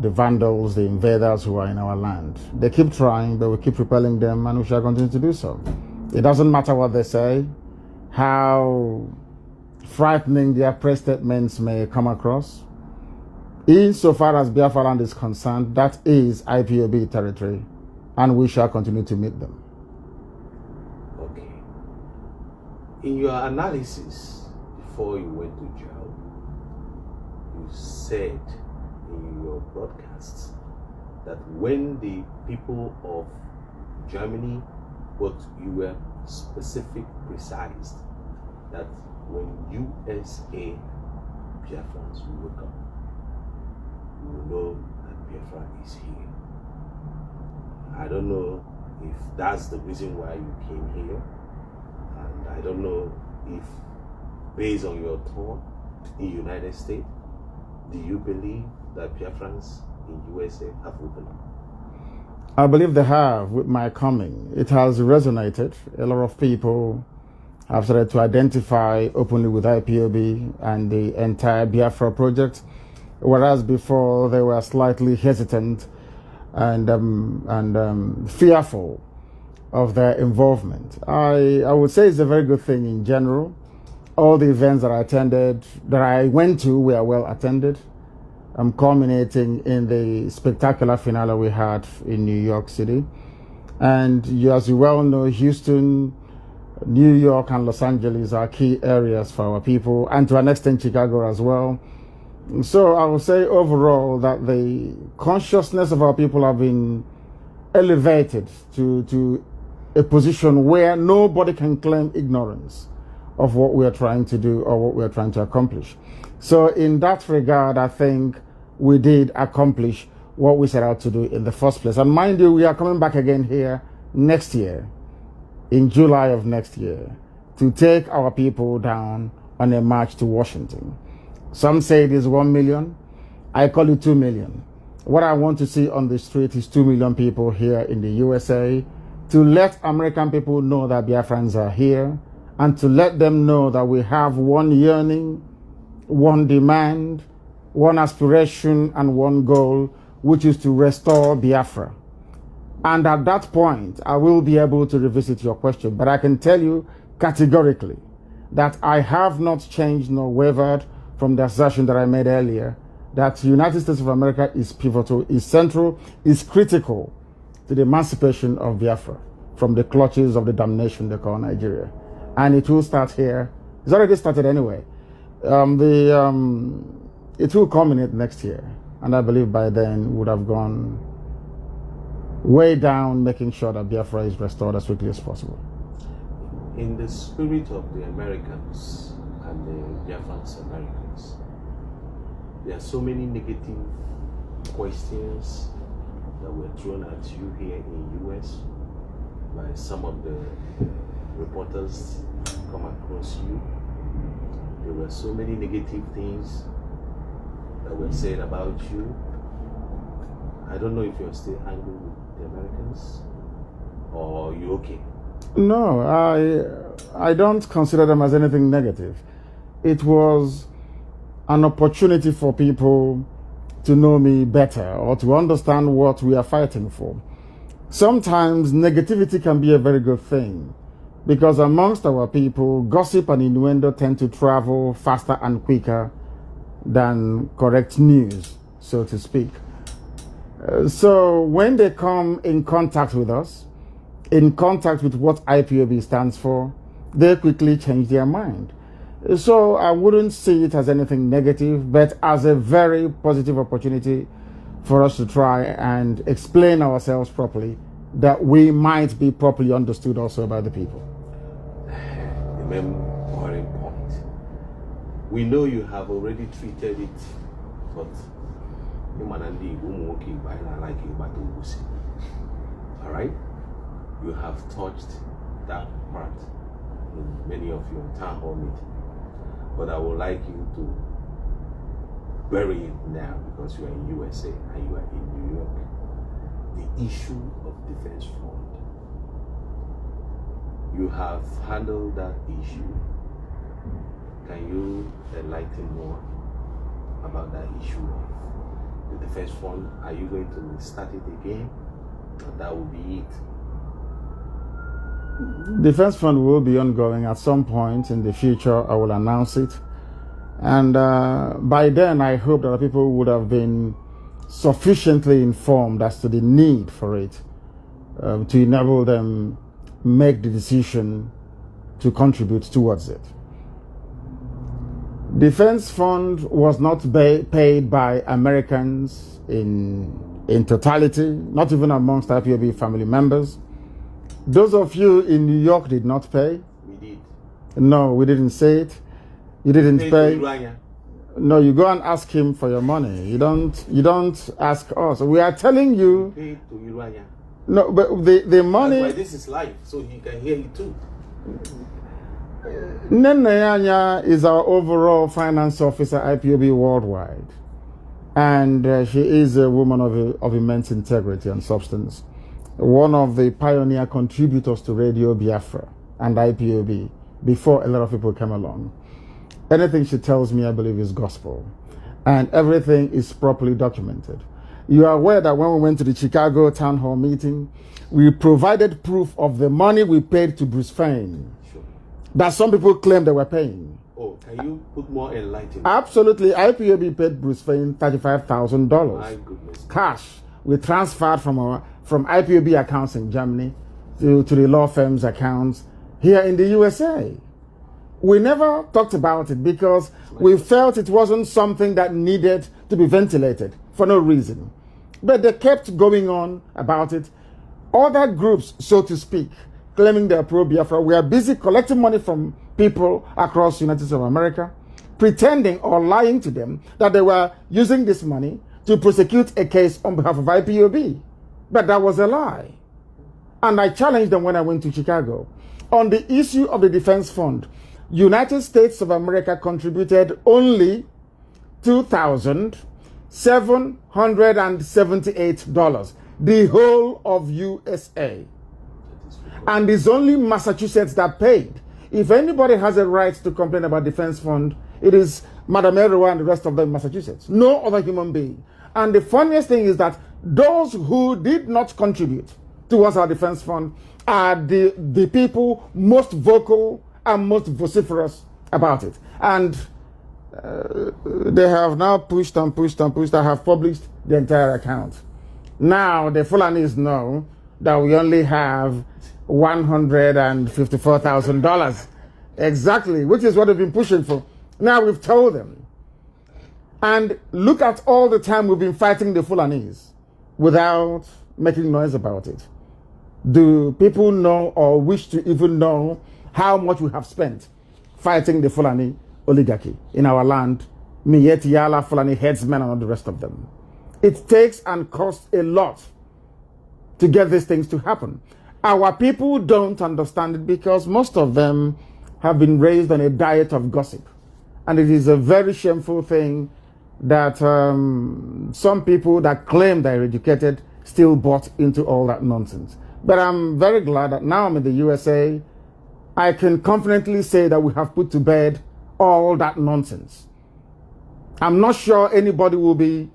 the vandals, the invaders who are in our land. They keep trying, but we keep repelling them, and we shall continue to do so. It doesn't matter what they say, how frightening their press statements may come across. Insofar as Biafra land is concerned, that is IPOB territory, and we shall continue to meet them. Okay. In your analysis before you went to jail, you said in your broadcasts that when the people of Germany, but you were specific, precise, that when USA Biafrans will wake up, you will know that Biafra is here. I don't know if that's the reason why you came here, and I don't know if, based on your tour in the United States, do you believe that Biafrans in USA have woken up? I believe they have with my coming. It has resonated. A lot of people have started to identify openly with IPOB and the entire Biafra project, whereas before they were slightly hesitant and fearful of their involvement. I would say it's a very good thing in general. All the events that I went to were well attended, culminating in the spectacular finale we had in New York City. And as you well know, Houston, New York, and Los Angeles are key areas for our people, and to an extent Chicago as well. So I would say overall that the consciousness of our people have been elevated to a position where nobody can claim ignorance of what we are trying to do or what we are trying to accomplish. So in that regard, I think we did accomplish what we set out to do in the first place. And mind you, we are coming back again here next year, in July of next year, to take our people down on a march to Washington. Some say it is 1 million. I call it 2 million. What I want to see on the street is 2 million people here in the USA, to let American people know that Biafrans are here, and to let them know that we have one yearning, one demand, one aspiration, and one goal, which is to restore Biafra. And at that point, I will be able to revisit your question. But I can tell you categorically that I have not changed nor wavered from the assertion that I made earlier, that the United States of America is pivotal, is central, is critical to the emancipation of Biafra from the clutches of the damnation they call Nigeria. And it will start here. It's already started anyway. It will culminate next year. And I believe by then would have gone way down, making sure that Biafra is restored as quickly as possible. In the spirit of the Americans and the Biafrans Americans, there are so many negative questions that were thrown at you here in the US by some of the reporters come across you. There were so many negative things that were said about you. I don't know if you're still angry with the Americans, or you okay? No, I don't consider them as anything negative. It was an opportunity for people to know me better or to understand what we are fighting for. Sometimes negativity can be a very good thing, because amongst our people, gossip and innuendo tend to travel faster and quicker than correct news, so to speak. So when they come in contact with us, in contact with what IPOB stands for, they quickly change their mind. So I wouldn't see it as anything negative, but as a very positive opportunity for us to try and explain ourselves properly, that we might be properly understood also by the people. The main important point. We know you have already treated it, but all right? You have touched that part in many of your town hall meetings. But I would like you to bury it now, because you are in USA and you are in New York. The issue of defense fund. You have handled that issue. Can you enlighten more about that issue of the defense fund? Are you going to start it again? Or that will be it? Defense fund will be ongoing at some point in the future. I will announce it. And by then, I hope that people would have been sufficiently informed as to the need for it to enable them make the decision to contribute towards it. Defense fund was not paid by Americans in totality, not even amongst IPOB family members. Those of you in New York did not pay. We did. No, we didn't say it. You didn't pay. No, you go and ask him for your money. You don't ask us. We are telling you. We paid to Urania. No, but the money. That's why this is live, so he can hear you too. Neneyanya is our overall finance officer, IPOB worldwide, and she is a woman of immense integrity and substance. One of the pioneer contributors to Radio Biafra and IPOB before a lot of people came along. Anything she tells me, I believe, is gospel, and everything is properly documented. You are aware that when we went to the Chicago town hall meeting, we provided proof of the money we paid to Bruce Fein. Sure. That some people claim they were paying. Oh, can you put more enlightenment? Absolutely. IPOB paid Bruce Fein $35,000. My goodness. Cash. We transferred from IPOB accounts in Germany to the law firm's accounts here in the USA. We never talked about it because we felt it wasn't something that needed to be ventilated for no reason. But they kept going on about it. Other groups, so to speak, claiming they're pro-Biafra, we are busy collecting money from people across the United States of America, pretending or lying to them that they were using this money to prosecute a case on behalf of IPOB. But that was a lie. And I challenged them when I went to Chicago. On the issue of the defense fund, United States of America contributed only $2,778, the whole of USA. And it's only Massachusetts that paid. If anybody has a right to complain about defense fund, it is Madam Eroa and the rest of them in Massachusetts. No other human being. And the funniest thing is that those who did not contribute towards our defense fund are the people most vocal and most vociferous about it. And they have now pushed and pushed and pushed. I have published the entire account. Now the Fulanis know that we only have $154,000. Exactly, which is what we've been pushing for. Now we've told them. And look at all the time we've been fighting the Fulanis without making noise about it. Do people know or wish to even know how much we have spent fighting the Fulani oligarchy in our land, Miyetti Yala, Fulani headsmen, and all the rest of them? It takes and costs a lot to get these things to happen. Our people don't understand it because most of them have been raised on a diet of gossip. And it is a very shameful thing that some people that claim they're educated still bought into all that nonsense. But I'm very glad that now I'm in the USA. I can confidently say that we have put to bed all that nonsense. I'm not sure anybody will be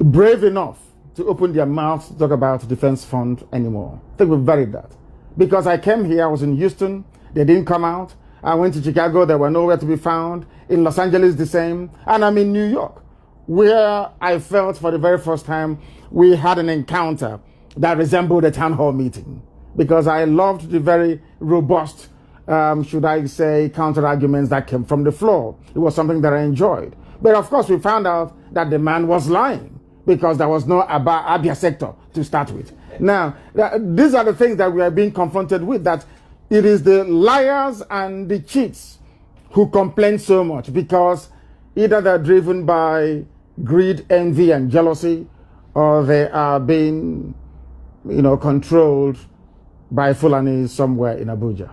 brave enough to open their mouths to talk about defense fund anymore. I think we've buried that. Because I came here, I was in Houston, they didn't come out. I went to Chicago, they were nowhere to be found. In Los Angeles, the same. And I'm in New York, where I felt for the very first time we had an encounter that resembled a town hall meeting. Because I loved the very robust, should I say, counter-arguments that came from the floor. It was something that I enjoyed. But of course, we found out that the man was lying because there was no Abia sector to start with. Now, these are the things that we are being confronted with, that it is the liars and the cheats who complain so much because either they're driven by greed, envy, and jealousy, or they are being, controlled by Fulani somewhere in Abuja.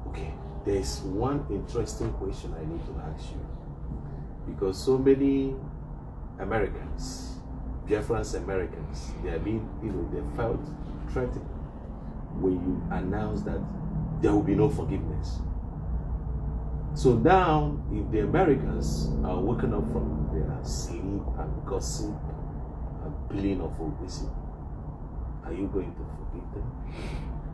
Okay, there's one interesting question I need to ask you. Because so many Americans, Biafran Americans, they are being, they felt threatened when you announce that there will be no forgiveness. So now, if the Americans are waking up from their sleep and gossip and playing of obesity, are you going to forgive them?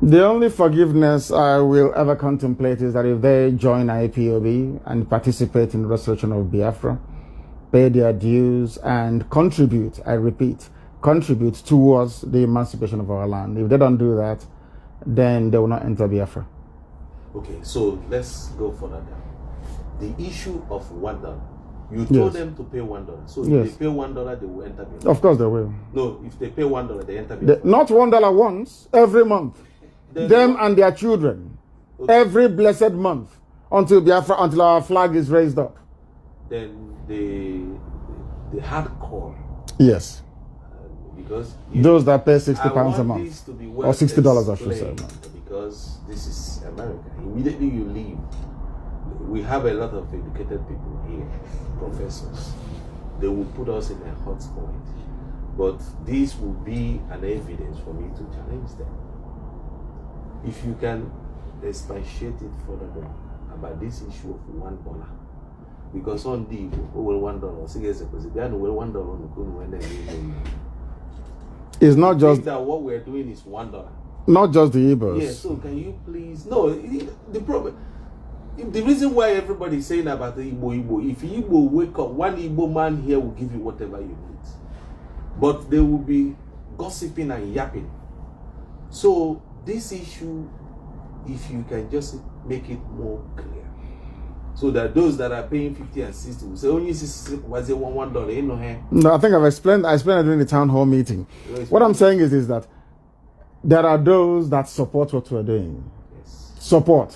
The only forgiveness I will ever contemplate is that if they join IPOB and participate in the restoration of Biafra, pay their dues and contribute, I repeat, contribute towards the emancipation of our land. If they don't do that, then they will not enter Biafra. Okay, so let's go further down. The issue of $1. You told them to pay $1. So if they pay $1, they will enter Biafra. Of course they will. No, if they pay $1, they enter Biafra. Not $1 once, every month. Them and their children. Okay. Every blessed month until Biafra, until our flag is raised up. Then the hardcore. Yes. Because those that pay £60 a month. Well or $60, I should say. Because this is America. Immediately you leave. We have a lot of educated people here, professors. They will put us in a hot spot. But this will be an evidence for me to challenge them. If you can expatiate it further about this issue of $1, because on the $1, It's not I just think that what we're doing is $1. not just the Igbos. Yeah, so can you please? No, the problem. The reason why everybody's saying about the Igbo, if Igbo wake up, one Igbo man here will give you whatever you need. But they will be gossiping and yapping. So this issue, if you can just make it more clear, so that those that are paying 50 and 60 will say, only 60 was it $1, ain't no hand. No, I think I explained it during the town hall meeting. What I'm saying is that there are those that support what we're doing. Yes. Support.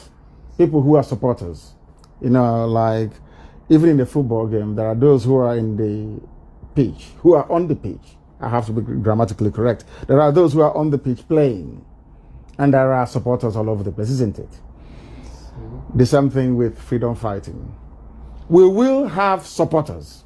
People who are supporters. You know, like even in the football game, there are those who are in the pitch, who are on the pitch. I have to be grammatically correct. There are those who are on the pitch playing. And there are supporters all over the place, isn't it? The same thing with freedom fighting. We will have supporters.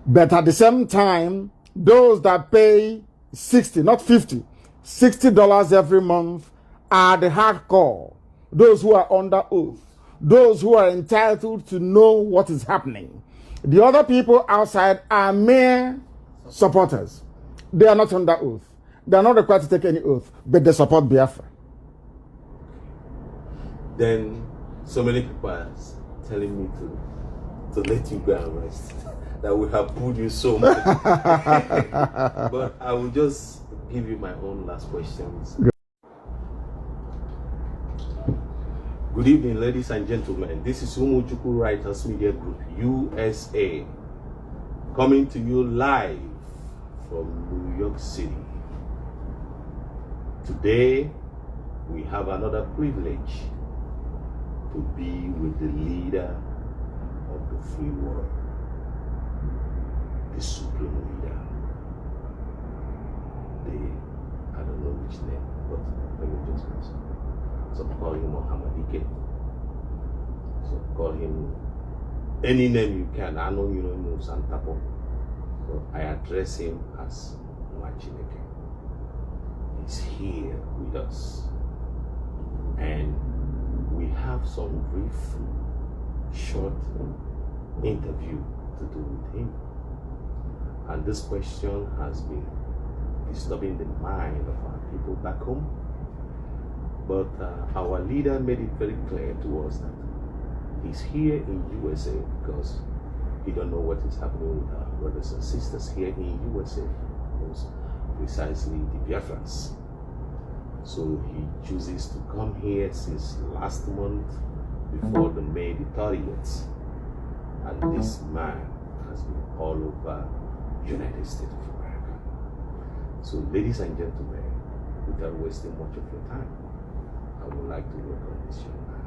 But at the same time, those that pay 60, not 50, $60 every month are the hardcore. Those who are under oath. Those who are entitled to know what is happening. The other people outside are mere supporters. They are not under oath. They are not required to take any oath, but they support Biafra. Then so many people are telling me to let you go and rest. That we have pulled you so much. But I will just give you my own last questions. Good evening, ladies and gentlemen. This is Umujuku Writers Media Group, USA, coming to you live from New York City. Today, we have another privilege to be with the leader of the free world, the supreme leader. I don't know which name, but let me just mention. Some call him Mohammed. Some call him any name you can. I know you know him Santapo. So I address him as Mwachineke. He's here with us. And we have some brief, short interview to do with him. And this question has been disturbing the mind of our people back home. But our leader made it very clear to us that he's here in USA because he don't know what is happening with our brothers and sisters here in USA, most precisely the Biafrans. So he chooses to come here since last month before the May the 30th. And this man has been all over United States of America. So ladies and gentlemen, without wasting much of your time, I would like to welcome this young man.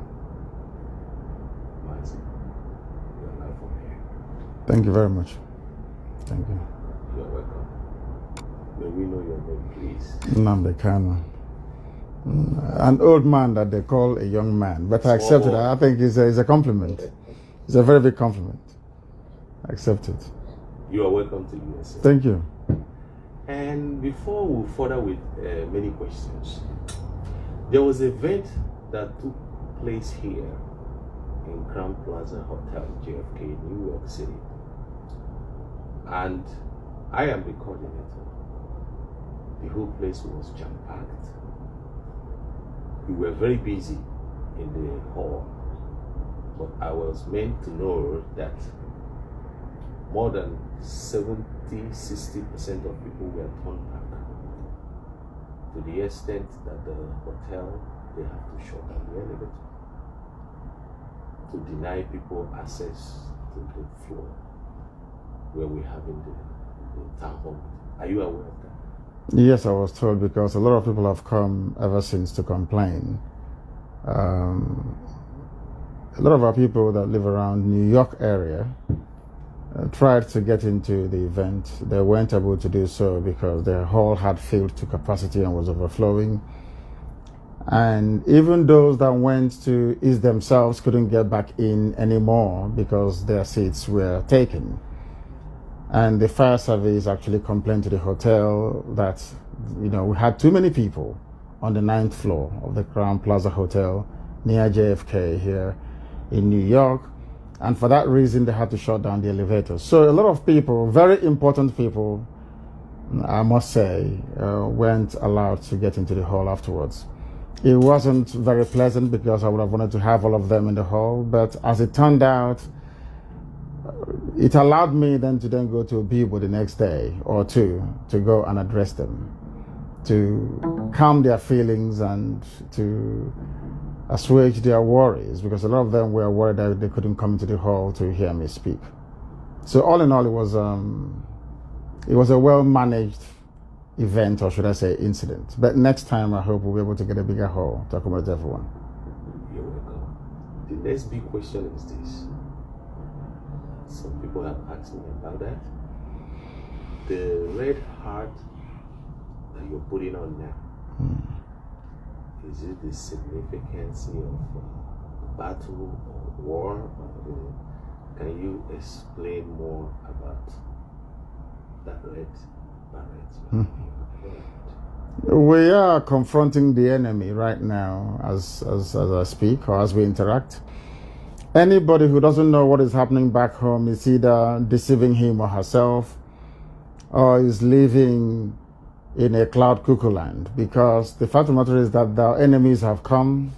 Mazi, you're live from here. Thank you very much. Thank you. You're welcome. May we know your name, please? Nnamdi Kanu. An old man that they call a young man, but I accept it. I think it's a compliment. It's a very big compliment. I accept it. You are welcome to USA. Thank you. And before we further with many questions, there was an event that took place here in Crown Plaza Hotel, JFK, New York City. And I am the coordinator. The whole place was jam-packed. We were very busy in the hall, but I was meant to know that more than 70-60% of people were turned back, to the extent that the hotel, they have to shut down the elevator to deny people access to the floor where we're having the town hall. Are you aware of that? Yes, I was told, because a lot of people have come ever since to complain. A lot of our people that live around New York area tried to get into the event. They weren't able to do so because the hall had filled to capacity and was overflowing. And even those that went to ease themselves couldn't get back in anymore because their seats were taken. And the fire service actually complained to the hotel that, you know, we had too many people on the 9th floor of the Crown Plaza Hotel near JFK here in New York. And for that reason, they had to shut down the elevators. So a lot of people, very important people, I must say, weren't allowed to get into the hall afterwards. It wasn't very pleasant because I would have wanted to have all of them in the hall, but as it turned out, it allowed me then to go to Bibo the next day or two to go and address them, to calm their feelings and to assuage their worries, because a lot of them were worried that they couldn't come into the hall to hear me speak. So all in all, it was a well-managed event, or should I say incident. But next time I hope we'll be able to get a bigger hall to accommodate everyone. You're welcome. The next big question is this. Some people have asked me about that. The red heart that you're putting on now, is it the significance of battle or war? Can you explain more about that red beret? We are confronting the enemy right now as I speak or as we interact. Anybody who doesn't know what is happening back home is either deceiving him or herself, or is living in a cloud cuckoo land, because the fact of the matter is that the enemies have come,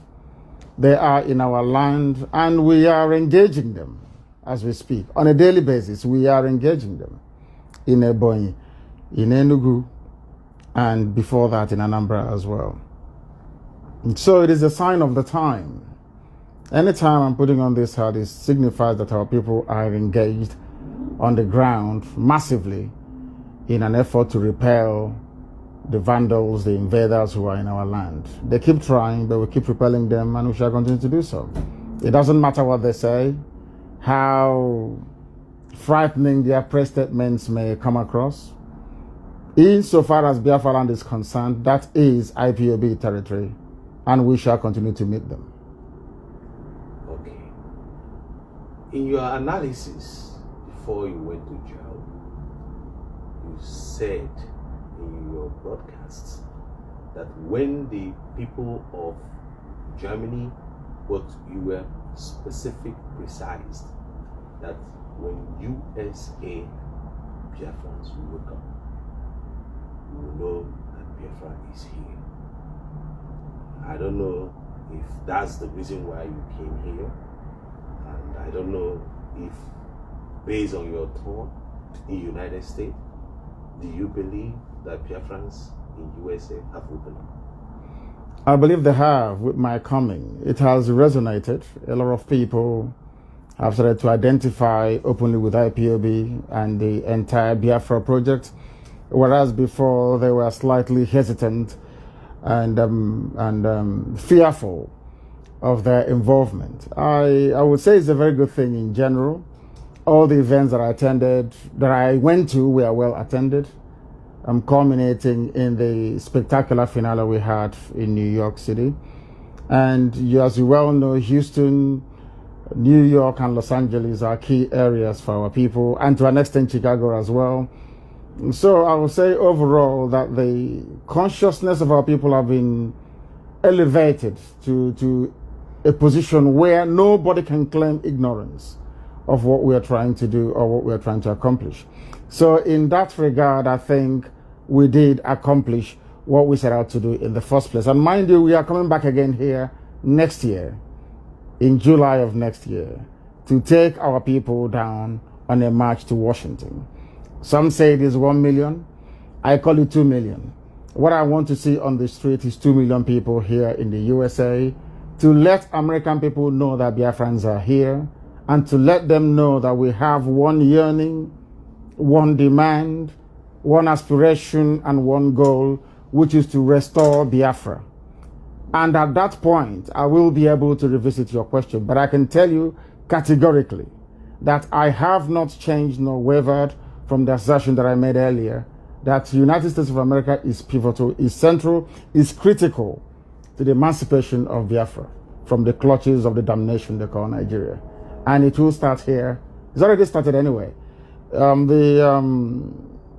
they are in our land, and we are engaging them as we speak. On a daily basis, we are engaging them in Ebonyi, in Enugu, and before that in Anambra as well. And so it is a sign of the time. Anytime I'm putting on this hat, it signifies that our people are engaged on the ground massively in an effort to repel the vandals, the invaders who are in our land. They keep trying, but we keep repelling them, and we shall continue to do so. It doesn't matter what they say, how frightening their press statements may come across. Insofar as Biafra land is concerned, that is IPOB territory, and we shall continue to meet them. Okay. In your analysis before you went to jail, you said in your broadcasts that when the people of Germany, but you were specific, precise, that when USA Biafrans will come, you will know that Biafra is here. I don't know if that's the reason why you came here, and I don't know if, based on your tour in the United States, do you believe that Biafrans in USA have opened up? I believe they have with my coming. It has resonated. A lot of people have started to identify openly with IPOB and the entire Biafra project, whereas before they were slightly hesitant and fearful of their involvement. I would say it's a very good thing in general. All the events that I went to were well attended, culminating in the spectacular finale we had in New York City. And as you well know, Houston, New York, and Los Angeles are key areas for our people, and to an extent Chicago as well. So I would say overall that the consciousness of our people have been elevated to a position where nobody can claim ignorance of what we are trying to do or what we are trying to accomplish. So in that regard, I think we did accomplish what we set out to do in the first place. And mind you, we are coming back again here next year, in July of next year, to take our people down on a march to Washington. Some say it is 1 million. I call it 2 million. What I want to see on the street is 2 million people here in the USA, to let American people know that Biafrans are here, and to let them know that we have one yearning, one demand, one aspiration, and one goal, which is to restore Biafra. And at that point, I will be able to revisit your question. But I can tell you categorically that I have not changed nor wavered from the assertion that I made earlier, that the United States of America is pivotal, is central, is critical to the emancipation of Biafra from the clutches of the damnation they call Nigeria. And it will start here. It's already started anyway.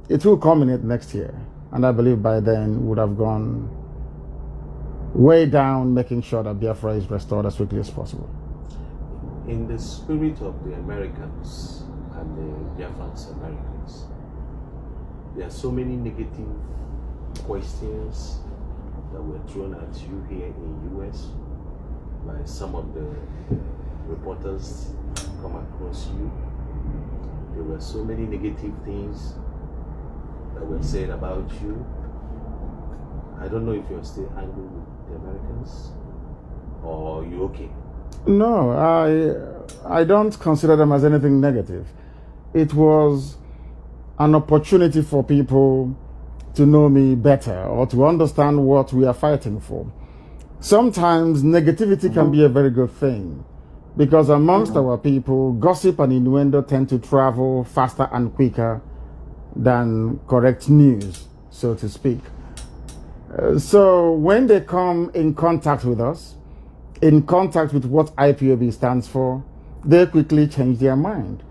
It will culminate next year. And I believe by then we would have gone way down, making sure that Biafra is restored as quickly as possible. in the spirit of the Americans and the Biafrans Americans, there are so many negative questions that were thrown at you here in US by some of the reporters come across you. There were so many negative things that were said about you. I don't know if you're still angry with the Americans or you okay? No, I don't consider them as anything negative. It was an opportunity for people to know me better or to understand what we are fighting for. Sometimes negativity can be a very good thing because amongst our people, gossip and innuendo tend to travel faster and quicker than correct news, so to speak. So when they come in contact with us, in contact with what IPOB stands for, they quickly change their mind.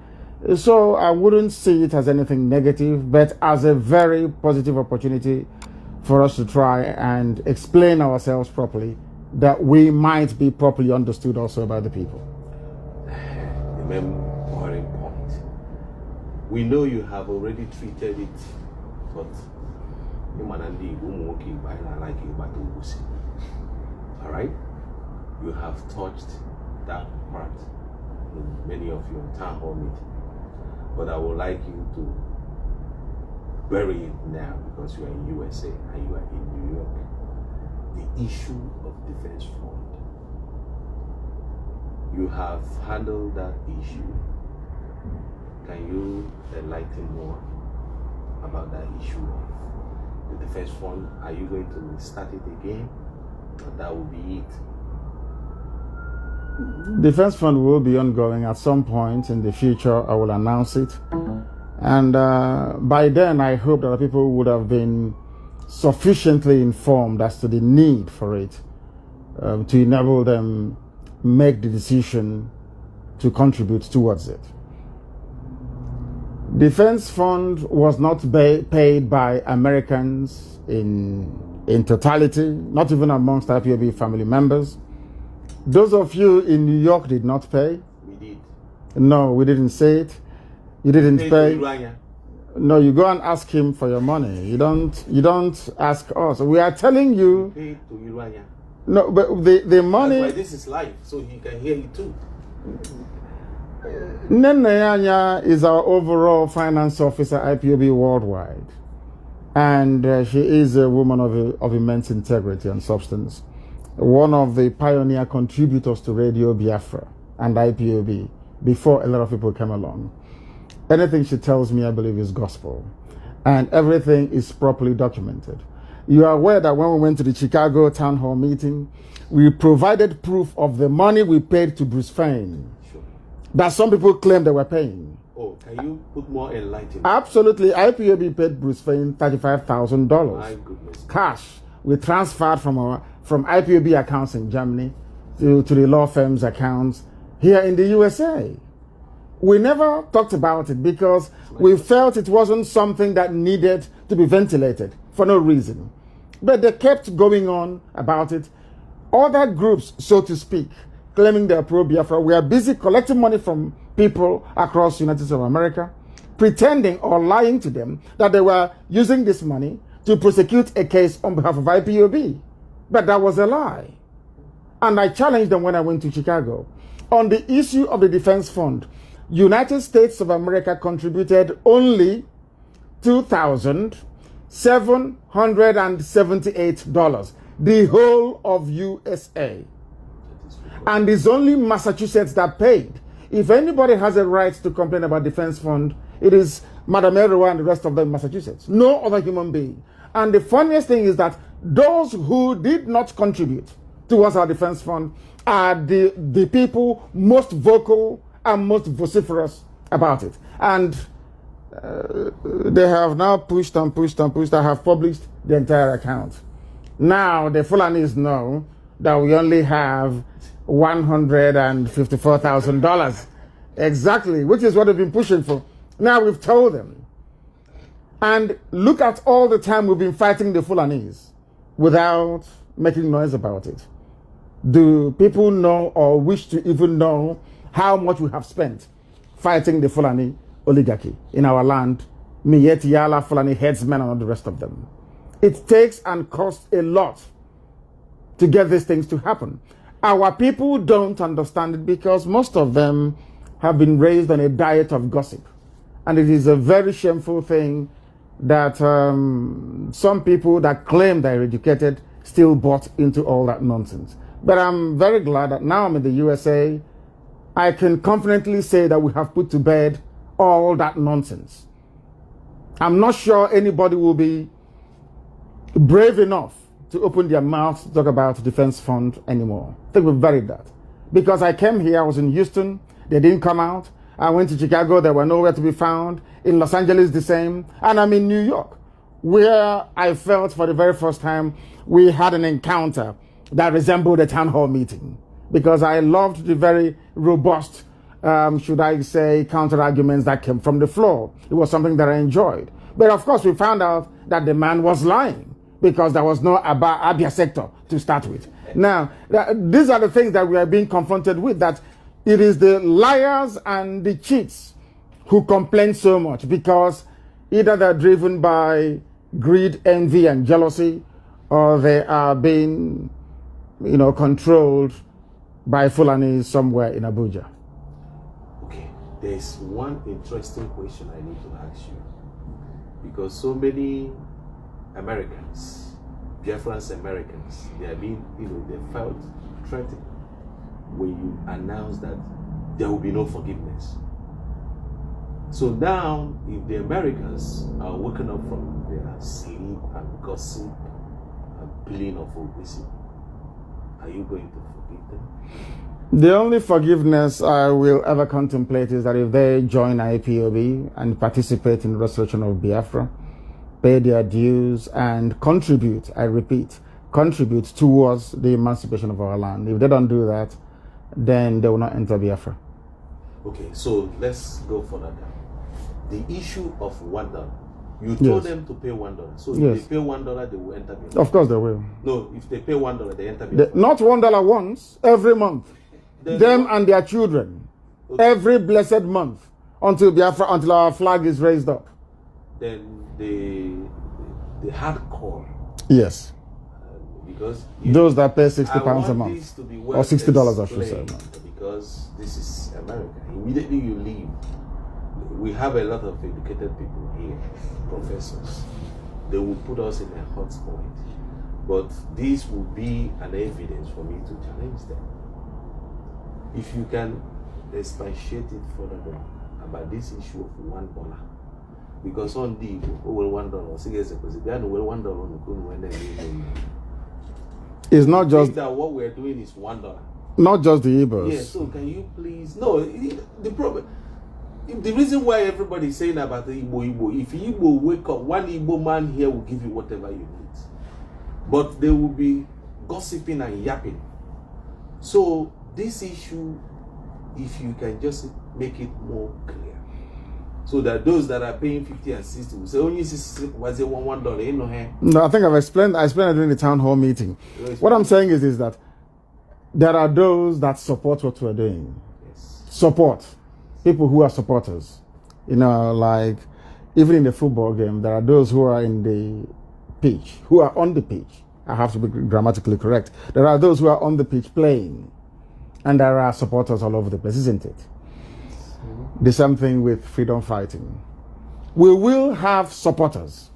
So I wouldn't see it as anything negative, but as a very positive opportunity for us to try and explain ourselves properly, that we might be properly understood also by the people. The main important point. We know you have already treated it, but all right? You have touched that part in many of your town hall meetings. But I would like you to bury it now because you are in USA and you are in New York. The issue of defense fund. You have handled that issue. Can you enlighten more about that issue of the defense fund? Are you going to start it again? Or that will be it? Defense fund will be ongoing at some point in the future. I will announce it. And by then, I hope that people would have been sufficiently informed as to the need for it to enable them make the decision to contribute towards it. Defense fund was not paid by Americans in totality, not even amongst IPOB family members. Those of you in New York did not pay. We did. No, we didn't say it. You didn't pay. No, you go and ask him for your money. You don't ask us. We are telling you. Pay to Irania. No, but the money. That's why this is live, so he can hear it too. Nene is our overall finance officer, IPOB worldwide, and she is a woman of immense integrity and substance. One of the pioneer contributors to Radio Biafra and IPOB before a lot of people came along. Anything she tells me, I believe, is gospel, and everything is properly documented. You are aware that when we went to the Chicago town hall meeting, we provided proof of the money we paid to Bruce Fein. Sure. That some people claim they were paying. Oh, can you put more enlightenment? Absolutely. IPOB paid Bruce Fein $35,000. My goodness. Cash. We transferred from IPOB accounts in Germany to the law firm's accounts here in the USA. We never talked about it because we felt it wasn't something that needed to be ventilated for no reason. But they kept going on about it. Other groups, so to speak, claiming they're pro-Biafra, we are busy collecting money from people across the United States of America, pretending or lying to them that they were using this money to prosecute a case on behalf of IPOB. But that was a lie. And I challenged them when I went to Chicago. On the issue of the defense fund, United States of America contributed only $2,778, the whole of USA. And it's only Massachusetts that paid. If anybody has a right to complain about defense fund, it is Madam Erwa and the rest of them in Massachusetts. No other human being. And the funniest thing is that those who did not contribute towards our defense fund are the people most vocal and most vociferous about it. And they have now pushed and pushed and pushed. I have published the entire account. Now the Fulanis know that we only have $154,000. Exactly, which is what they've been pushing for. Now we've told them. And look at all the time we've been fighting the Fulanis without making noise about it. Do people know or wish to even know how much we have spent fighting the Fulani oligarchy in our land, Miyetti Yala, Fulani headsmen, and all the rest of them. It takes and costs a lot to get these things to happen. Our people don't understand it because most of them have been raised on a diet of gossip. And it is a very shameful thing that some people that claim they're educated still bought into all that nonsense. But I'm very glad that now I'm in the USA, I can confidently say that we have put to bed all that nonsense. I'm not sure anybody will be brave enough to open their mouth to talk about defense fund anymore. I think we've buried that. Because I came here, I was in Houston, they didn't come out. I went to Chicago, they were nowhere to be found. In Los Angeles, the same. And I'm in New York, where I felt for the very first time we had an encounter that resembled a town hall meeting. Because I loved the very robust, should I say, counter-arguments that came from the floor. It was something that I enjoyed. But of course, we found out that the man was lying because there was no Abia sector to start with. Now, these are the things that we are being confronted with, that it is the liars and the cheats who complain so much because either they're driven by greed, envy, and jealousy, or they are being, controlled by Fulani somewhere in Abuja. Okay, there's one interesting question I need to ask you. Because so many Americans, Biafran Americans, they are being, they felt threatened when you announce that there will be no forgiveness. So now, if the Americans are waking up from their sleep and gossip and pleading of obeism, are you going to forgive them? The only forgiveness I will ever contemplate is that if they join IPOB and participate in the restoration of Biafra, pay their dues and contribute, I repeat, contribute towards the emancipation of our land. If they don't do that, then they will not enter Biafra. Okay, so let's go further down. The issue of $1. You told them to pay $1. So if they pay $1, they will enter Biafra. Of course they will. No, if they pay $1, they enter Biafra. Not $1 once, every month. Them and their children. Okay. Every blessed month until Biafra, until our flag is raised up. Then the hardcore. Yes. Because those that pay £60 a month, or $60, I should say. Because this is America. Immediately you leave, we have a lot of educated people here, professors. They will put us in a hot spot. But this will be an evidence for me to challenge them. If you can expatiate it further down about this issue of $1. Because on the $1, it's not just that what we're doing is $1. Not just the Igbos. Yeah, so can you please? No, the problem. The reason why everybody is saying about the Igbo, if Igbo wake up, one Igbo man here will give you whatever you need. But they will be gossiping and yapping. So this issue, if you can just make it more clear, so that those that are paying 50 and 60 will say, only 60 was it $1, you know, hey? No, I think I explained it during the town hall meeting. What I'm saying is that there are those that support what we're doing. Yes. Support. People who are supporters. Like even in the football game, there are those who are in the pitch, who are on the pitch. I have to be grammatically correct. There are those who are on the pitch playing. And there are supporters all over the place, isn't it? The same thing with freedom fighting. We will have supporters.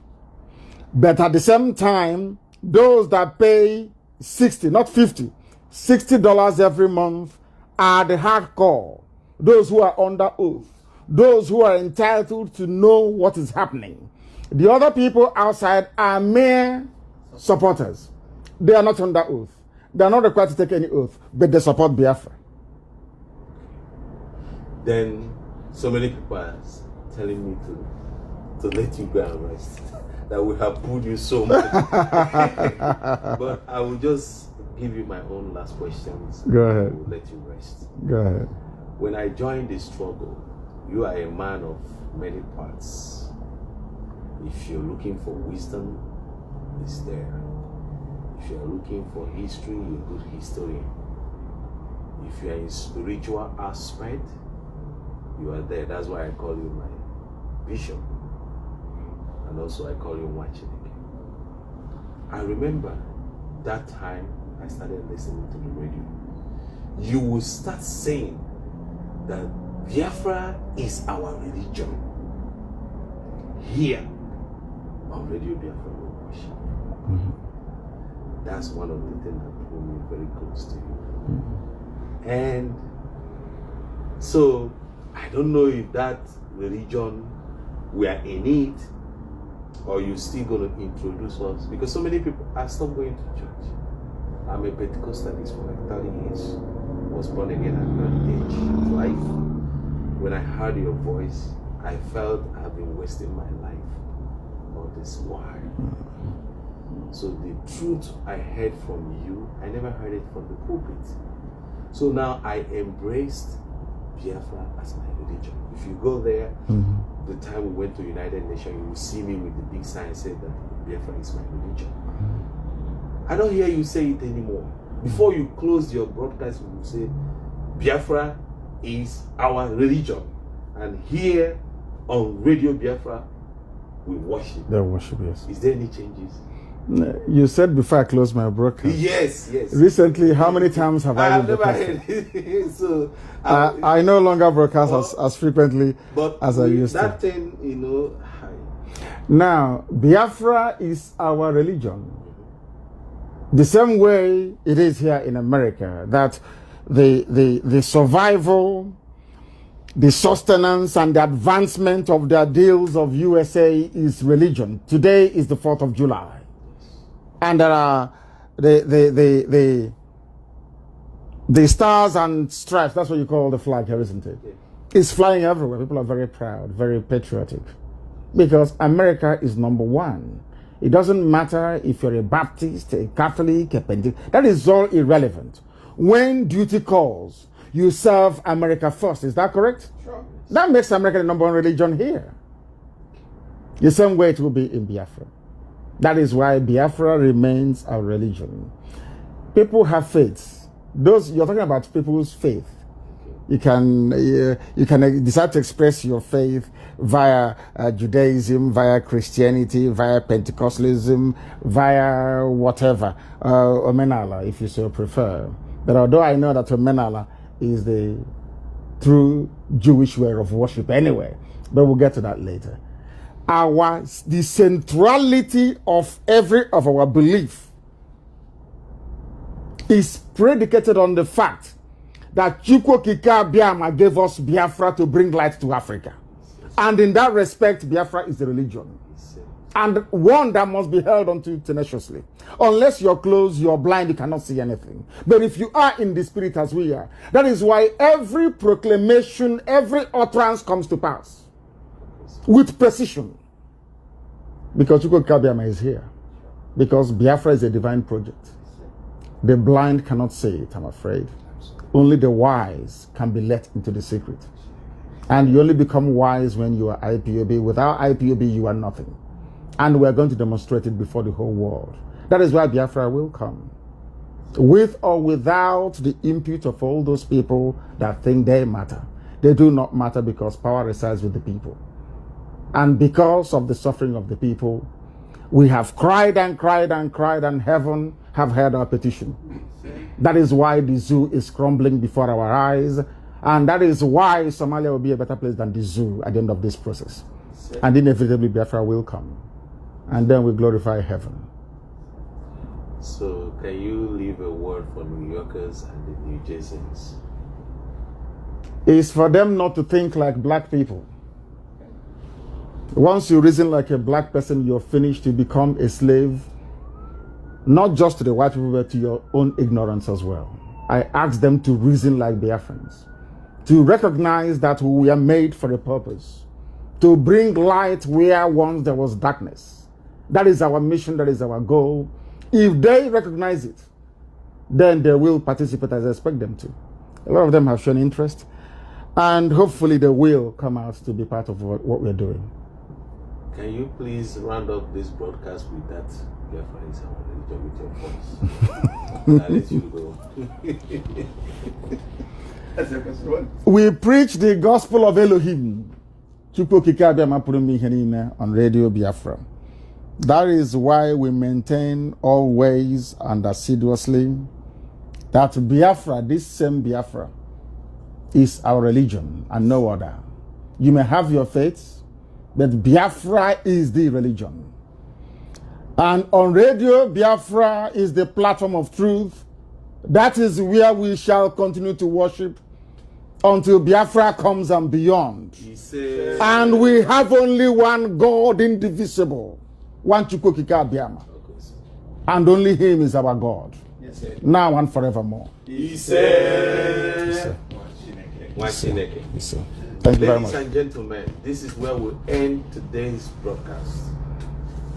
But at the same time, those that pay 60, not 50, $60 every month are the hardcore. Those who are under oath. Those who are entitled to know what is happening. The other people outside are mere supporters. They are not under oath. They are not required to take any oath, but they support Biafra. Then so many people are telling me to let you go and rest. That we have pulled you so much. But I will just give you my own last questions. Go ahead. I will let you rest. Go ahead. When I joined the struggle, you are a man of many parts. If you're looking for wisdom, it's there. If you're looking for history, you're a good historian. if you are in spiritual aspect, you are there. That's why I call you my bishop. And also I call you Wachidike. I remember that time I started listening to the radio. You will start saying that Biafra is our religion. Here on Radio Biafra worship. That's one of the things that drew me very close to you. And so I don't know if that religion, we are in it, or you still going to introduce us, because so many people are stopped going to church. I'm a Pentecostalist for like 30 years. Was born again at an early age of life. When I heard your voice, I felt I've been wasting my life all this while. So the truth I heard from you, I never heard it from the pulpit. So now I embraced Biafra as my religion. If you go there, the time we went to United Nations, you will see me with the big sign saying that Biafra is my religion. I don't hear you say it anymore. Before you close your broadcast, you will say Biafra is our religion. And here on Radio Biafra, we worship. They worship, yes. Is there any changes? You said before I closed my broadcast. Yes, yes. Recently, how many times have I been never broadcasting? heard it. So I no longer broadcast as frequently as I used to. That thing, you know. Now, Biafra is our religion. The same way it is here in America, that the survival, the sustenance, and the advancement of the ideals of USA is religion. Today is the 4th of July. And there are the stars and stripes, that's what you call the flag here, isn't it? It's flying everywhere. People are very proud, very patriotic. Because America is number one. It doesn't matter if you're a Baptist, a Catholic, a Pentecostal. That is all irrelevant. When duty calls, you serve America first. Is that correct? Sure. That makes America the number one religion here. The same way it will be in Biafra. That is why Biafra remains our religion. People have faiths. Those you're talking about people's faith. You can decide to express your faith via Judaism, via Christianity, via Pentecostalism, via whatever, Omenala, if you so prefer. But although I know that Omenala is the true Jewish way of worship anyway, but we'll get to that later. The centrality of every of our belief is predicated on the fact that Chukwu Okike Abiama gave us Biafra to bring light to Africa. And in that respect, Biafra is the religion. And one that must be held onto tenaciously. Unless you're closed, you're blind, you cannot see anything. But if you are in the spirit as we are, that is why every proclamation, every utterance comes to pass. With precision. Because Chukwu Okike Abiama is here. Because Biafra is a divine project. The blind cannot see it, I'm afraid. Only the wise can be let into the secret. And you only become wise when you are IPOB. Without IPOB, you are nothing. And we are going to demonstrate it before the whole world. That is why Biafra will come. With or without the input of all those people that think they matter. They do not matter because power resides with the people. And because of the suffering of the people, we have cried and cried and cried, and heaven have heard our petition. That is why the zoo is crumbling before our eyes. And that is why Somalia will be a better place than the zoo at the end of this process. And inevitably Biafra will come. And then we glorify heaven. So can you leave a word for New Yorkers and the New Jerseyans? It's for them not to think like black people. Once you reason like a black person, you're finished. You become a slave. Not just to the white people, but to your own ignorance as well. I ask them to reason like Biafrans. To recognize that we are made for a purpose. To bring light where once there was darkness. That is our mission, that is our goal. If they recognize it, then they will participate as I expect them to. A lot of them have shown interest. And hopefully they will come out to be part of what we're doing. Can you please round up this broadcast with that Biafra is our religion with your voice. I'll let you go. We preach the gospel of Elohim on Radio Biafra. That is why we maintain always and assiduously that Biafra, this same Biafra, is our religion and no other. You may have your faith, but Biafra is the religion. And on Radio Biafra is the platform of truth. That is where we shall continue to worship until Biafra comes and beyond. And we have only one God, indivisible, one Chukwukika Abiyama. And only Him is our God, now and forevermore. Thank you very much. Ladies and gentlemen, this is where we end today's broadcast.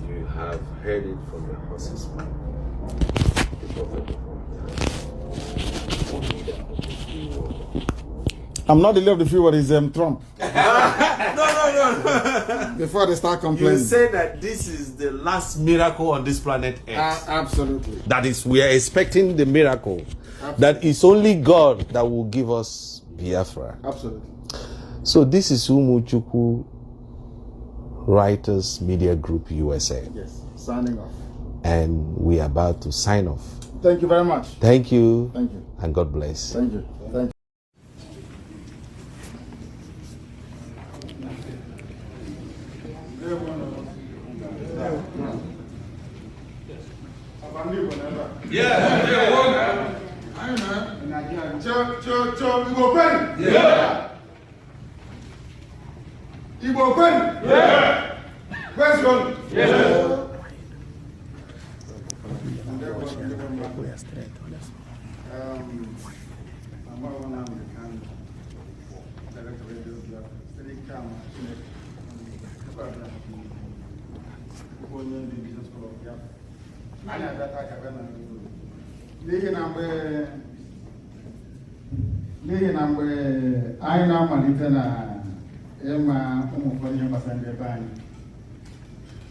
You have heard it from the horse's mouth. The prophet of all time. I'm not the leader of the few, what is Trump. No. Before they start complaining. You say that this is the last miracle on this planet Earth. Absolutely. That is, we are expecting the miracle. Absolutely. That it's only God that will give us Biafra. Absolutely. So this is Umuchukwu Writers Media Group USA. Yes, signing off. And we are about to sign off. Thank you very much. Thank you. Thank you. And God bless. Thank you. Thank you. Igbo Kwen? Yeah. Where's going? Yeah. N'ihi na mgbe anyị na-amalite na ịma ụmụ ụfọdụ ihe gbasara ndị ebe anyị,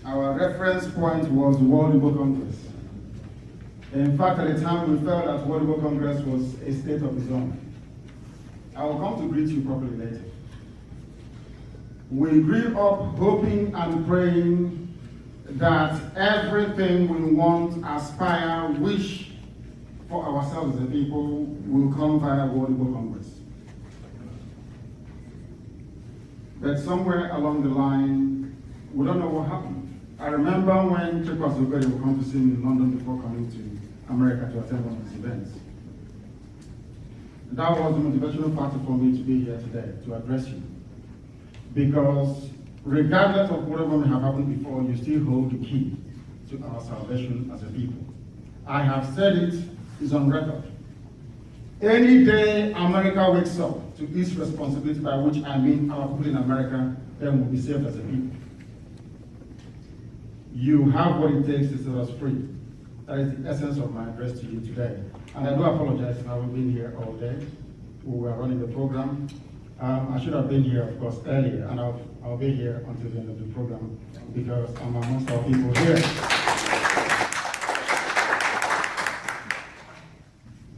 our reference point was World Igbo Congress. In fact, at the time we felt that World Igbo Congress was a state of its own. I will come to greet you properly later. We grew up hoping and praying that everything we want, aspire, wish for ourselves as a people will come via World Igbo Congress. But somewhere along the line, we don't know what happened. I remember when Chekwas Ogari would come to see me in London before coming to America to attend one of these events. That was the motivational factor for me to be here today, to address you. Because regardless of whatever may have happened before, you still hold the key to our salvation as a people. I have said it, it's on record. Any day America wakes up to its responsibility, by which I mean our people in America, then we'll be saved as a people. You have what it takes to set us free. That is the essence of my address to you today. And I do apologize if I haven't been here all day. We were running the program. I should have been here, of course, earlier, and I'll be here until the end of the program because I'm amongst our people here.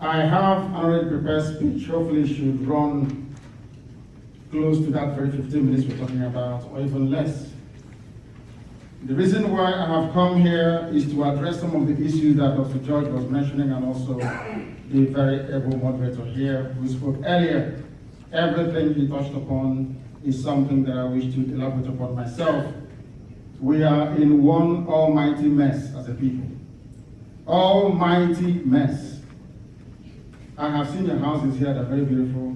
I have an already prepared speech. Hopefully it should run close to that very 15 minutes we're talking about, or even less. The reason why I have come here is to address some of the issues that Dr. George was mentioning, and also the very able moderator here who spoke earlier. Everything he touched upon is something that I wish to elaborate upon myself. We are in one almighty mess as a people. Almighty mess. I have seen your houses here that are very beautiful.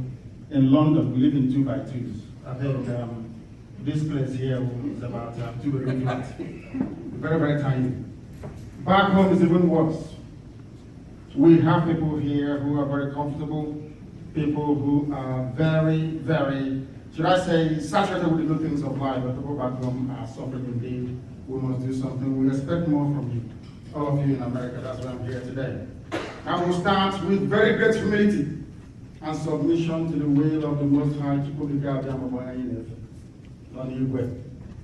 In London, we live in 2x2s. I think this place here is about 2 bedroom flats. Very, very tiny. Back home is even worse. We have people here who are very comfortable, people who are very, very, should I say, saturated with the good things of life, but people back home are suffering indeed. We must do something. We expect more from you, all of you in America. That's why I'm here today. I will start with very great humility and submission to the will of the Most High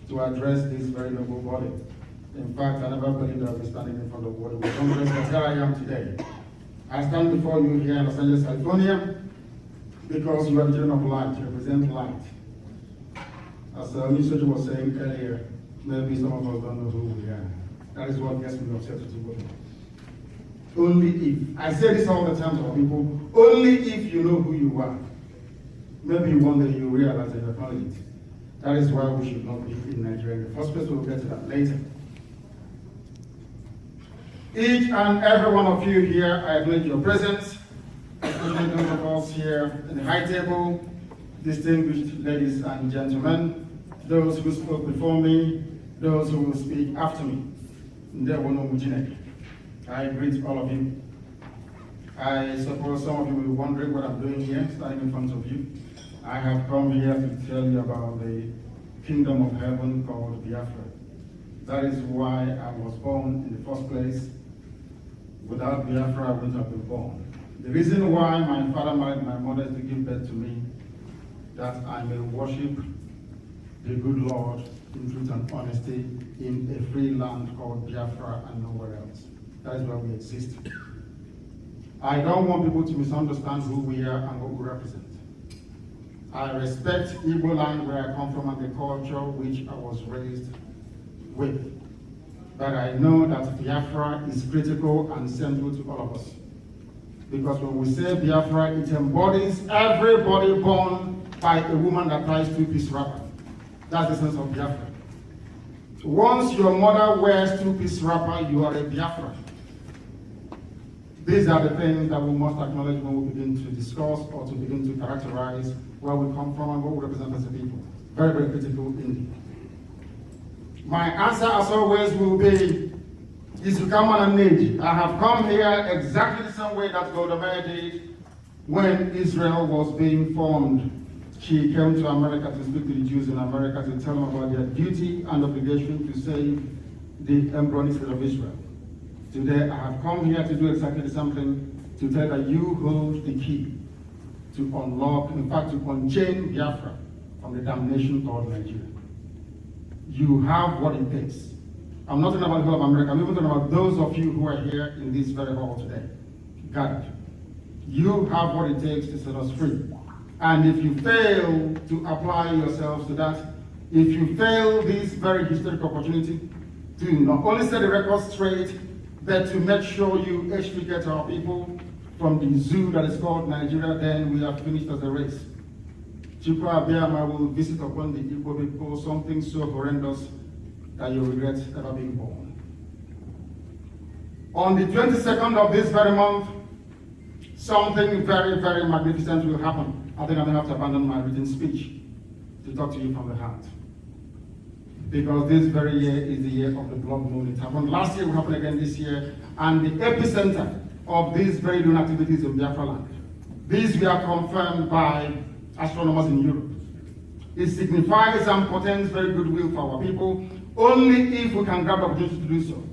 to address this very noble body. In fact, I never believed I would be standing in front of water with Congress, but here I am today. I stand before you here in Los Angeles, California, because you are the children of light, you represent light. As Mr. was saying earlier, maybe some of us don't know who we are. That is what gets me upset with you. Only if, I say this all the time to our people, only if you know who you are. Maybe one day you realize that you acknowledge it. That is why we should not be in Nigeria in the first place. We'll get to that later. Each and every one of you here, I acknowledge your presence, especially those of us here in the high table, distinguished ladies and gentlemen, those who spoke before me, those who will speak after me. I greet all of you. I suppose some of you will be wondering what I'm doing here, standing in front of you. I have come here to tell you about the kingdom of heaven called Biafra. That is why I was born in the first place. Without Biafra, I wouldn't have been born. The reason why my father married my mother is to give birth to me, that I may worship the good Lord in truth and honesty in a free land called Biafra and nowhere else. That is where we exist. I don't want people to misunderstand who we are and what we represent. I respect Igbo land where I come from and the culture which I was raised with. But I know that Biafra is critical and central to all of us. Because when we say Biafra, it embodies everybody born by a woman that ties two-piece wrapper. That's the sense of Biafra. Once your mother wears two-piece wrapper, you are a Biafra. These are the things that we must acknowledge when we begin to discuss or to begin to characterize where we come from and what we represent as a people. Very, very critical indeed. My answer, as always, will be, is to come on an age. I have come here exactly the same way that Golda Meir did when Israel was being formed. She came to America to speak to the Jews in America to tell them about their duty and obligation to save the embryonic state of Israel. Today, I have come here to do exactly the same thing, to tell that you hold the key to unlock, in fact, to unchain Biafra from the damnation called Nigeria. You have what it takes. I'm not talking about the whole of America, I'm even talking about those of you who are here in this very hall today. Gathered. You have what it takes to set us free. And if you fail to apply yourselves to that, if you fail this very historic opportunity to not only set the record straight, but to make sure you extricate our people from the zoo that is called Nigeria, then we have finished as a race. Chukwu Abiyama will visit upon the Igbo people something so horrendous that you regret ever being born. On the 22nd of this very month, something very, very magnificent will happen. I think I'm going to have to abandon my written speech to talk to you from the heart. Because this very year is the year of the blood moon. It happened last year, it will happen again this year. And the epicenter of these very lunar activities in Biafra land. These were confirmed by astronomers in Europe. It signifies and portends very goodwill for our people, only if we can grab the opportunity to do so.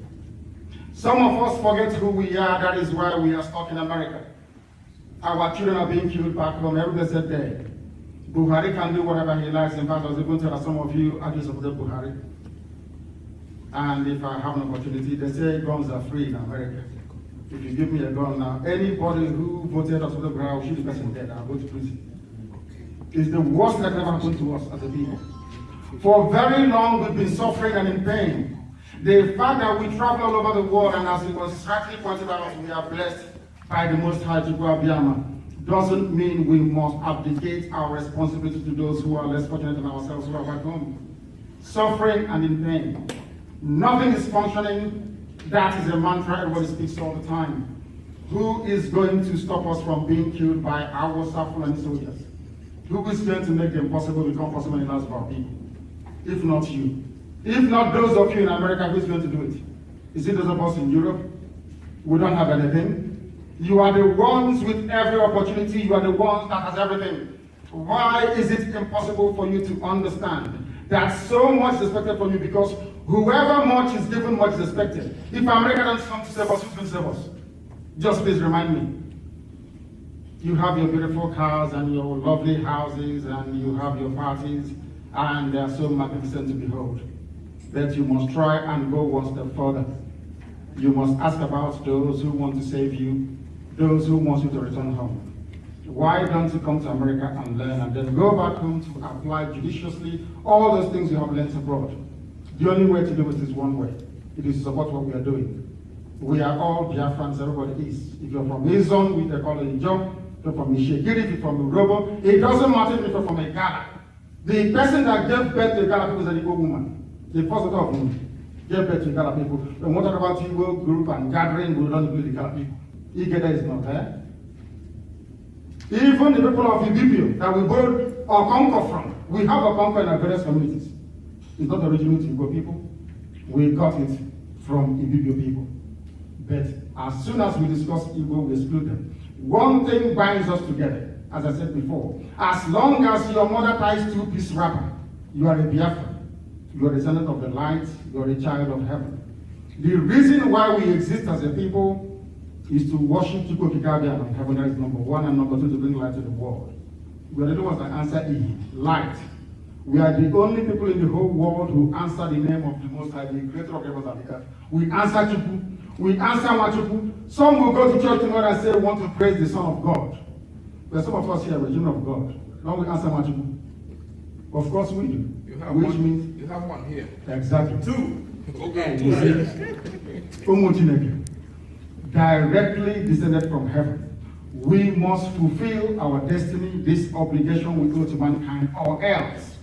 Some of us forget who we are, that is why we are stuck in America. Our children are being killed back home every blessed day. Buhari can do whatever he likes. In fact, I was able to tell some of you I just supported Buhari. And if I have an opportunity, they say guns are free in America. If you give me a gun now, anybody who voted us for the Buhari will shoot the person dead. I'll go to prison. It's the worst that ever happened to us as a people. For very long, we've been suffering and in pain. The fact that we travel all over the world, and as it was rightly pointed out, we are blessed by the Most High Chukwu Abiyama, doesn't mean we must abdicate our responsibility to those who are less fortunate than ourselves who are back home. Suffering and in pain. Nothing is functioning. That is a mantra everybody speaks all the time. Who is going to stop us from being killed by our suffering soldiers? Who is going to make the impossible become possible in the lives of our people? If not you. If not those of you in America, who is going to do it? Is it those of us in Europe? We don't have anything. You are the ones with every opportunity. You are the ones that has everything. Why is it impossible for you to understand that so much is expected from you? Because whoever much is given, much is expected. If America doesn't come to save us, who's going to save us? Just please remind me. You have your beautiful cars and your lovely houses and you have your parties and they are so magnificent to behold. that you must try and go one step further. You must ask about those who want to save you, those who want you to return home. Why don't you come to America and learn and then go back home to apply judiciously all those things you have learned abroad? The only way to do it is one way. It is to support what we are doing. We are all Biafrans, everybody is. If you're from Izon, they call it Ijo. If you're from Ishegiri, if you're from Urobo, it doesn't matter if you're from a Ghana. The person that gave birth to a Ghana people is an Igbo woman. The first of woman gave birth to Ghana people. When we talk about Igbo group and gathering, we don't include the Ghana people. Igede is not there. Even the people of Ibibio that we borrowed or conquer from, we have a conquer in our various communities. It's not original to Igbo people. We got it from Ibibio people. But as soon as we discuss Igbo, we exclude them. One thing binds us together, as I said before. As long as your mother ties two-piece wrapper, you are a Biafra. You are a descendant of the light. You are a child of heaven. The reason why we exist as a people is to worship Chukwukikabia and heaven. That is number one, and number two, to bring light to the world. We are the ones that answer E, light. We are the only people in the whole world who answer the name of the Most High, the creator of heavens and the earth. We answer Chukwu. We answer Machuku. Some will go to church tomorrow and say, we want to praise the Son of God. But some of us here are children of God. Don't we answer Machuku? Of course we do. Which means you have one here. Exactly. Two. Okay. Directly descended from heaven. We must fulfill our destiny, this obligation we owe to mankind, or else,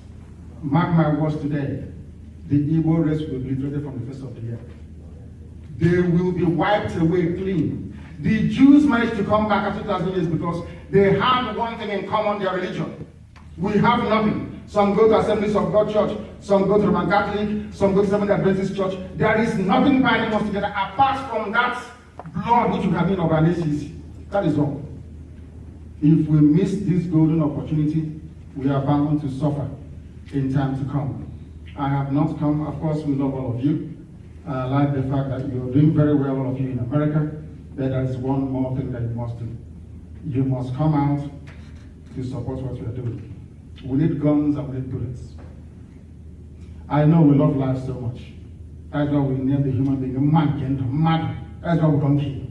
mark my words today, the Igbo race will be obliterated from the face of the earth. They will be wiped away clean. The Jews managed to come back after 2,000 years because they had one thing in common, their religion. We have nothing. Some go to Assemblies of God Church, some go to Roman Catholic, some go to Seventh Adventist Church. There is nothing binding us together apart from that blood which we have been of our nations. That is all. If we miss this golden opportunity, we are bound to suffer in time to come. I have not come, of course, we love all of you. I like the fact that you're doing very well, all of you in America. But there is one more thing that you must do. You must come out to support what you are doing. We need guns and we need bullets. I know we love life so much. That's why we name the human being a man. That's why we don't kill.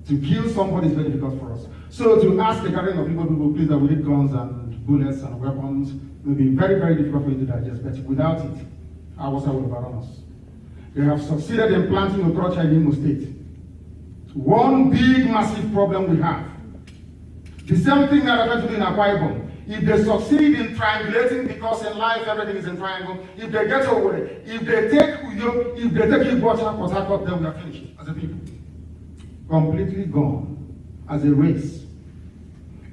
To kill somebody is very difficult for us. So to ask the gathering of people, please, that we need guns and bullets and weapons will be very, very difficult for you to digest. But without it, our will overrun us. They have succeeded in planting a culture in Imo State. One big, massive problem we have. The same thing that happened to me in Akwa Ibom. If they succeed in triangulating, because in life everything is in triangle, if they get over it, if they take Uyo, if they take Ibocha, Port Harcourt, then we are finished as a people. Completely gone as a race.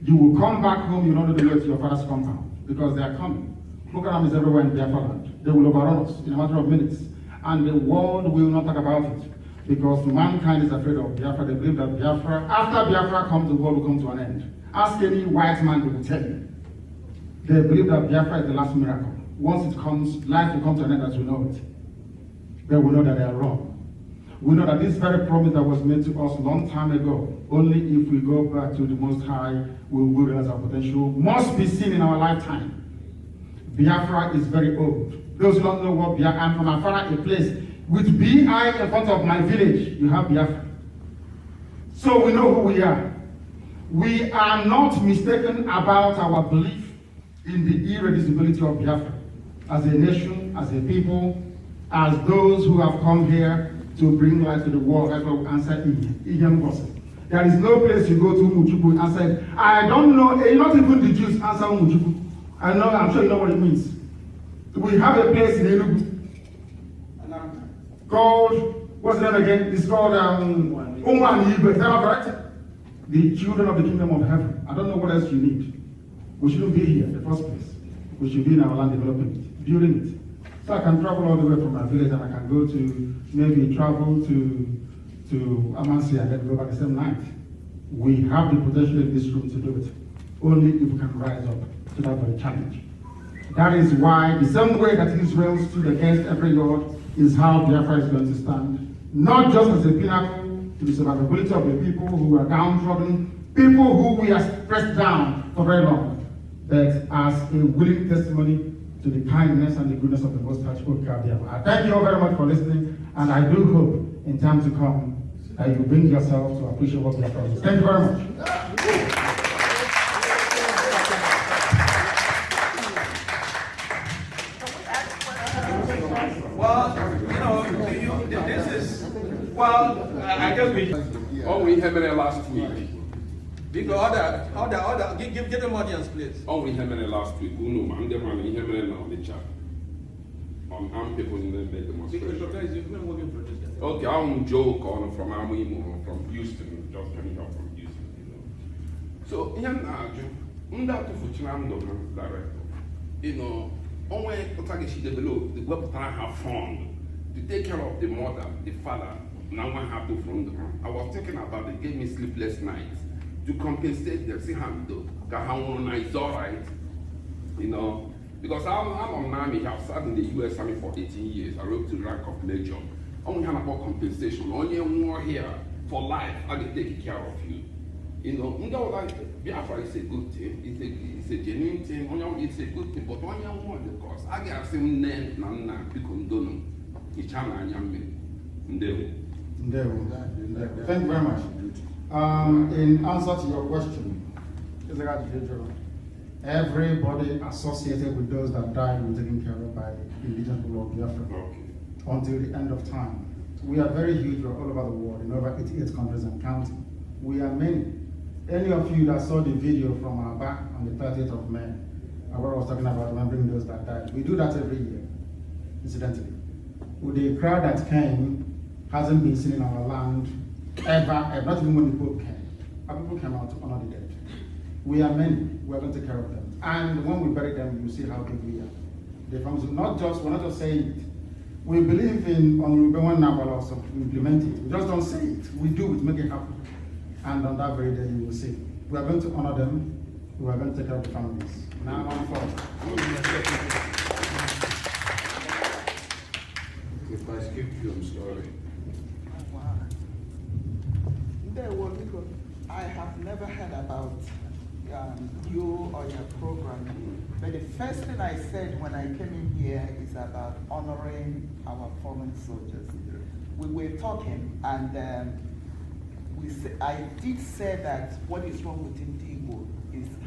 You will come back home, you don't know the way to your father's compound, because they are coming. Program is everywhere in Biafra land. They will overrun us in a matter of minutes. And the world will not talk about it, because mankind is afraid of Biafra. They believe that Biafra, after Biafra comes, the world will come to an end. Ask any white man, they will tell you. They believe that Biafra is the last miracle. Once it comes, life will come to an end as we know it. They will know that they are wrong. We know that this very promise that was made to us a long time ago, only if we go back to the Most High, we will realize our potential, must be seen in our lifetime. Biafra is very old. Those who don't know what Biafra, I'm from Afara, a place with B-I in front of my village, you have Biafra. So we know who we are. We are not mistaken about our belief in the irreducibility of Biafra as a nation, as a people, as those who have come here to bring light to the world. That's what we answer in. There is no place you go to Umuchukwu and say, I don't know, not even the Jews answer Umuchukwu. I'm sure you know what it means. We have a place in Enugu called, what's the name again? It's called Umwan Igwe. Is that correct? The children of the kingdom of heaven. I don't know what else you need. We shouldn't be here in the first place. We should be in our land developing it, building it. So I can travel all the way from my village and I can go to, maybe travel to Amansi and then go back the same night. We have the potential in this room to do it. Only if we can rise up to that very challenge. That is why the same way that Israel stood against every God is how Biafra is going to stand. Not just as a pinnacle to the survivability of the people who are downtrodden, people who we have pressed down for very long, but as a willing testimony to the kindness and the goodness of the Most High Biafra. I thank you all very much for listening, and I do hope in time to come that you bring yourself to appreciate what Biafra is. Thank you very much. Well, this is, well, I guess we. Oh, we had it last week. Because give them audience, please. Oh, we had it last week. I'm the man, we had it now, the chat. I'm people in the demonstration. Okay, I'm Joe calling from Amimo, from Houston, just coming up from Houston. So, here now, I'm not to director. Only she developed the web have fund to take care of the mother, the father. Now I have to from them. I was thinking about they gave me sleepless nights to compensate them. See how do? It's all right, because I'm an army. I've served in the U.S. Army for 18 years. I rose to the rank of major. Only have about compensation. Only more here for life. I can take care of you. Like Biafra is a good thing. It's a genuine thing. It's a good thing. But only more the cost. I get some name na people don't know. It's Thank you very much. In answer to your question, everybody associated with those that died were taken care of by indigenous people of Biafra until the end of time. We are very huge all over the world, in over 88 countries and counting. We are many. Any of you that saw the video from our back on the 30th of May, where I was talking about remembering those that died, we do that every year, incidentally. With the crowd that came, hasn't been seen in our land ever, not even when the Pope came. Our people came out to honor the dead. We are many, we are going to take care of them. And when we bury them, you see how big we are. The families, we're not just saying it. We believe in on Ruben also to implement it. We just don't say it. We do it, make it happen. And on that very day, you will see. We are going to honor them. We are going to take care of the families. Now on forward. If I skipped you, I'm sorry. I have never heard about you or your program, but the first thing I said when I came in here is about honoring our fallen soldiers. We were talking, and I did say that what is wrong with Indigo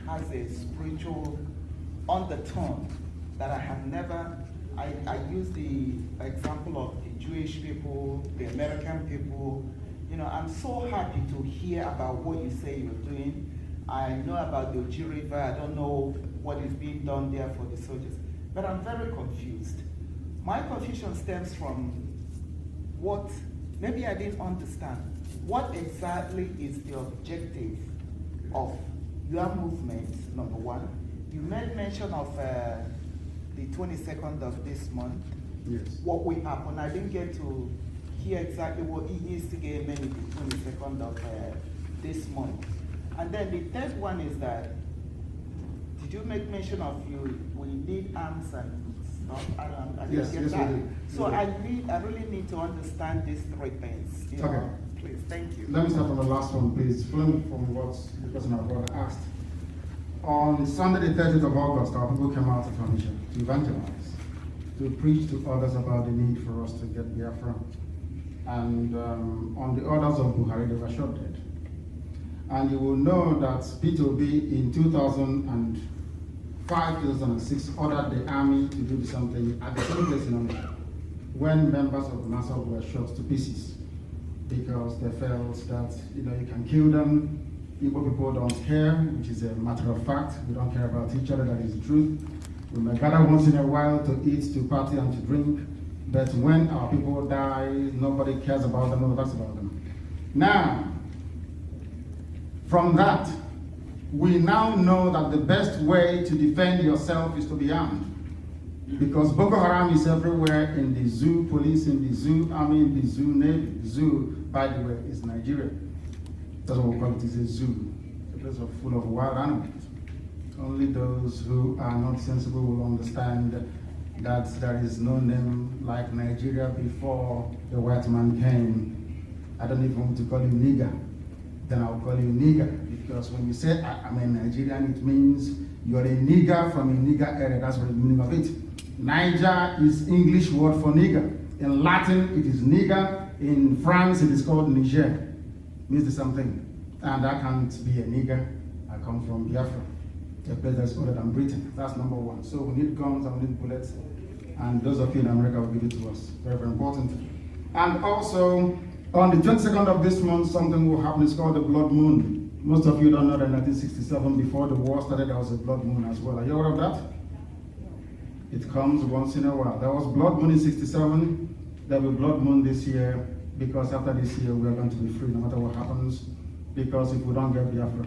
has a spiritual undertone that I have never. I use the example of the Jewish people, the American people. I'm so happy to hear about what you say you're doing. I know about the Oji River. I don't know what is being done there for the soldiers. But I'm very confused. My confusion stems from what, maybe I didn't understand. What exactly is the objective of your movement, number one? You made mention of the 22nd of this month. Yes. What will happen? I didn't get to hear exactly what he instigated the 22nd of this month. And then the third one is that, did you make mention of we need arms and stuff? I yes, get yes, that. we do. So I really need to understand these three things. Okay. Please, thank you. Let me start from the last one, please. Following from what the person abroad asked. On Sunday, the 30th of August, our people came out to Tunisia to evangelize, to preach to others about the need for us to get Biafra. And on the orders of Buhari, they were shot dead. And you will know that P2B in 2005, 2006 ordered the army to do something at the same place in Onitsha when members of the Nassau were shot to pieces because they felt that you can kill them. Igbo people don't care, which is a matter of fact. We don't care about each other, that is the truth. We may gather once in a while to eat, to party, and to drink. But when our people die, nobody cares about them, nobody talks about them. Now, from that, we now know that the best way to defend yourself is to be armed. Because Boko Haram is everywhere, in the zoo police, in the zoo army, in the zoo navy. The zoo, by the way, is Nigeria. That's what we call it, is a zoo. A place full of wild animals. Only those who are not sensible will understand that there is no name like Nigeria before the white man came. I don't even want to call you nigger. Then I'll call you nigger, because when you say I'm a Nigerian, it means You are a nigger from a nigger area. That's what the meaning of it. Niger is English word for nigger. In Latin, it is nigger. In France, it is called Niger. Means the same thing. And I can't be a nigger. I come from Biafra, a place that's older than Britain. That's number one. So we need guns and we need bullets. And those of you in America will give it to us. Very, very important. And also, on the 22nd of this month, something will happen. It's called the Blood Moon. Most of you don't know that in 1967, before the war started, there was a blood moon as well. Are you aware of that? It comes once in a while. There was blood moon in 67. There will be blood moon this year, because after this year, we are going to be free no matter what happens. Because if we don't get Biafra,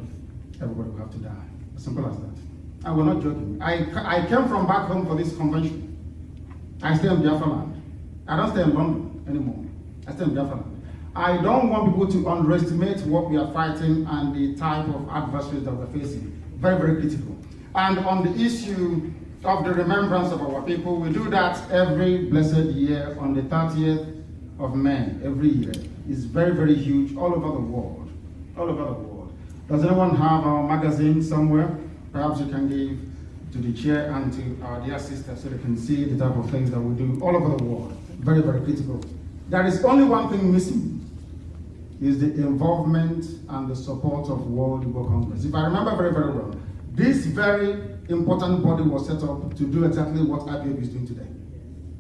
everybody will have to die. As simple as that. And we're not joking. I came from back home for this convention. I stay in Biafra land. I don't stay in London anymore. I stay in Biafra land. I don't want people to underestimate what we are fighting and the type of adversaries that we're facing. Very, very critical. And on the issue of the remembrance of our people, we do that every blessed year on the 30th of May, every year. It's very, very huge all over the world. All over the world. Does anyone have our magazine somewhere? Perhaps you can give to the chair and to our dear sisters so they can see the type of things that we do all over the world. Very, very critical. There is only one thing missing. Is the involvement and the support of World Igbo Congress. If I remember very, very well, this very important body was set up to do exactly what IPOB is doing today.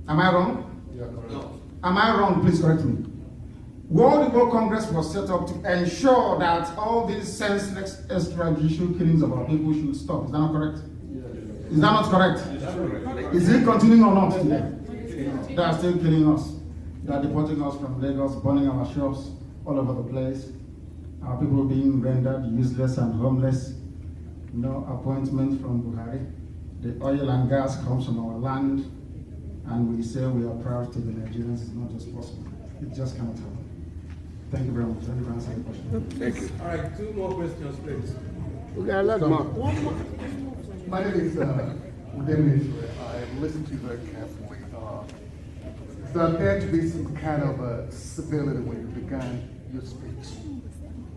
Am I wrong? Yeah, correct. No. Am I wrong? Please correct me. World Igbo Congress was set up to ensure that all these senseless extrajudicial killings of our people should stop. Is that not correct? Yes. Is that not correct? Is it continuing or not today? They are still killing us. They are deporting us from Lagos, burning our shops all over the place. Our people being rendered useless and homeless. No appointment from Buhari. The oil and gas comes from our land, and we say we are proud to be Nigerians. It's not just possible. It just cannot happen. Thank you very much. Let me answer the question. Thank you. All right, two more questions, please. Okay, let's My name is Udemy. I listened to you very carefully. There appeared to be some kind of civility when you began your speech.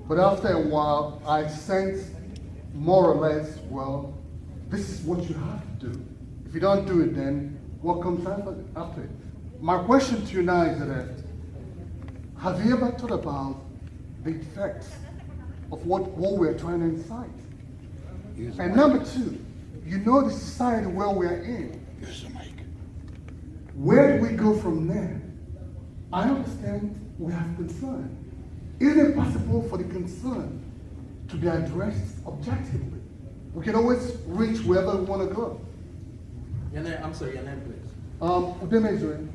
But after a while, I sensed more or less, well, this is what you have to do. If you don't do it, then what comes after it? My question to you now is that, have you ever thought about the effects of what we're trying to incite? And number two, you know the society where we're in. Where do we go from there? I understand we have concern. Is it possible for the concern to be addressed objectively? We can always reach wherever we want to go. Your name, I'm sorry, your name, please. Udemezue.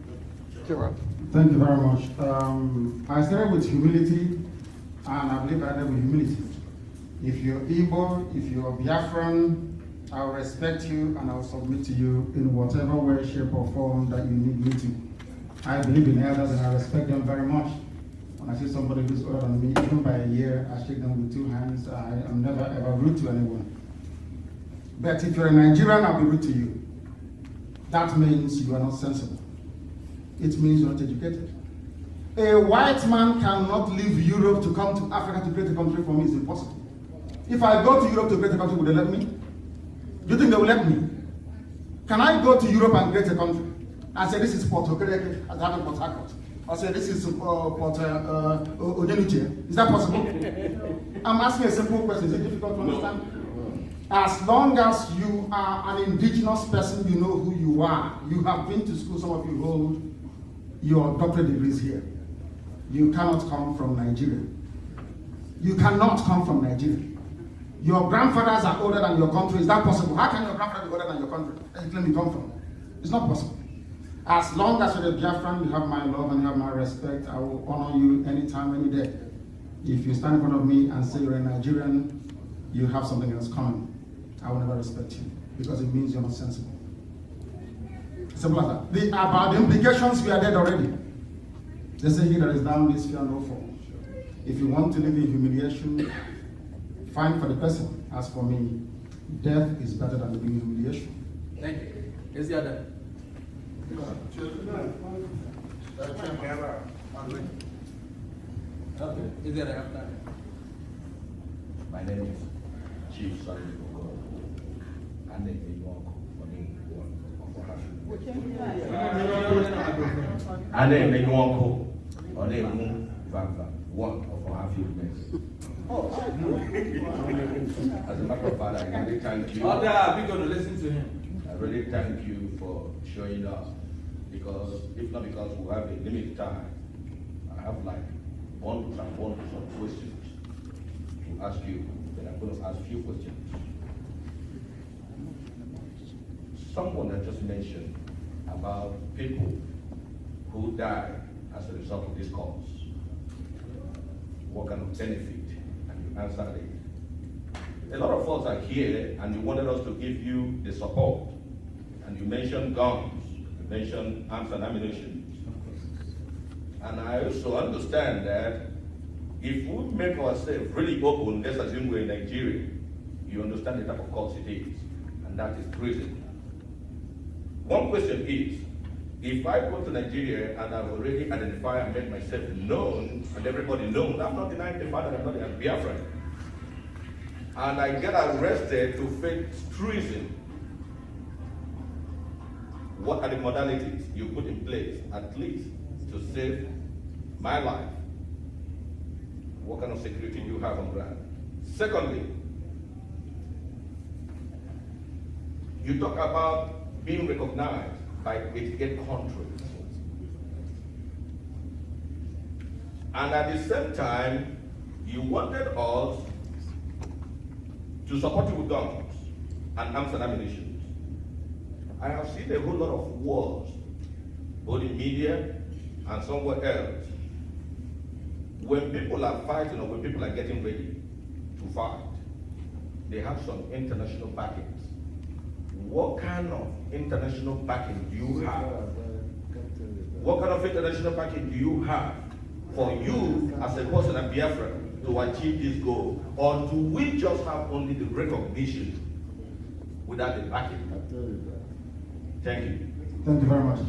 Thank you very much. I started with humility, and I believe I ended with humility. If you're Igbo, if you're Biafran, I will respect you and I will submit to you in whatever way, shape, or form that you need me to. I believe in elders and I respect them very much. When I see somebody who's older than me, even by a year, I shake them with two hands. I am never ever rude to anyone. But if you're a Nigerian, I'll be rude to you. That means you are not sensible. It means you're not educated. A white man cannot leave Europe to come to Africa to create a country. For me, it's impossible. If I go to Europe to create a country, would they let me? Do you think they will let me? Can I go to Europe and create a country and say this is Port Okereke as having Port Harcourt? Or say this is Port Odenuche? Is that possible? I'm asking a simple question. Is it difficult to understand? As long as you are an indigenous person, you know who you are. You have been to school, some of you hold your doctorate degrees here. You cannot come from Nigeria. You cannot come from Nigeria. Your grandfathers are older than your country. Is that possible? How can your grandfather be older than your country and you claim you come from? It's not possible. As long as you're a Biafran, you have my love and you have my respect. I will honor you anytime, any day. If you stand in front of me and say you're a Nigerian, you have something else coming. I will never respect you because it means you're not sensible. Simple as that. About the implications, we are dead already. They say he that is down this fear no fall. If you want to live in humiliation, fine for the person. As for me, death is better than living in humiliation. Thank you. Is the other? Okay. Is there after? My name is Chief Sergeant Okoro. One of our achievements. As a matter of fact, I really thank you. We're going to listen to him. I really thank you for showing up, because if not because we have a limited time, I have like bundles and bundles of questions to ask you, but I'm going to ask few questions. Someone had just mentioned about people who died as a result of this cause. What kind of benefit? And you answered it. A lot of us are here and you wanted us to give you the support. And you mentioned guns, you mentioned arms and ammunition. And I also understand that if we make ourselves really open, let's assume we're in Nigeria, you understand the type of cause it is, and that is prison. One question is, if I go to Nigeria and I've already identified and made myself known, and everybody knows, I'm not denying the fact that I'm not a Biafran, and I get arrested to face treason, what are the modalities you put in place, at least, to save my life? What kind of security do you have on ground? Secondly, you talk about being recognized by 88 countries. And at the same time, you wanted us to support you with guns and arms and ammunition. I have seen a whole lot of wars, both in media and somewhere else. When people are fighting or when people are getting ready to fight, they have some international backings. What kind of international backing do you have? What kind of international backing do you have for you as a person at Biafra to achieve this goal? Or do we just have only the recognition without the backing? Thank you. Thank you very much.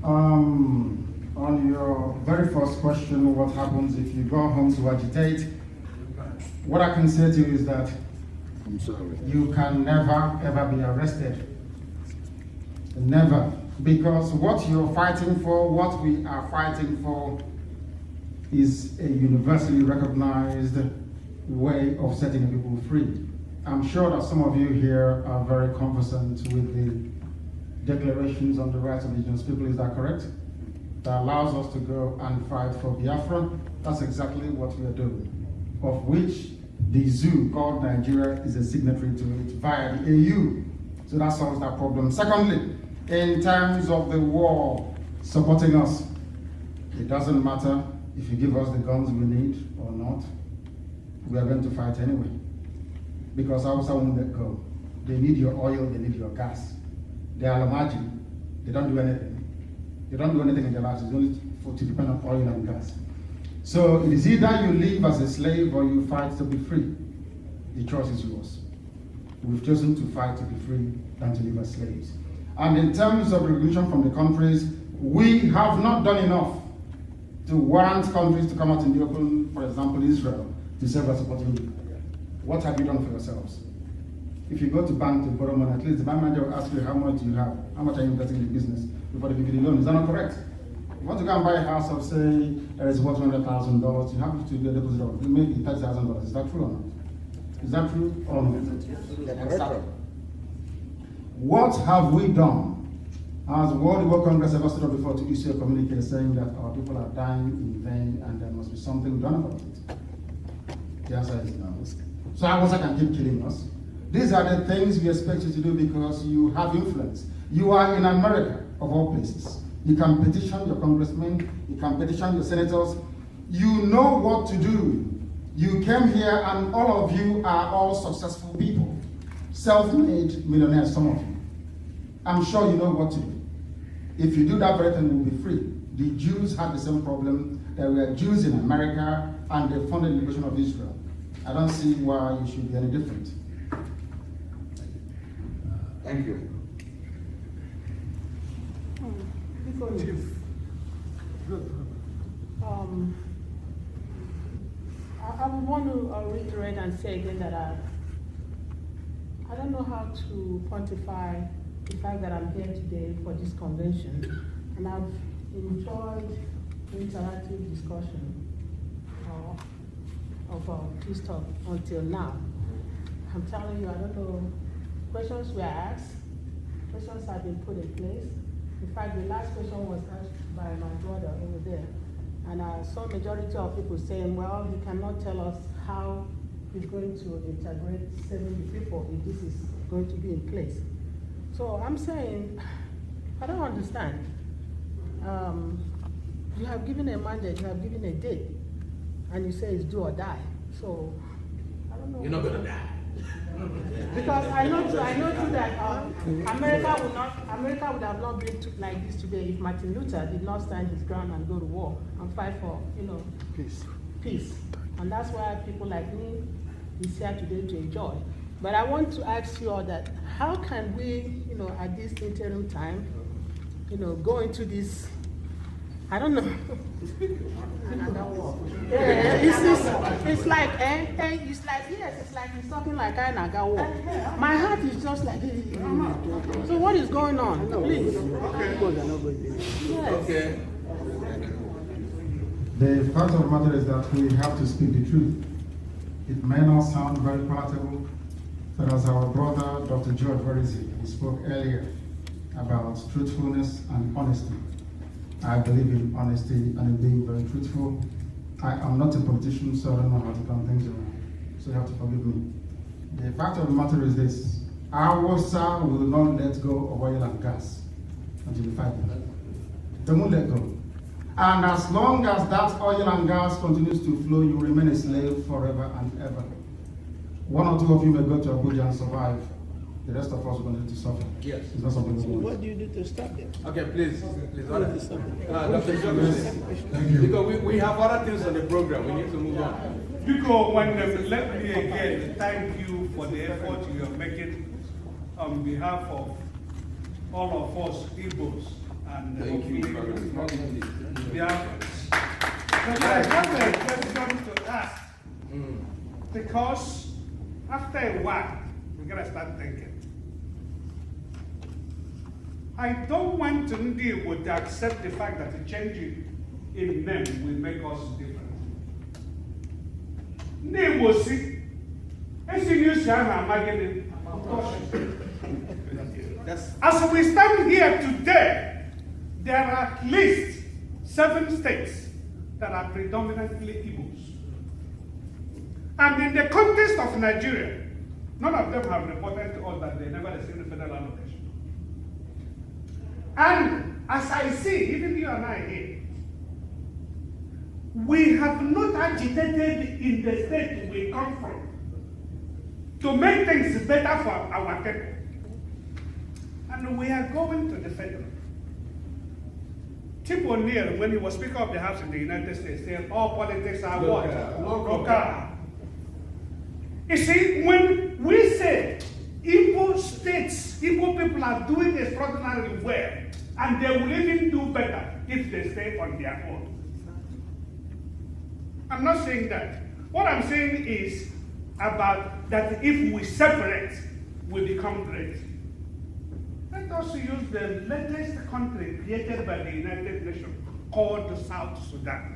On your very first question, what happens if you go home to agitate? What I can say to you is that I'm sorry. you can never ever be arrested. Never. Because what you're fighting for, what we are fighting for, is a universally recognized way of setting people free. I'm sure that some of you here are very conversant with the declarations on the rights of indigenous people, is that correct? That allows us to go and fight for Biafra. That's exactly what we are doing, of which the zoo called Nigeria is a signatory to it via the AU. So that solves that problem. Secondly, in terms of the war supporting us, it doesn't matter if you give us the guns we need or not. We are going to fight anyway. Because Hausa won't let go. They need your oil, they need your gas. They are Lamaji, they don't do anything. They don't do anything in their lives, it's only to depend on oil and gas. So it is either you live as a slave or you fight to be free. The choice is yours. We've chosen to fight to be free than to live as slaves. And in terms of recognition from the countries, we have not done enough to warrant countries to come out in the open, for example, Israel, to say we're supporting you. What have you done for yourselves? If you go to bank to borrow money, at least the bank manager will ask you how much do you have, how much are you investing in the business before they give you the loan. Is that not correct? If you want to go and buy a house of, say, it's worth $100,000, you have to do a deposit of maybe $30,000. Is that true or not? Is that true or not? What have we done? Has the World War Congress ever stood up before to issue a communique saying that our people are dying in vain and there must be something done about it? The answer is no. So Hausa can keep killing us. These are the things we expect you to do because you have influence. You are in America, of all places. You can petition your congressmen, you can petition your senators. You know what to do. You came here and all of you are all successful people. Self-made millionaires, some of you. I'm sure you know what to do. If you do that, everything will be free. The Jews had the same problem. There were Jews in America and they funded the liberation of Israel. I don't see why you should be any different. Thank you. I would want to reiterate and say again that I I don't know how to quantify the fact that I'm here today for this convention, and I've enjoyed interactive discussion of peace talk until now. I'm telling you, I don't know, questions were asked, questions have been put in place. In fact, the last question was asked by my brother over there, and I saw majority of people saying, well, you cannot tell us how he's going to integrate 70 people if this is going to be in place. So I'm saying, I don't understand. You have given a mandate, you have given a date, and you say it's do or die. So I don't know. You're not going to die. Because I know too that America would have not been like this today if Martin Luther did not stand his ground and go to war and fight for, peace. And that's why people like me is here today to enjoy. But I want to ask you all that, how can we, at this interim time, go into this, I don't know. It's like, yes, it's like he's talking like I naga war. My heart is just like, so what is going on? Please. Yes. Okay. The fact of the matter is that we have to speak the truth. It may not sound very palatable, but as our brother, Dr. George Verisi, he spoke earlier about truthfulness and honesty. I believe in honesty and in being very truthful. I am not a politician, so I don't know how to turn things around. So you have to forgive me. The fact of the matter is this: our side will not let go of oil and gas until we fight them. They won't let go. And as long as that oil and gas continues to flow, you remain a slave forever and ever. One or two of you may go to Abuja and survive. The rest of us are going to suffer. Yes. It's not something we want. What do you do to stop them? Okay, please. Dr. Thank you. Because we have other things on the program. We need to move on. Because let me again thank you for the effort you are making on behalf of all of us Igbos and Biafrans. But I have a question to ask, because after a while, we're going to start thinking. I don't want to deal with accept the fact that the change in name will make us different. Name was it. As we stand here today, there are at least 7 states that are predominantly Igbos. And in the context of Nigeria, none of them have reported to us that they never received federal allocation. And as I see, even you and I here, we have not agitated in the state we come from to make things better for our people. And we are going to the federal. Tip O'Neill, when he was Speaker of the House in the United States, said all politics are what? Local. You see, when we say Igbo states, Igbo people are doing extraordinarily well, and they will even do better if they stay on their own. I'm not saying that. What I'm saying is about that if we separate, we become great. Let us use the latest country created by the United Nations called South Sudan.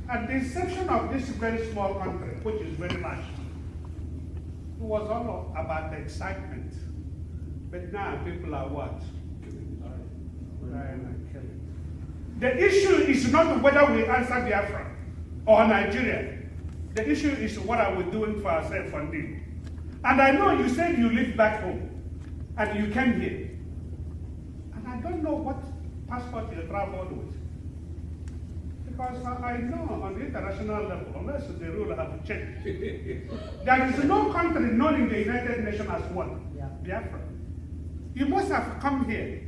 At the inception of this very small country, which is very large, it was all about the excitement. But now people are what? Killing. The issue is not whether we answer Biafra or Nigeria. The issue is what are we doing for ourselves and them. And I know you said you live back home and you came here. And I don't know what passport you traveled with. Because I know on the international level, unless the rule have changed, there is no country known in the United Nations as one, Biafra. You must have come here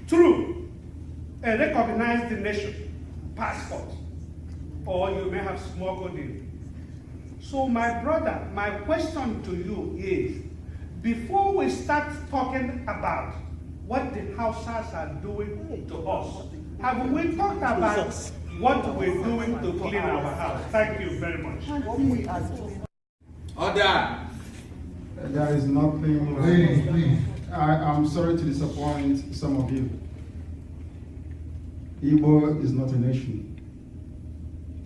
through a recognized nation passport, or you may have smuggled in. So my brother, my question to you is, before we start talking about what the Hausas are doing to us, have we talked about what we're doing to clean our house? Thank you very much. Order. There is nothing. Please. I'm sorry to disappoint some of you. Igbo is not a nation.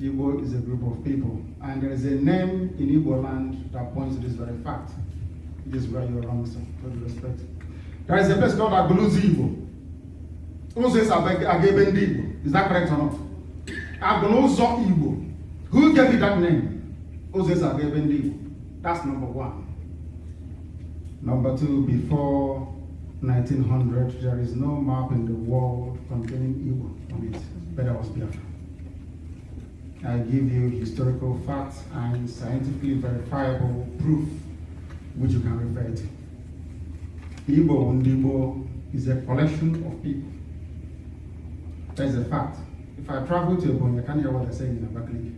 Igbo is a group of people. And there is a name in Igbo land that points to this very fact. This is where you're wrong, sir, with due respect. There is a place called Aguluzi Igbo. Who says Agebendi Igbo? Is that correct or not? Aguluzo Igbo. Who gave you that name? Who says Agebendi Igbo? That's number one. Number two, before 1900, there is no map in the world containing Igbo on it, but that was Biafra. I give you historical facts and scientifically verifiable proof which you can refer to. Igbo and Igbo is a collection of people. That is a fact. If I travel to Ebonyi, I can't hear what they're saying in Abakaliki.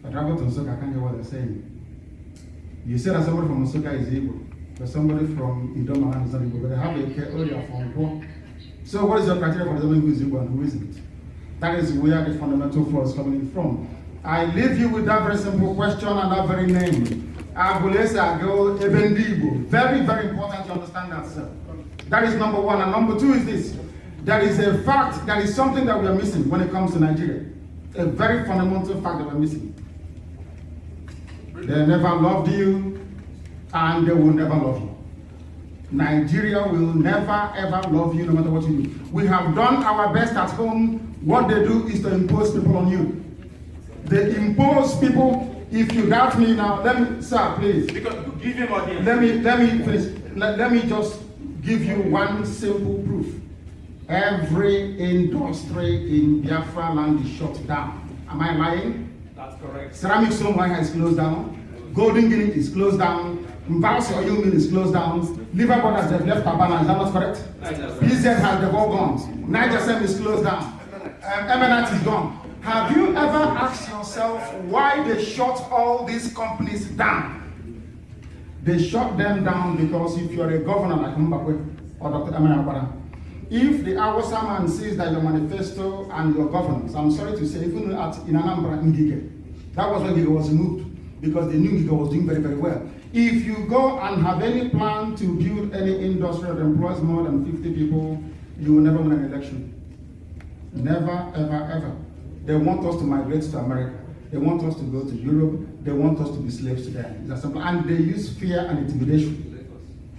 If I travel to Nsukka, I can't hear what they're saying. You say that somebody from Nsukka is Igbo, but somebody from Idoma is not Igbo, but they have a care earlier from Igbo. So what is your criteria for determining who is Igbo and who isn't? That is where the fundamental flaw is coming from. I leave you with that very simple question and that very name. Agulese Agel Ebendibo. Very, very important to understand that, sir. That is number one. And number two is this. There is a fact, that is something that we are missing when it comes to Nigeria. A very fundamental fact that we're missing. They never loved you, and they will never love you. Nigeria will never ever love you no matter what you do. We have done our best at home. What they do is to impose people on you. They impose people. If you doubt me now, let me, sir, please. Because give him audience. Let me finish. Let me just give you one simple proof. Every industry in Biafra land is shut down. Am I lying? That's correct. Ceramic stone mine is closed down. Golden Guinea is closed down. Mbausi oil mill is closed down. Liver Brothers have left Abana, is that not correct? PZ has they've all gone. Niger Sem is closed down. Eminent is gone. Have you ever asked yourself why they shut all these companies down? They shut them down because if you're a governor like Mbakwe or Dr. Eminent, if the Awasa man sees that your manifesto and your governance, I'm sorry to say, even in Anambra, Ngige, that was when Ngige was removed because they knew Ngige was doing very, very well. If you go and have any plan to build any industry that employs more than 50 people, you will never win an election. Never, ever, ever. They want us to migrate to America. They want us to go to Europe. They want us to be slaves to them. It's simple. And they use fear and intimidation.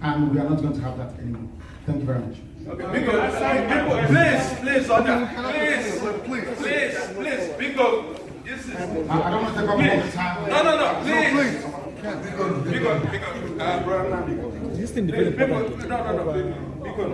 And we are not going to have that anymore. Thank you very much. Okay, please, because this is. I don't want to take up all the time. No, please. Because, This thing is very important. No, because